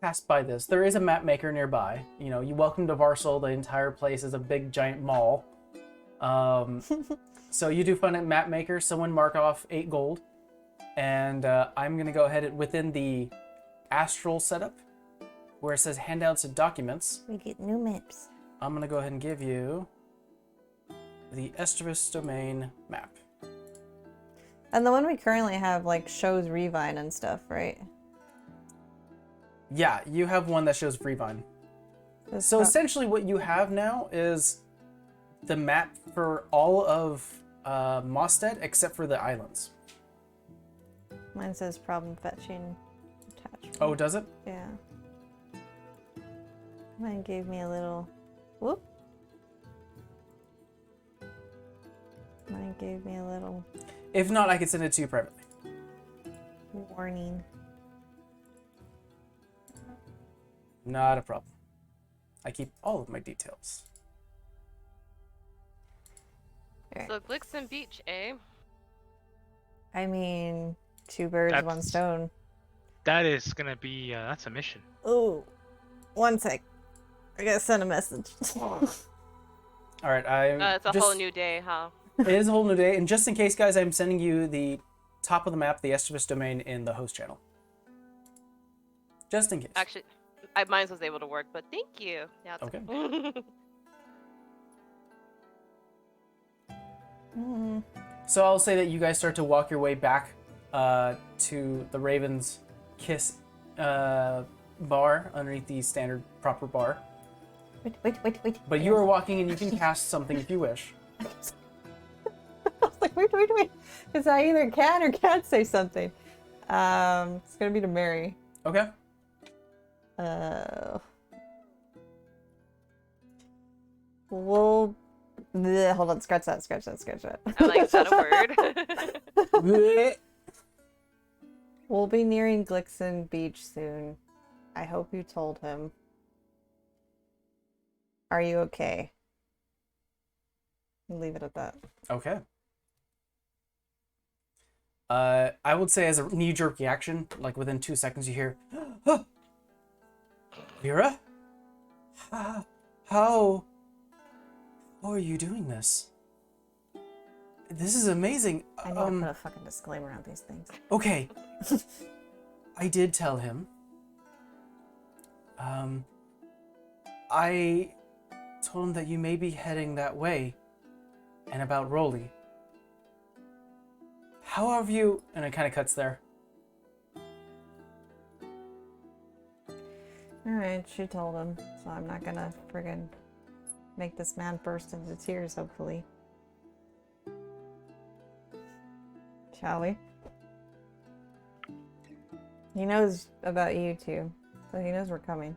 pass by this. There is a map maker nearby. You welcome to Varsal. The entire place is a big giant mall. So you do find a map maker. Someone mark off 8 gold, and I'm gonna go ahead and within the astral setup, where it says handouts and documents, We get new maps. I'm gonna go ahead and give you the Estrevus domain map. And the one we currently have, like, shows Revine and stuff, right? Yeah, you have one that shows Revine. So essentially what you have now is the map for all of Mostead except for the islands. Mine says problem fetching attachment. Oh, does it? Yeah. Mine gave me a little... Whoop. Mine gave me a little If not, I could send it to you privately. warning. Not a problem. I keep all of my details. Alright. So Glixen Beach, eh? I mean, 2 birds, That's- 1 stone. That is gonna be, that's a mission. Oh, 1 sec. I gotta send a message. All right, I. It's a whole new day, huh? It is a whole new day, and just in case, guys, I'm sending you the top of the map, the Estrevus domain, in the host channel. Just in case. Actually, mine was able to work, but thank you. Now it's Okay. Mm. So I'll say that you guys start to walk your way back to the Raven's Kiss bar underneath the standard proper bar. Wait. But you are walking, and you can cast something if you wish. I was like, wait. Because I either can or can't say something. It's gonna be to Mary. Okay. Hold on, scratch that. I'm like, is that a word? We'll be nearing Glixen Beach soon. I hope you told him. Are you okay? We'll leave it at that. Okay. I would say as a knee-jerk reaction, like within 2 seconds, you hear, Vera? How are you doing this? This is amazing. I need to put a fucking disclaimer on these things. Okay. I did tell him. I Told him that you may be heading that way, and about Rolly. How have you... And it kind of cuts there. Alright, she told him, so I'm not gonna friggin' make this man burst into tears, hopefully. Shall we? He knows about you too, so he knows we're coming.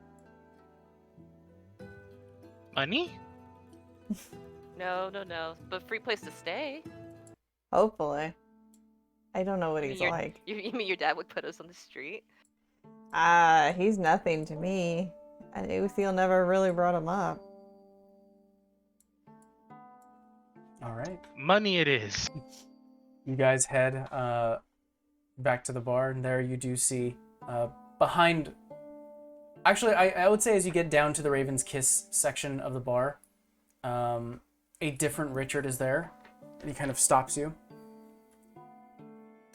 Money? No, no, no. But free place to stay. Hopefully. I don't know what You he's mean your- like. You mean your dad would put us on the street? He's nothing to me. Uthiel never really brought him up. All right. Money it is. You guys head back to the bar, and there you do see behind... Actually, I would say as you get down to the Raven's Kiss section of the bar, a different Richard is there, and he kind of stops you.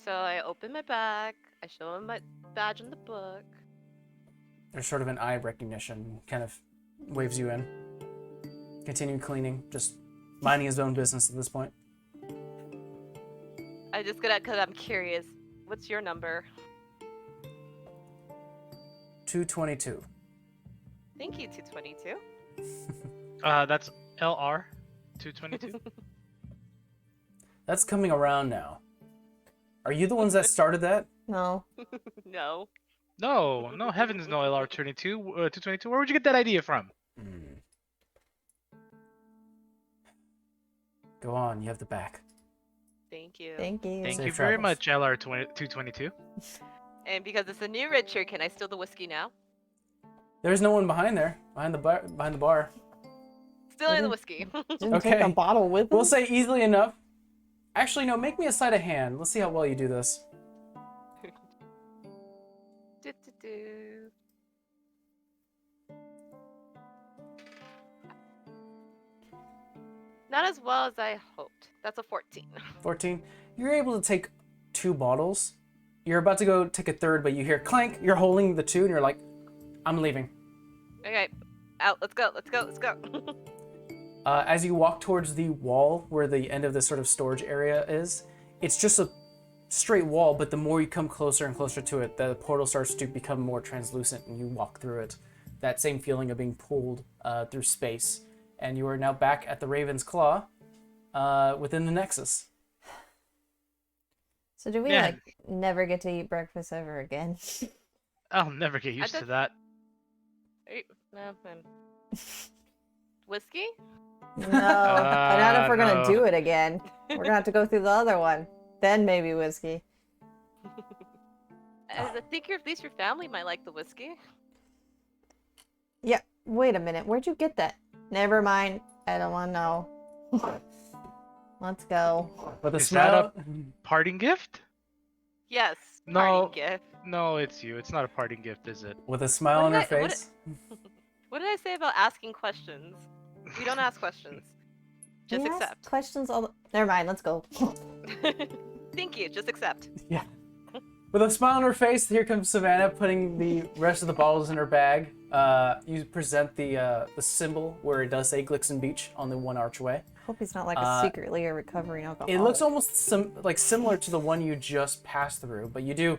So I open my bag. I show him my badge in the book. There's sort of an eye recognition, kind of waves you in. Continue cleaning, just minding his own business at this point. I just got because I'm curious. What's your number? 222. Thank you, 222. That's LR 222. That's coming around now. Are you the ones that started that? No. No. No heavens, no LR 222. Where would you get that idea from? Go on, you have the back. Thank you. Thank you. Thank Safe you very travels. much, LR 222. And because it's a new Richard, can I steal the whiskey now? There's no one behind there, behind the bar. Stealing the Mhm. whiskey. Didn't take a Okay. bottle with him? We'll say easily enough. Actually, no, make me a sleight of hand. Let's see how well you do this. Do. Not as well as I hoped. That's a 14. 14. You're able to take 2 bottles. You're about to go take a third, but you hear clank. You're holding the 2, and you're like, I'm leaving. Okay, out. Let's go. Let's go. Let's go. As you walk towards the wall where the end of this sort of storage area is, it's just a straight wall, but the more you come closer and closer to it, the portal starts to become more translucent and you walk through it. That same feeling of being pulled through space. And you are now back at the Raven's Claw within the Nexus. So do we, Yeah. like, never get to eat breakfast ever again? I'll never get used to thought- that. No, whiskey? No. But not if we're gonna no. do it again. We're gonna have to go through the other one. Then maybe whiskey. I think at least your family might like the whiskey. Yeah, wait a minute. Where'd you get that? Never mind. I don't want to know. Let's go. With a Is that smile. Parting gift? Yes. No. Party gift. No, it's you. It's not a parting gift, is it? With a smile What on her did I- what face. What did I say about asking questions? We don't ask questions. Just We ask accept. questions all the... Never mind. Let's go. Thank you. Just accept. With a smile on her face, here comes Savannah putting the rest of the bottles in her bag. You present the symbol where it does say Glixen Beach on the one archway. Hope he's not like a secretly a recovering alcoholic. It looks almost similar to the one you just passed through, but you do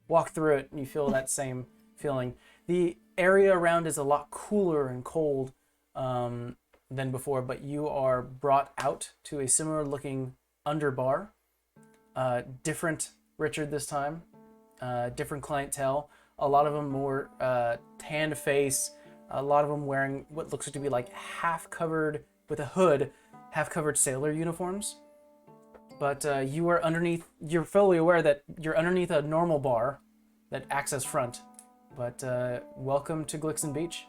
walk through it and you feel that same feeling. The area around is a lot cooler and cold than before, but you are brought out to a similar looking underbar. Different Richard this time, different clientele. A lot of them more tanned face, a lot of them wearing what looks to be like half covered with a hood, half covered sailor uniforms. But you are underneath, you're fully aware that you're underneath a normal bar that acts as front. But welcome to Glixen Beach.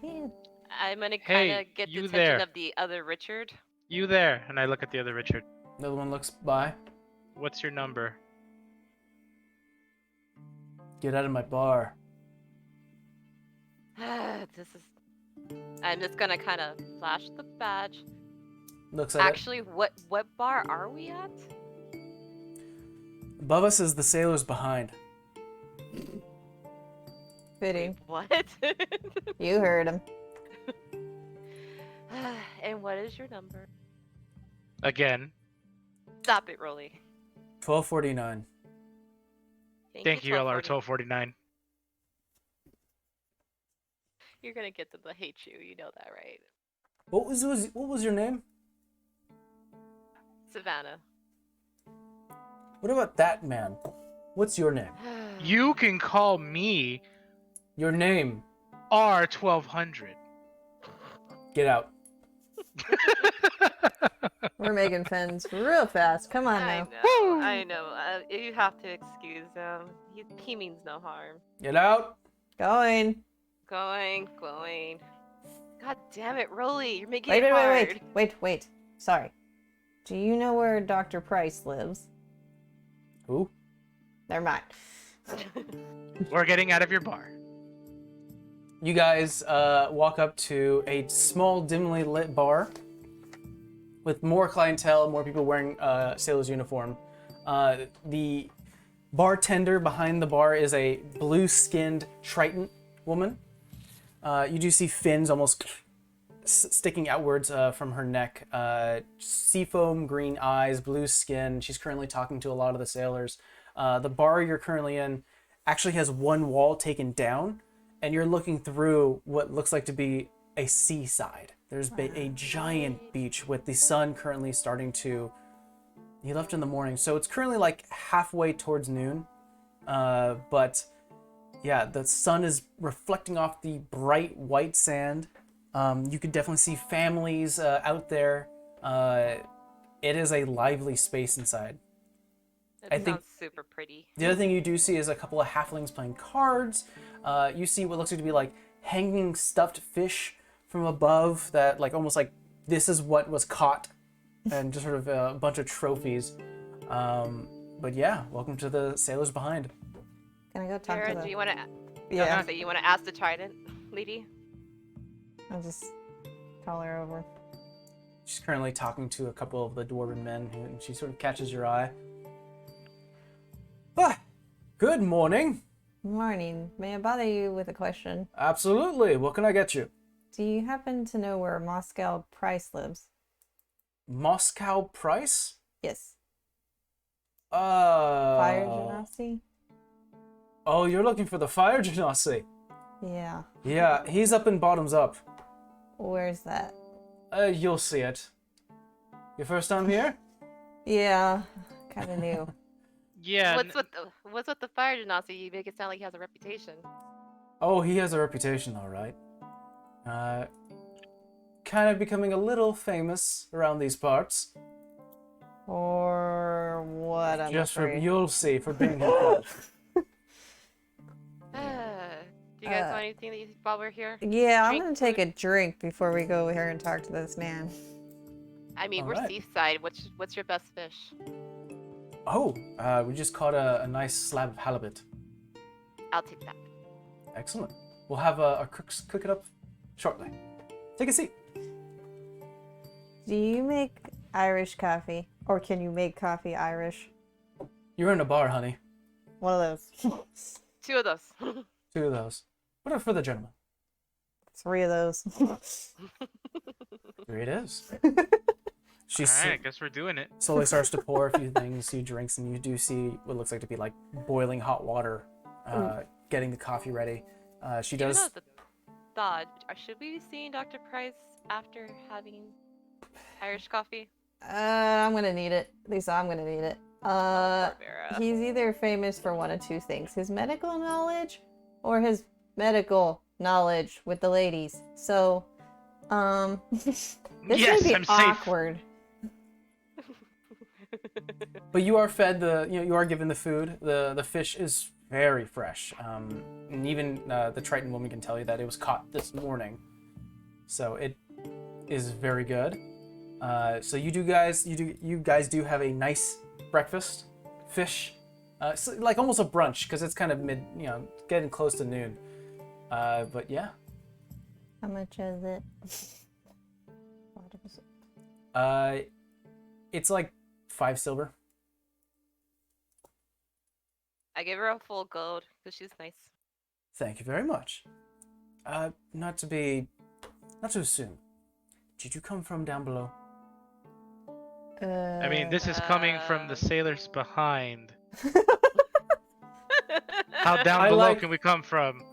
Man. I'm gonna Hey, kind of get the you attention there. of the other Richard. You there? And I look at the other Richard. The other one looks by. What's your number? Get out of my bar. This is. I'm just gonna kind of flash the badge. Looks at Actually, what bar are we at? it. Above us is the sailors behind. Fitting. What? You heard him. And what is your number? Again, Stop it, Rolly. 1249. thank you, LR 1240. 1249. You're gonna get them to hate you. You know that, right? What was your name? Savannah. What about that man? What's your name? You can call me Your name. R1200. Oh. Get out. We're making friends real fast. Come on I now. know. I know. You have to excuse him. He means no harm. Get out. Going. Going. God damn it, Rolly. You're making Wait, it hard. wait. Sorry. Do you know where Dr. Price lives? Who? Never mind. We're getting out of your bar. You guys walk up to a small, dimly lit bar with more clientele, more people wearing sailor's uniform. The bartender behind the bar is a blue-skinned Triton woman. You do see fins almost sticking outwards from her neck. Seafoam green eyes, blue skin. She's currently talking to a lot of the sailors. The bar you're currently in actually has one wall taken down, and you're looking through what looks like to be a seaside. There's a giant beach with the sun currently starting to... He left in the morning, so it's currently like halfway towards noon. But yeah, the sun is reflecting off the bright white sand. You could definitely see families out there. It is a lively space inside. That sounds super pretty. The other thing you do see is a couple of halflings playing cards. You see what looks like to be like hanging stuffed fish from above that like almost like this is what was caught, and just sort of a bunch of trophies. But yeah, welcome to the Sailors Behind. Can I go talk Sarah, to the... do you want to? Yeah. So you want to ask the Trident lady? I'll just call her over. She's currently talking to a couple of the dwarven men, and she sort of catches your eye. Ah, good morning. Morning. May I bother you with a question? Absolutely. What can I get you? Do you happen to know where Moscow Price lives? Moscow Price? Yes. Fire Fire Genasi? Oh, you're looking for the Fire Genasi. Yeah. Yeah, he's up in Bottoms Up. Where's that? You'll see it. Your first time here? Yeah. Kind of new. Yeah. What's with the fire genasi? You make it sound like he has a reputation. Oh, he has a reputation, all right. Kind of becoming a little famous around these parts. Or what? I'm Just for afraid. you'll see for being himself. Do you guys want anything while we're here? Yeah, I'm Drink, gonna take food? a drink before we go here and talk to this man. I mean, All we're right. seaside. What's your best fish? Oh, we just caught a nice slab of halibut. I'll take that. Excellent. We'll have our cooks cook it up shortly. Take a seat. Do you make Irish coffee? Or can you make coffee Irish? You're in a bar, honey. One of those. 2 of those. 2 of those. What are for the gentleman? 3 of those. 3 it is. She Alright, I guess we're doing it. slowly starts to pour a few things, a few drinks, and you do see what looks like to be like boiling hot water, getting the coffee ready. She You know does. the thought. Should we be seeing Dr. Price after having Irish coffee? I'm gonna need it. At least I'm gonna need it. Barbara. He's either famous for one of 2 things: his medical knowledge or his medical knowledge with the ladies. So, this Yes, may be I'm safe. awkward. But you are fed you are given the food. The fish is very fresh. And even the Triton woman can tell you that it was caught this morning. So it is very good. So you guys do have a nice breakfast, fish, so like almost a brunch because it's kind of getting close to noon. But yeah, How much is it? What is it? it's like 5 silver. I give her a full gold because she's nice. Thank you very much. Not too soon. Did you come from down below? I mean, this is coming from the sailors behind. How down I below like- can we come from?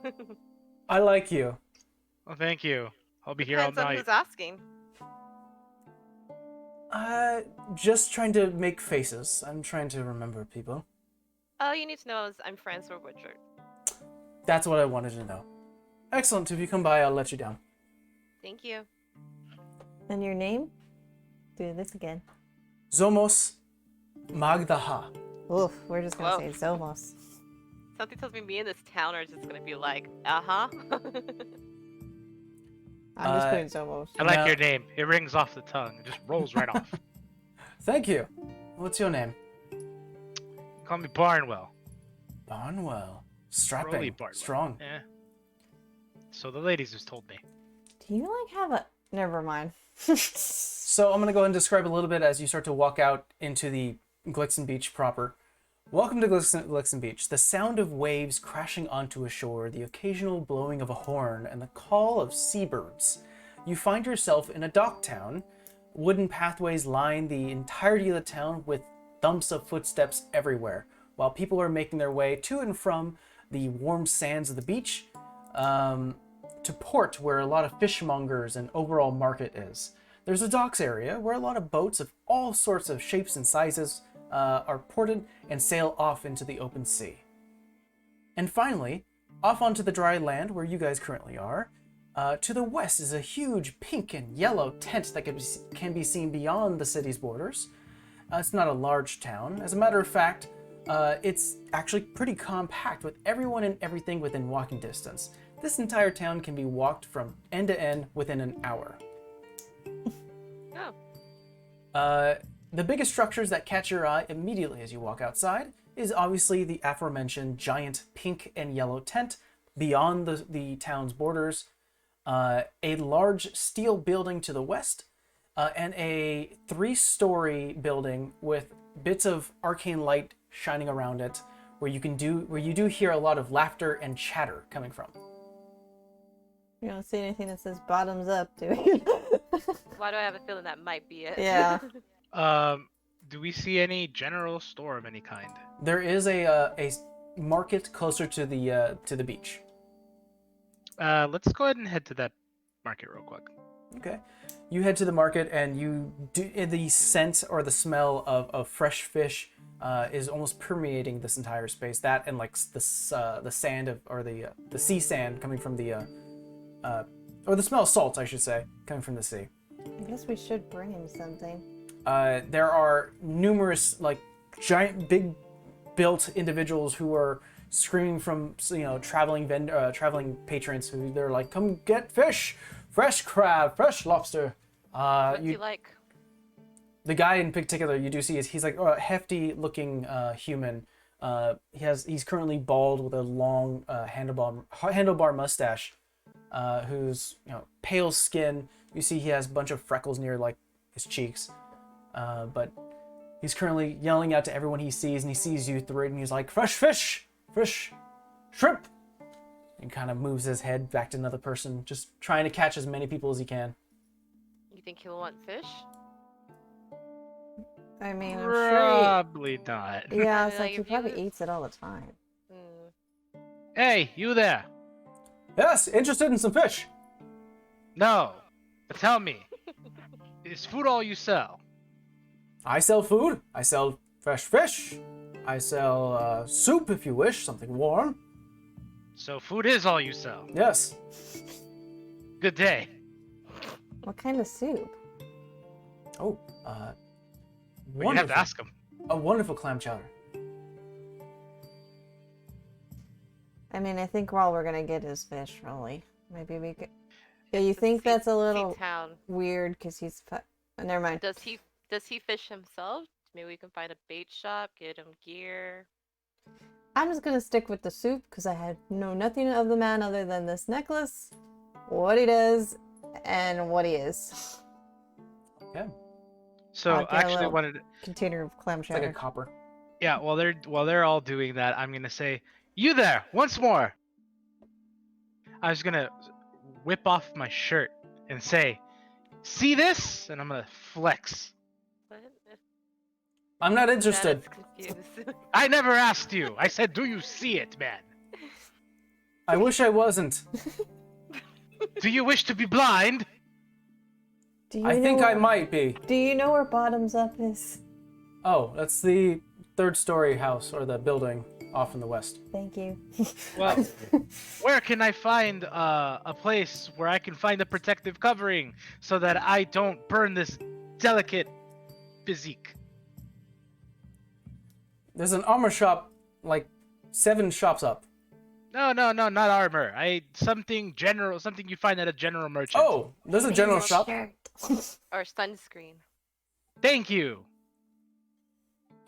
I like you. Oh, thank you. I'll be here all Depends on night. who's asking. Just trying to make faces. I'm trying to remember people. All you need to know is I'm friends with Richard. That's what I wanted to know. Excellent. If you come by, I'll let you down. Thank you. And your name? Do this again. Zomos Magdaha. Oof, we're just gonna Whoa. say Zomos. Something tells me in this town are just gonna be like, uh-huh. I'm just Uh, putting Zomos. I like No. your name. It rings off the tongue. It just rolls right off. Thank you. What's your name? Call me Barnwell. Barnwell. Strapping. Crowley Barnwell. Strong. Yeah. So the ladies just told me. Do you like have a? Never mind. So I'm going to go ahead and describe a little bit as you start to walk out into the Glixen Beach proper. Welcome to Glixen Beach. The sound of waves crashing onto a shore, the occasional blowing of a horn, and the call of seabirds. You find yourself in a dock town. Wooden pathways line the entirety of the town with thumps of footsteps everywhere, while people are making their way to and from the warm sands of the beach to port, where a lot of fishmongers and overall market is. There's a docks area where a lot of boats of all sorts of shapes and sizes are ported and sail off into the open sea. And finally, off onto the dry land where you guys currently are, to the west is a huge pink and yellow tent that can be seen beyond the city's borders. It's not a large town. As a matter of fact, it's actually pretty compact with everyone and everything within walking distance. This entire town can be walked from end to end within an hour. Oh. The biggest structures that catch your eye immediately as you walk outside is obviously the aforementioned giant pink and yellow tent beyond the town's borders, a large steel building to the west, and a 3-story building with bits of arcane light shining around it, where you do hear a lot of laughter and chatter coming from. You don't see anything that says bottoms up, do you? Why do I have a feeling that might be it? Yeah. Do we see any general store of any kind? There is a market closer to the beach. Let's go ahead and head to that market real quick. Okay. You head to the market, and the scent or the smell of fresh fish is almost permeating this entire space. That and like the sand or the sea sand coming from or the smell of salt, I should say, coming from the sea. I guess we should bring him something. There are numerous like giant, big built individuals who are screaming from traveling patrons who they're like, "Come get fish, fresh crab, fresh lobster." What's he like? The guy in particular you do see he's like a hefty looking human. He's currently bald with a long handlebar mustache. Who's pale skin. You see he has a bunch of freckles near like his cheeks. But he's currently yelling out to everyone he sees, and he sees you through it, and he's like, "Fresh fish! Fresh shrimp!" And kind of moves his head back to another person, just trying to catch as many people as he can. You think he'll want fish? I mean, I'm sure. Probably not. Yeah, I it's mean, like he if he probably was- eats it all the time. Hmm. Hey, you there? Yes, interested in some fish. No. But tell me, is food all you sell? I sell food. I sell fresh fish. I sell soup if you wish, something warm. So food is all you sell. Yes. Good day. What kind of soup? Oh, We have to ask him. A wonderful clam chowder. I mean, I think all we're gonna get is fish, really. Maybe we could. Yeah, you think that's a little town? weird because he's. Never mind. Does he fish himself? Maybe we can find a bait shop, get him gear. I'm just gonna stick with the soup because I know nothing of the man other than this necklace, what he does, and what he is. Okay. So I'll get a I actually little- wanted to, Container of clam It's like chowder. a copper. yeah, while they're all doing that, I'm gonna say, "You there, once more." I was gonna whip off my shirt and say, See this? And I'm gonna flex. What? I'm not interested. Janet's confused. I never asked you. I said, do you see it, man? I wish I wasn't. Do you wish to be blind? Do you I know think I where- might be. Do you know where bottoms up is? Oh, that's the third-story house or the building off in the west. Thank you. Well, where can I find a place where I can find a protective covering so that I don't burn this delicate physique? There's an armor shop like 7 shops up. No, not armor. Something general, something you find at a general merchant. Oh, there's a general shop. Or sunscreen. Thank you.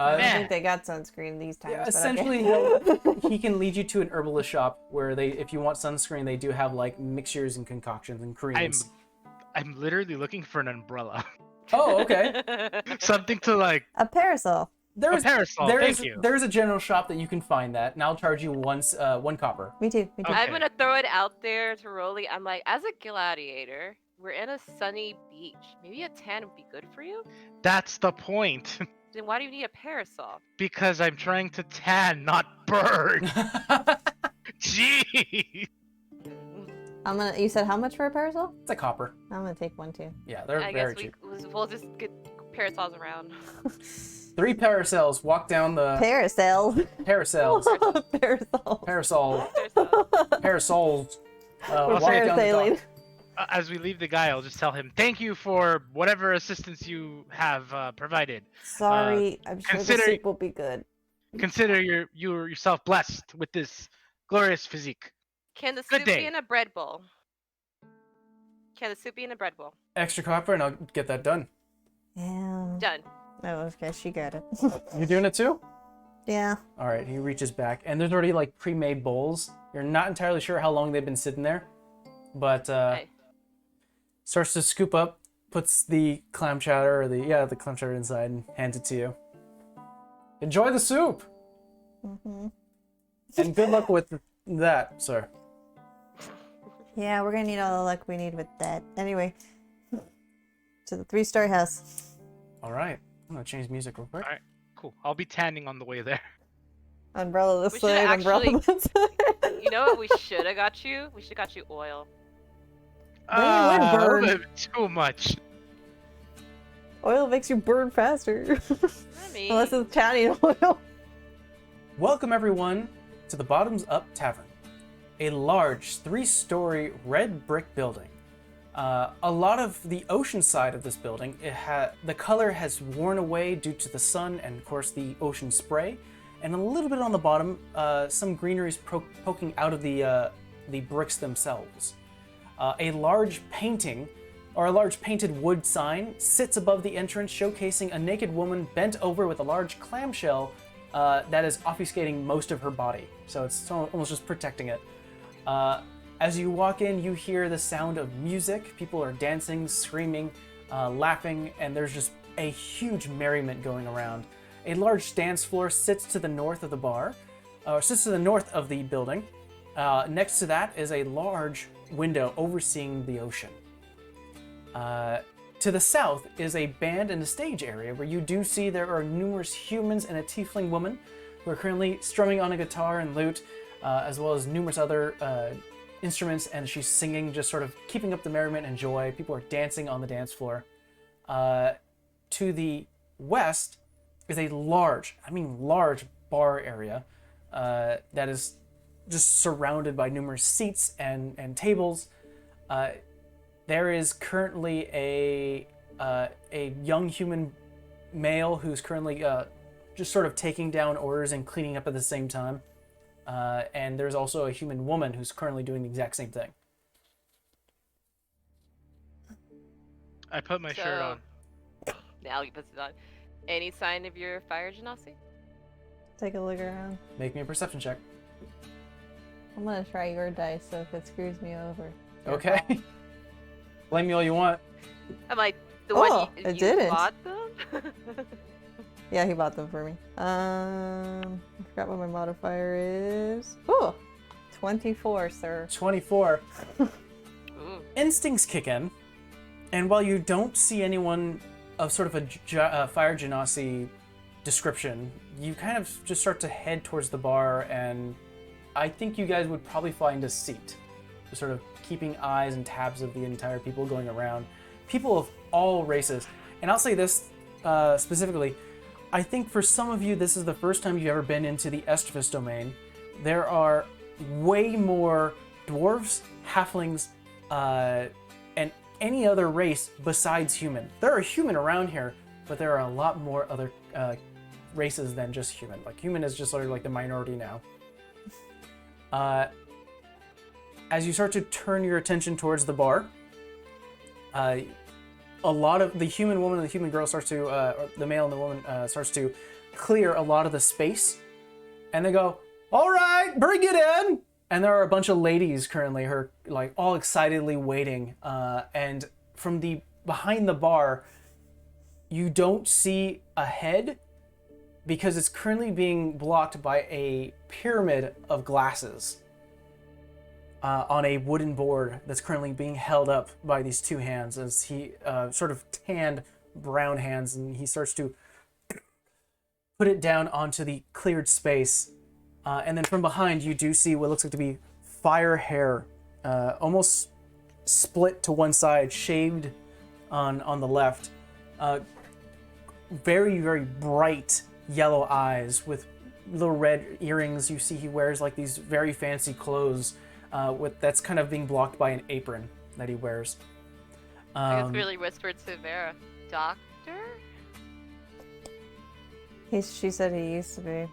I don't Man. think they got sunscreen these times. Yeah, but essentially, okay. he can lead you to an herbalist shop where if you want sunscreen, they do have like mixtures and concoctions and creams. I'm literally looking for an umbrella. Oh, okay. Something to like A parasol. There's a parasol. Thank you. There's a general shop that you can find that, and I'll charge you 1 copper. Me too. Me too. Okay. I'm gonna throw it out there to Rolly. I'm like, as a gladiator, we're in a sunny beach. Maybe a tan would be good for you? That's the point. Then why do you need a parasol? Because I'm trying to tan, not burn. Jeez. I'm gonna. You said how much for a parasol? It's a copper. I'm gonna take one too. Yeah, they're I very guess cheap. we'll just get parasols around. 3 parasols walk down the Parasol. parasols. Parasol. Parasol. Parasols. Parasols. We're Walk down the parasailing. dock. As we leave the guy, I'll just tell him, thank you for whatever assistance you have provided. Sorry, I'm sure the consider- soup will be good. Consider yourself blessed with this glorious physique. Can the Good soup day. be in a bread bowl? Can the soup be in a bread bowl? Extra copper, and I'll get that done. Yeah. Done. Oh, okay, she got it. You doing it too? Yeah. All right. He reaches back, and there's already like pre-made bowls. You're not entirely sure how long they've been sitting there, but Hey. starts to scoop up, puts the clam chowder or the clam chowder inside, and hands it to you. Enjoy the soup, hmm and good luck with that, sir. Yeah, we're gonna need all the luck we need with that. Anyway, to the 3-story house. All right. I'm gonna change music real quick. All right. Cool. I'll be tanning on the way there. Umbrella this We should side, umbrella actually- that side. You know what we should have got you? We should have got you oil. Then you would burn. That would be too much. Oil makes you burn faster. I mean, Unless it's tanning oil. Welcome everyone to the Bottoms Up Tavern, a large 3-story red brick building. A lot of the ocean side of this building, the color has worn away due to the sun and of course the ocean spray, and a little bit on the bottom, some greenery is poking out of the bricks themselves. A large painting, or a large painted wood sign, sits above the entrance showcasing a naked woman bent over with a large clamshell that is obfuscating most of her body. So it's almost just protecting it. As you walk in, you hear the sound of music. People are dancing, screaming, laughing, and there's just a huge merriment going around. A large dance floor sits to the north of the bar, or sits to the north of the building. Next to that is a large window overseeing the ocean. To the south is a band and a stage area where you do see there are numerous humans and a tiefling woman who are currently strumming on a guitar and lute, as well as numerous other instruments, and she's singing, just sort of keeping up the merriment and joy. People are dancing on the dance floor. To the west is a large bar area that is just surrounded by numerous seats and tables. There is currently a young human male who's currently just sort of taking down orders and cleaning up at the same time. And there's also a human woman who's currently doing the exact same thing. I put my shirt on. Now he puts it on. Any sign of your fire, Genasi? Take a look around. Make me a perception check. I'm gonna try your dice, so if it screws me over. your Okay. fault. Blame me all you want. I'm like, the Oh, one it you didn't. bought them? Yeah, he bought them for me. I forgot what my modifier is. Oh, 24, sir. 24. Ooh. Instincts kick in, And while you don't see anyone of sort of a fire genasi description, you kind of just start to head towards the bar, and I think you guys would probably find a seat, just sort of keeping eyes and tabs of the entire people going around. People of all races. And I'll say this specifically, I think for some of you, this is the first time you've ever been into the Estrafus domain. There are way more dwarves, halflings, and any other race besides human. There are human around here, but there are a lot more other races than just human. Like, human is just sort of like the minority now. As you start to turn your attention towards the bar, a lot of the human woman and the human girl starts to, or the male and the woman starts to clear a lot of the space, and they go, "All right, bring it in." And there are a bunch of ladies currently, like all excitedly waiting. And from behind the bar, you don't see a head because it's currently being blocked by a pyramid of glasses on a wooden board that's currently being held up by these two hands as he sort of tanned brown hands, and he starts to put it down onto the cleared space. And then from behind, you do see what looks like to be fire hair, almost split to one side, shaved on the left. Very, very bright yellow eyes with little red earrings. You see he wears like these very fancy clothes that's kind of being blocked by an apron that he wears. I guess really whispered to Vera, "Doctor?" She said he used to be.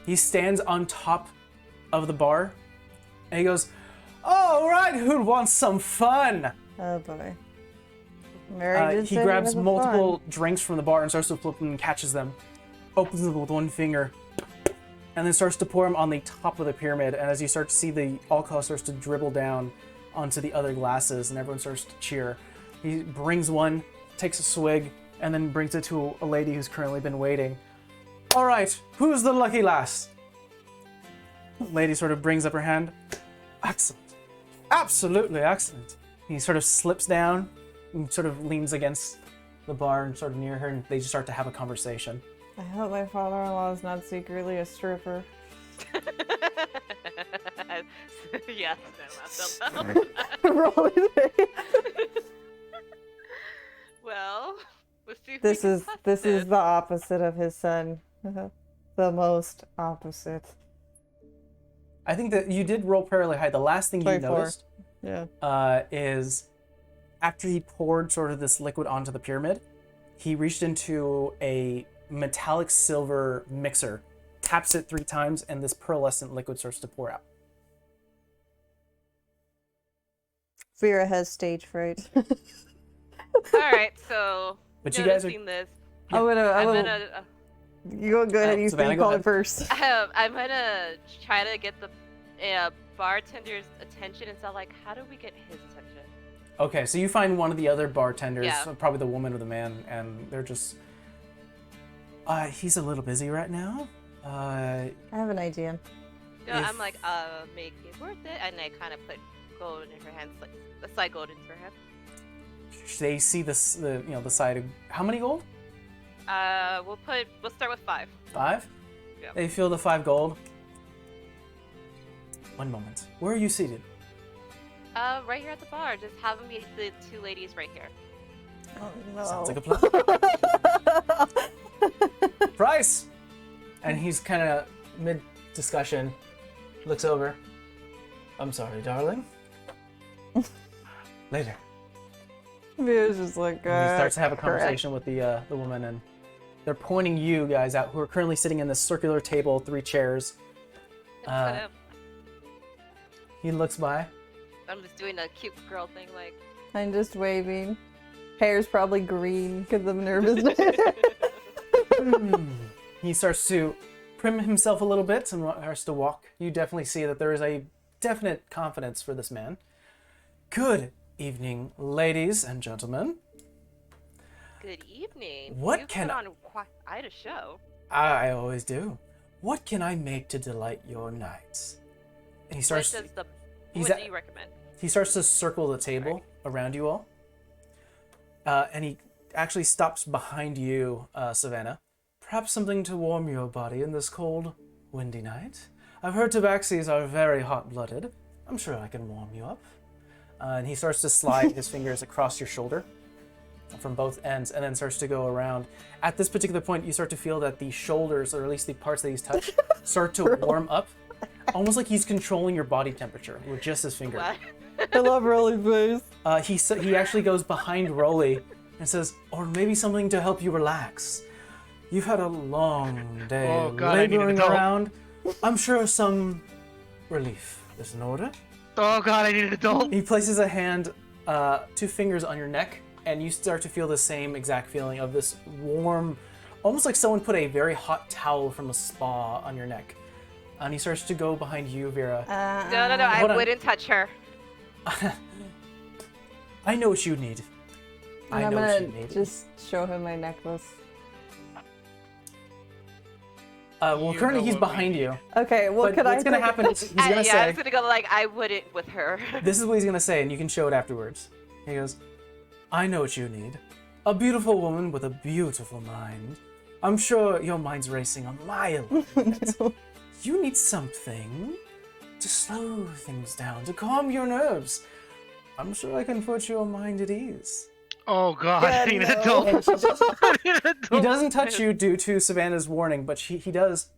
He stands on top of the bar, and he goes, "All right, who wants some fun?" Oh boy. Mary did He say grabs it was multiple fun. drinks from the bar and starts to flip them and catches them, opens them with one finger, and then starts to pour them on the top of the pyramid. And as you start to see the alcohol starts to dribble down onto the other glasses, and everyone starts to cheer. He brings one, takes a swig, and then brings it to a lady who's currently been waiting. "All right, who's the lucky lass?" The lady sort of brings up her hand. "Excellent. Absolutely excellent." He sort of slips down and sort of leans against the bar and sort of near her, and they just start to have a conversation. I hope my father-in-law is not secretly a stripper. Yes, no. Roll his face. Well, let's see if This we can is test this is this. the opposite of his son. The most opposite. I think that you did roll fairly high. The last thing you 24. noticed Yeah. is after he poured sort of this liquid onto the pyramid, he reached into a metallic silver mixer, taps it 3 times, and this pearlescent liquid starts to pour out. Vera has stage fright. All right, so But you guys are noticing this, I'm gonna. You go ahead. You Savannah, speak go call ahead. it first. I'm gonna try to get the bartender's attention and say, like, how do we get his attention? Okay, so you find one of the other bartenders, Yeah. probably the woman or the man, and they're just... he's a little busy right now. I have an idea. So If- I'm like, make it worth it, and I kind of put gold in her hands, like a side gold into her hand. They see the side of... How many gold? We'll start with 5. 5? Yeah. They feel the 5 gold. One moment. Where are you seated? Right here at the bar. Just have them meet the 2 ladies right here. Oh no. Sounds like a plan. Price! And he's kind of mid-discussion, looks over. "I'm sorry, darling." Later. Vera's just like. And he starts to have a correct. conversation with the woman, and they're pointing you guys out, who are currently sitting in this circular table, 3 chairs. He looks by. I'm just doing a cute girl thing, like. I'm just waving. Hair's probably green because of nervousness. He starts to prim himself a little bit and starts to walk. You definitely see that there is a definite confidence for this man. "Good evening, ladies and gentlemen. Good evening. What You've can put I- on quite a show. I always do. What can I make to delight your nights?" And he starts. What He's do at- you recommend? He starts to circle the table around you all. And he actually stops behind you, Savannah. Perhaps something to warm your body in this cold, windy night? I've heard tabaxis are very hot-blooded. I'm sure I can warm you up. And he starts to slide his fingers across your shoulder from both ends and then starts to go around. At this particular point, you start to feel that the shoulders, or at least the parts that he's touched, start to warm up. Almost like he's controlling your body temperature with just his finger. What? I love Rolly's face. He actually goes behind Rolly and says, or maybe something to help you relax. You've had a long day Oh, God, I need an laboring adult. around. I'm sure some relief is in order. Oh god, I need an adult. He places a hand, 2 fingers on your neck, and you start to feel the same exact feeling of this warm, almost like someone put a very hot towel from a spa on your neck. And he starts to go behind you, Vera. No, I Hold on. wouldn't touch her. I know what you need. And I I'm know what you gonna need. just show him my necklace. Well, You currently know he's what we behind need. you. Okay, well, But could what's I gonna take- happen is he's gonna I say, was gonna go like, I wouldn't with her. this is what he's gonna say, and you can show it afterwards. He goes, I know what you need. A beautiful woman with a beautiful mind. I'm sure your mind's racing a mile a minute. You need something to slow things down, to calm your nerves. I'm sure I can put your mind at ease. Oh god, I God, need an no. adult. And she just- I need an he adult. doesn't touch you due to Savannah's warning, but he does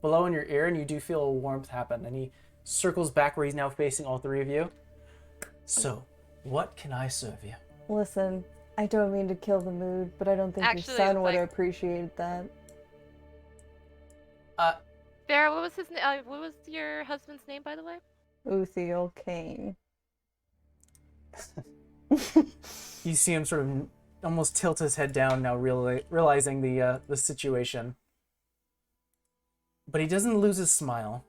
below in your ear, and you do feel a warmth happen. And he circles back where he's now facing all 3 of you. So, what can I serve you? Listen, I don't mean to kill the mood, but I don't think Actually, your son would like- have appreciated that. Sarah, what was his name? What was your husband's name, by the way? Uthiel Kane. You see him sort of almost tilt his head down now, realizing the situation. But he doesn't lose his smile.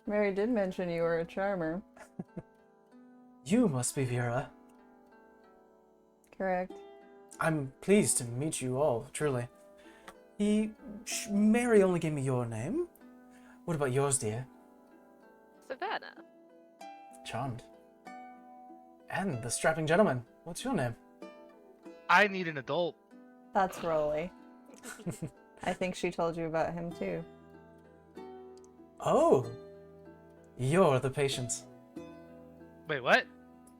Mary did mention you were a charmer. You must be Vera. Correct. I'm pleased to meet you all, truly. Mary only gave me your name. What about yours, dear? Savannah. Charmed. And the strapping gentleman. What's your name? I need an adult. That's Rolly. I think she told you about him too. Oh, you're the patient. Wait, what?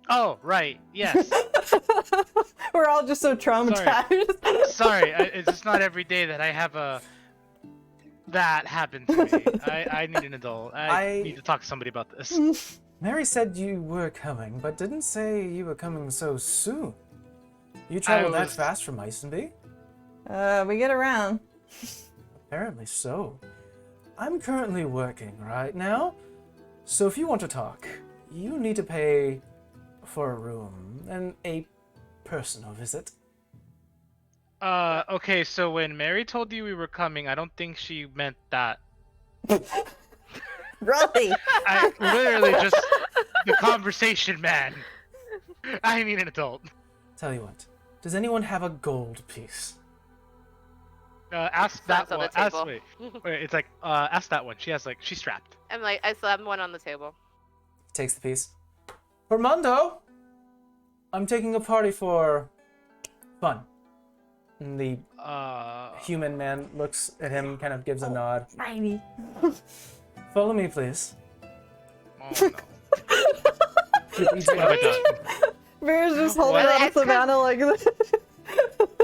Oh, right. Yes. We're all just so traumatized. Sorry, it's just not every day that I have that happen to me. I need an adult. I need to talk to somebody about this. Mary said you were coming, but didn't say you were coming so soon. You traveled that was- fast from Isenby? We get around. Apparently so. I'm currently working right now, so if you want to talk, you need to pay for a room and a personal visit. Okay, so when Mary told you we were coming, I don't think she meant that. Rolly! I literally just the conversation, man. I need an adult. Tell you what, does anyone have a gold piece? Ask Slams that on one. the Ask, table. wait, it's like ask that one. She's strapped. I'm like, I still have one on the table. Takes the piece. Armando! I'm taking a party for fun. And the human man looks at him, kind of gives a nod. Tiny. Follow me, please. Oh no. He's What have I gonna- done? Vera's just holding What? on to Savannah like this.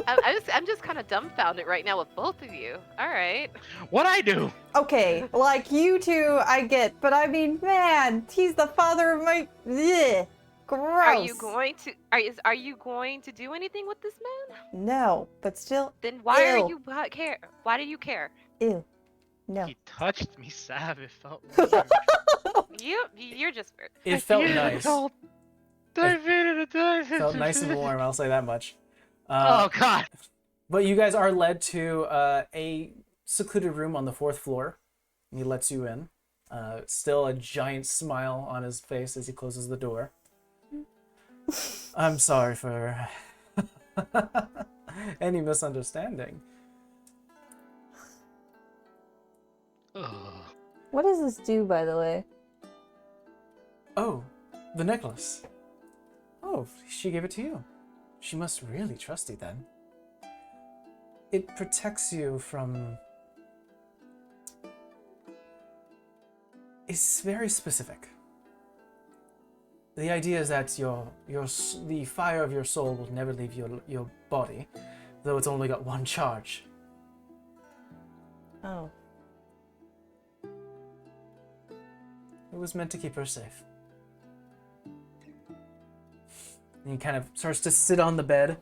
I'm just kind of dumbfounded right now with both of you. All right. What I do? Okay, like you two, I get, but I mean, man, he's the father of my. Ugh, gross. Are you going to do anything with this man? No, but still, Then why are Ew. you care? Why do you care? ew. No. He touched me, Sav. It felt weird. You're just weird. It felt I need an nice. adult. I need an adult. Felt nice and warm, I'll say that much. Oh god. But you guys are led to a secluded room on the 4th floor. He lets you in. Still a giant smile on his face as he closes the door. I'm sorry for any misunderstanding. Ugh. What does this do, by the way? Oh, the necklace. Oh, she gave it to you. She must really trust you then. It protects you from... It's very specific. The idea is that the fire of your soul will never leave your body, though it's only got one charge. Oh. It was meant to keep her safe. And he kind of starts to sit on the bed.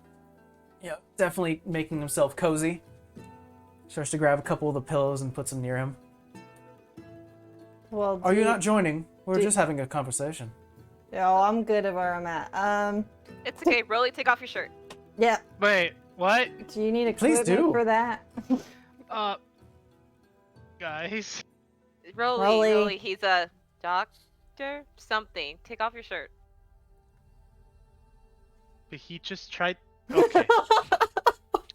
Yeah, definitely making himself cozy. Starts to grab a couple of the pillows and puts them near him. Well, Are you not joining? We're just having a conversation. Oh, I'm good at where I'm at. It's okay, Rolly, take off your shirt. Yeah. Wait, what? Do you need Please equipment do. for that? Guys. Rolly, he's a doctor? Something. Take off your shirt. But he just tried. Okay.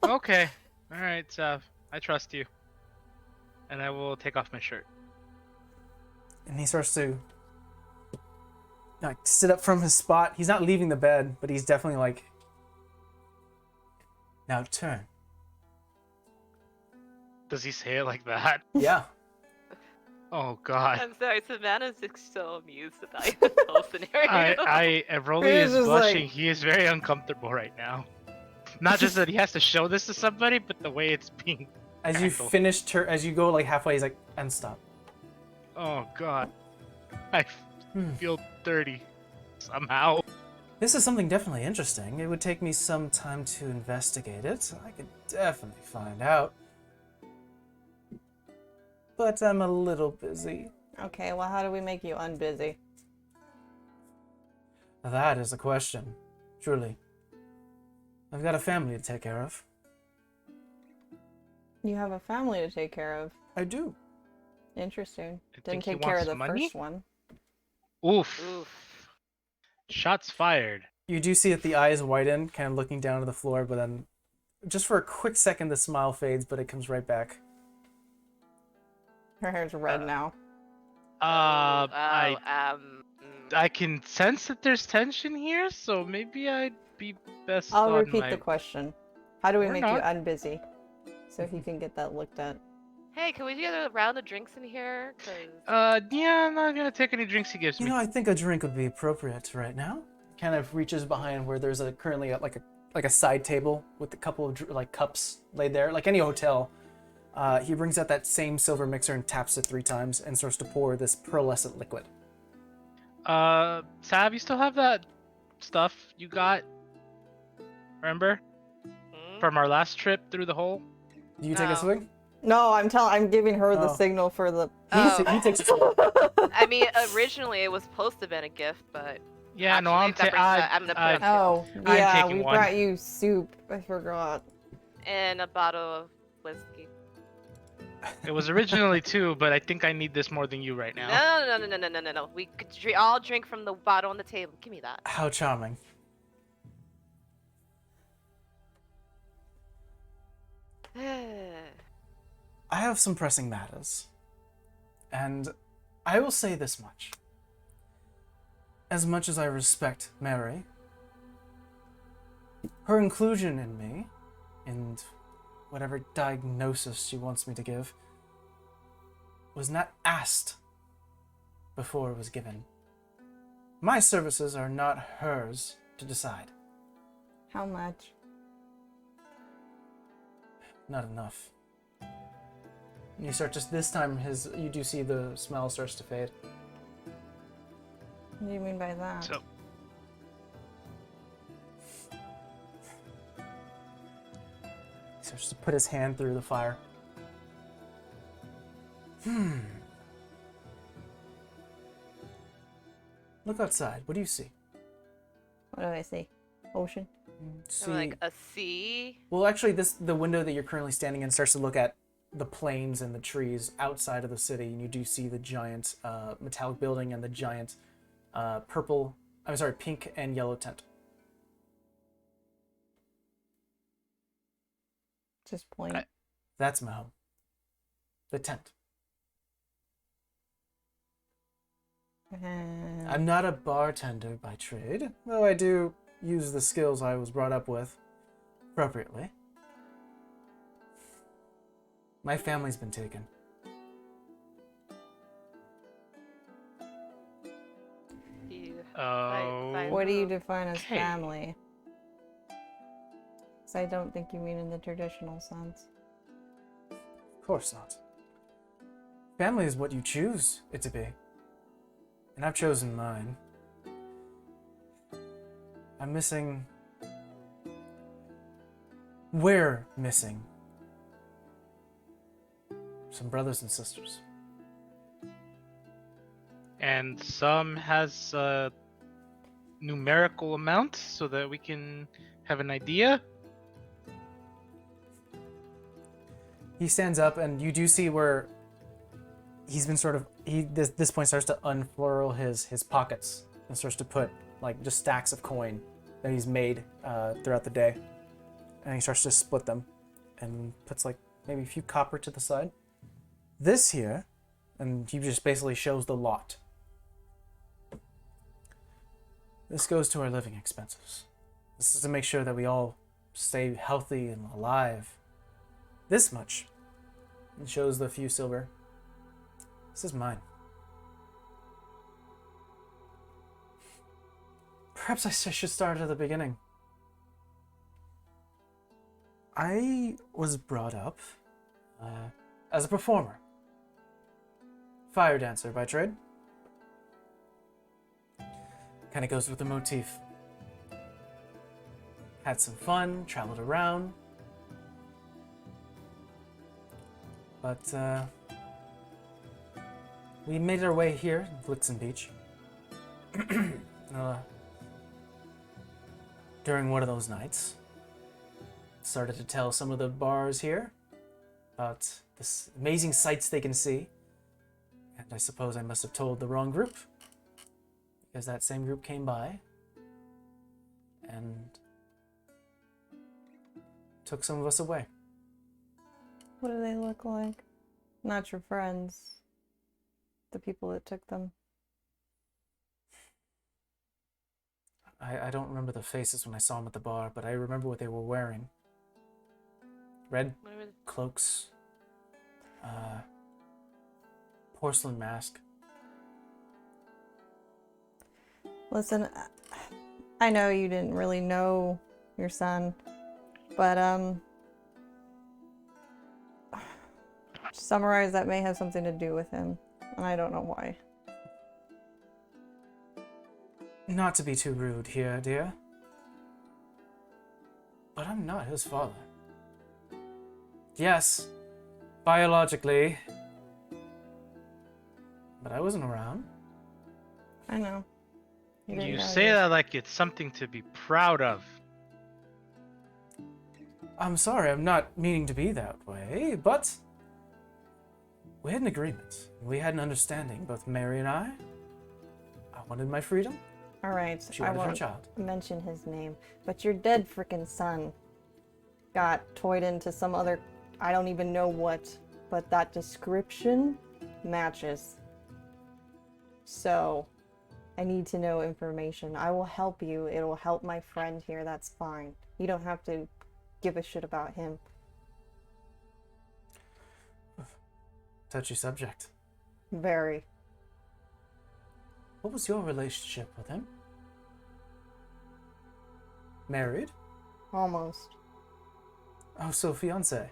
Okay. All right, I trust you. And I will take off my shirt. And he starts to like sit up from his spot. He's not leaving the bed, but he's definitely like, now turn. Does he say it like that? Yeah. Oh God. I'm sorry, Savannah's just so amused about this whole scenario. Rolly He's is just blushing. like- He is very uncomfortable right now. Not just that he has to show this to somebody, but the way it's being. As you handled. finish, as you go like halfway, he's like, and stop. Oh God. I feel dirty somehow. This is something definitely interesting. It would take me some time to investigate it. I could definitely find out. But I'm a little busy. Okay, well, how do we make you unbusy? That is the question. Truly. I've got a family to take care of. You have a family to take care of. I do. Interesting. I Didn't think he take care of wants the money? first one. Oof. Oof. Shots fired. You do see that the eyes widen, kind of looking down to the floor, but then just for a quick second the smile fades, but it comes right back. Her hair's red now. I Mm. I can sense that there's tension here, so maybe I'd be best I'll on repeat my... the question. How do we Or make not. you unbusy? So he can get that looked at. Hey, can we get a round of drinks in here? 'Cause Yeah, I'm not gonna take any drinks he gives You me. know, I think a drink would be appropriate right now. Kind of reaches behind where there's currently a side table with a couple of cups laid there, like any hotel. He brings out that same silver mixer and taps it 3 times and starts to pour this pearlescent liquid. Sav, you still have that stuff you got? Remember? Hmm? From our last trip through the hole? Do you take a No. swig? No, I'm giving her the Oh. signal for the. He takes a swig. I mean, originally it was supposed to have been a gift, but Yeah, no, actually, I'm gonna put up Oh, I'm yeah, taking we one. brought you soup. I forgot. and a bottle of whiskey. It was originally 2, but I think I need this more than you right now. No. We could all drink from the bottle on the table. Give me that. How charming. I have some pressing matters. And I will say this much. As much as I respect Mary, her inclusion in me, and whatever diagnosis she wants me to give, was not asked before it was given. My services are not hers to decide. How much? Not enough. And you start this time you do see the smell starts to fade. What do you mean by that? So, He starts to put his hand through the fire. Look outside. What do you see? What do I see? Ocean? So like a sea. Well, actually, the window that you're currently standing in starts to look at the plains and the trees outside of the city, and you do see the giant metallic building and the giant pink and yellow tent. Just point. That's my home. The tent. I'm not a bartender by trade, though I do use the skills I was brought up with appropriately. My family's been taken. Oh. What do you define as Okay. family? 'Cause I don't think you mean in the traditional sense. Of course not. Family is what you choose it to be. And I've chosen mine. I'm missing... We're missing some brothers and sisters. And some has a numerical amount so that we can have an idea. He stands up, and you do see where he's been sort of... This point starts to unfurl his pockets and starts to put like just stacks of coin that he's made throughout the day. And he starts to split them and puts like maybe a few copper to the side. This here, and he just basically shows the lot. This goes to our living expenses. This is to make sure that we all stay healthy and alive. This much. It shows the few silver. This is mine. Perhaps I should start at the beginning. I was brought up as a performer. Fire dancer by trade. Kind of goes with the motif. Had some fun, traveled around. But we made our way here in Glixen Beach. During one of those nights, started to tell some of the bars here about this amazing sights they can see. And I suppose I must have told the wrong group, because that same group came by and took some of us away. What do they look like? Not your friends. The people that took them. I don't remember the faces when I saw them at the bar, but I remember what they were wearing. Red cloaks, porcelain mask. Listen, I know you didn't really know your son, but to summarize, that may have something to do with him, and I don't know why. Not to be too rude here, dear, but I'm not his father. Yes, biologically, but I wasn't around. I know. didn't You know say this. that like it's something to be proud of. I'm sorry, I'm not meaning to be that way, but we had an agreement. We had an understanding, both Mary and I. I wanted my freedom. All right, She I wanted her won't child. mention his name, but your dead freaking son got toyed into some other, I don't even know what, but that description matches. So, I need to know information. I will help you. It will help my friend here. That's fine. You don't have to give a shit about him. Touchy subject. Very. What was your relationship with him? Married? Almost. Oh, so fiance.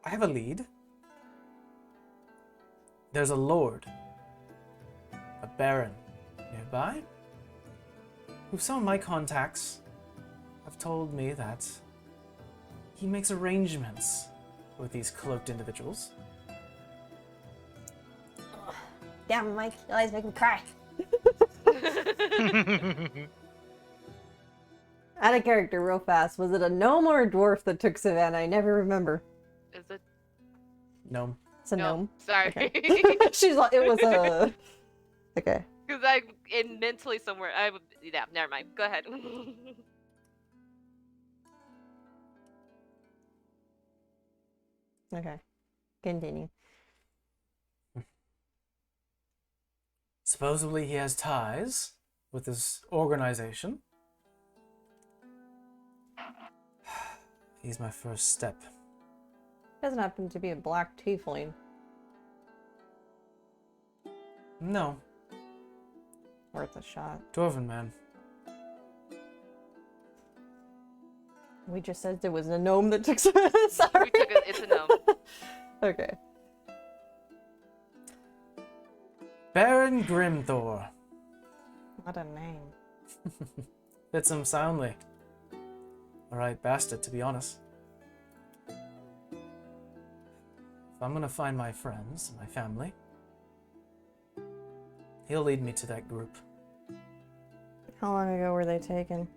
I have a lead. There's a lord, a baron nearby, who some of my contacts have told me that he makes arrangements with these cloaked individuals. Damn, Mike, you always make me cry. Out of character real fast. Was it a gnome or a dwarf that took Savannah? I never remember. Is it? Gnome. It's a No, gnome. sorry. Okay. She's like, it was a... Okay. Because I'm mentally somewhere. Yeah, never mind. Go ahead. Okay. Continue. Supposedly he has ties with this organization. He's my first step. Doesn't happen to be a black tiefling. No, Worth a shot. Dwarven man. We just said there was a gnome that took some. We Sorry. took a, it's a gnome. Okay. Baron Grimthor. What a name. Fits him soundly. Alright, bastard, to be honest. If I'm gonna find my friends, my family, he'll lead me to that group. How long ago were they taken?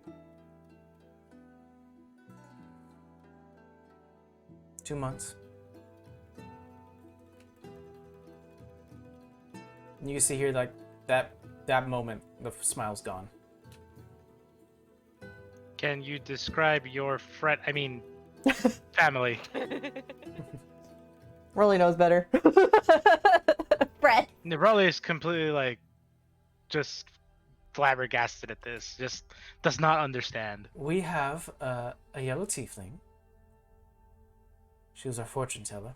2 months. And you can see here, like, that moment, the smile's gone. Can you describe your family? Rolly knows better. Brett. Neroli is completely like just flabbergasted at this. Just does not understand. We have a yellow tiefling. She was our fortune teller.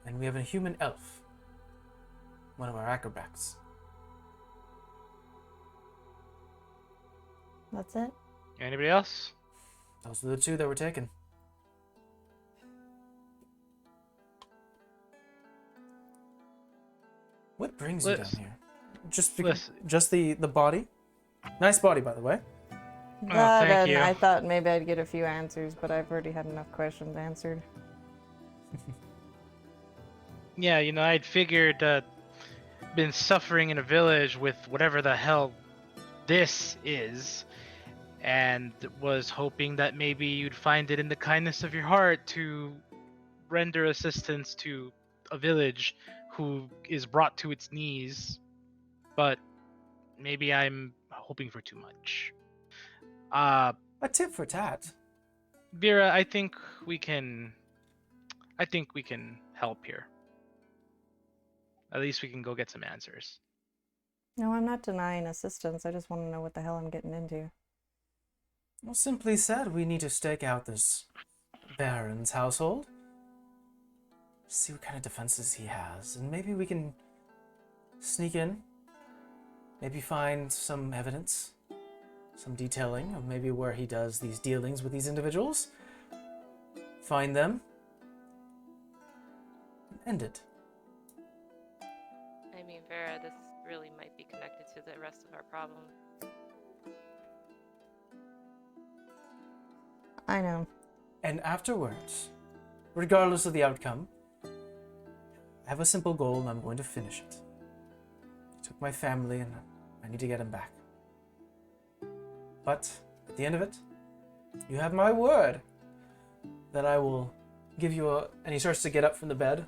And we have a human elf. One of our acrobats. That's it? Anybody else? Those are the 2 that were taken. What brings you down Listen. here? Just Listen. just the body? Nice body, by the way. That thank and you. I thought maybe I'd get a few answers, but I've already had enough questions answered. Yeah, I'd figured been suffering in a village with whatever the hell this is, and was hoping that maybe you'd find it in the kindness of your heart to render assistance to a village who is brought to its knees. But maybe I'm hoping for too much. A tit for tat. Vera, I think we can help here. At least we can go get some answers. No, I'm not denying assistance. I just want to know what the hell I'm getting into. Well, simply said, we need to stake out this Baron's household. See what kind of defenses he has, and maybe we can sneak in. Maybe find some evidence, some detailing of maybe where he does these dealings with these individuals. Find them. And end it. I mean, Vera, this really might be connected to the rest of our problem. I know. And afterwards, regardless of the outcome, I have a simple goal and I'm going to finish it. I took my family and I need to get him back. But at the end of it, you have my word that I will give you a... And he starts to get up from the bed,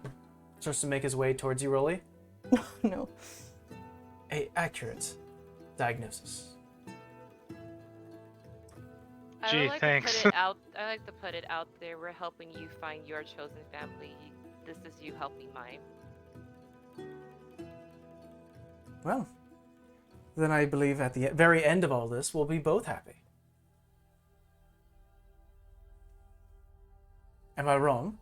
starts to make his way towards you, Rolly. No. A accurate diagnosis. Gee, thanks. I like to put it out there. We're helping you find your chosen family. This is you helping mine. Well, then I believe at the very end of all this, we'll be both happy. Am I wrong?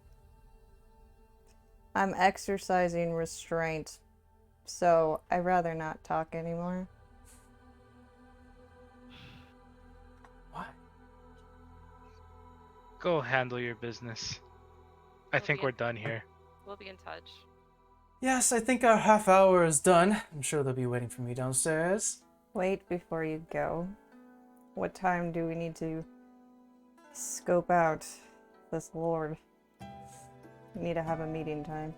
I'm exercising restraint, so I'd rather not talk anymore. Why? Go handle your business. I think Okay. we're done here. We'll be in touch. Yes, I think our half hour is done. I'm sure they'll be waiting for me downstairs. Wait before you go. What time do we need to scope out this lord? We need to have a meeting time.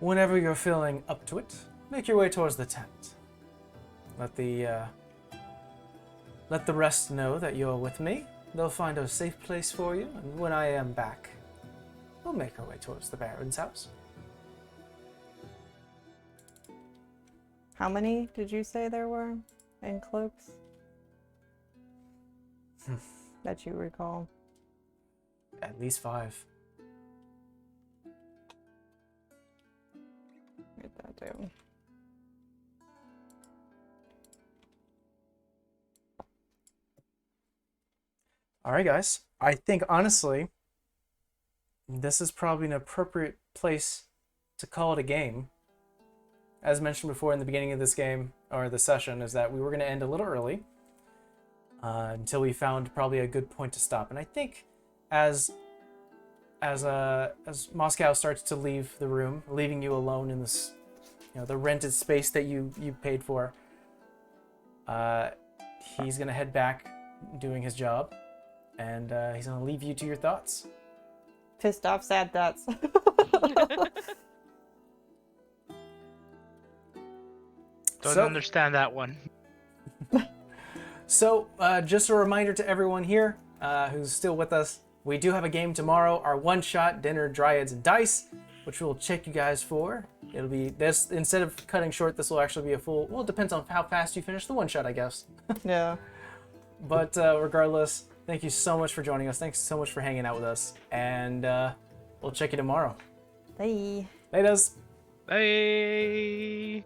Whenever you're feeling up to it, make your way towards the tent. Let the rest know that you're with me. They'll find a safe place for you, and when I am back, we'll make our way towards the Baron's house. How many did you say there were in cloaks? that you recall. At least 5. Write that down. All right, guys. I think honestly, this is probably an appropriate place to call it a game. As mentioned before in the beginning of this game, or the session, is that we were going to end a little early until we found probably a good point to stop. And I think as Moscow starts to leave the room, leaving you alone in this, the rented space that you paid for, he's going to head back doing his job, and he's going to leave you to your thoughts. Pissed off, sad thoughts. Don't So- understand that one. So, just a reminder to everyone here who's still with us, we do have a game tomorrow, our one-shot Dinner, Dryads, and Dice, which we'll check you guys for. It'll be this, instead of cutting short, this will actually be a full, well, it depends on how fast you finish the one-shot, I guess. Yeah. But regardless, thank you so much for joining us. Thanks so much for hanging out with us, and we'll check you tomorrow. Bye. Laters! Bye.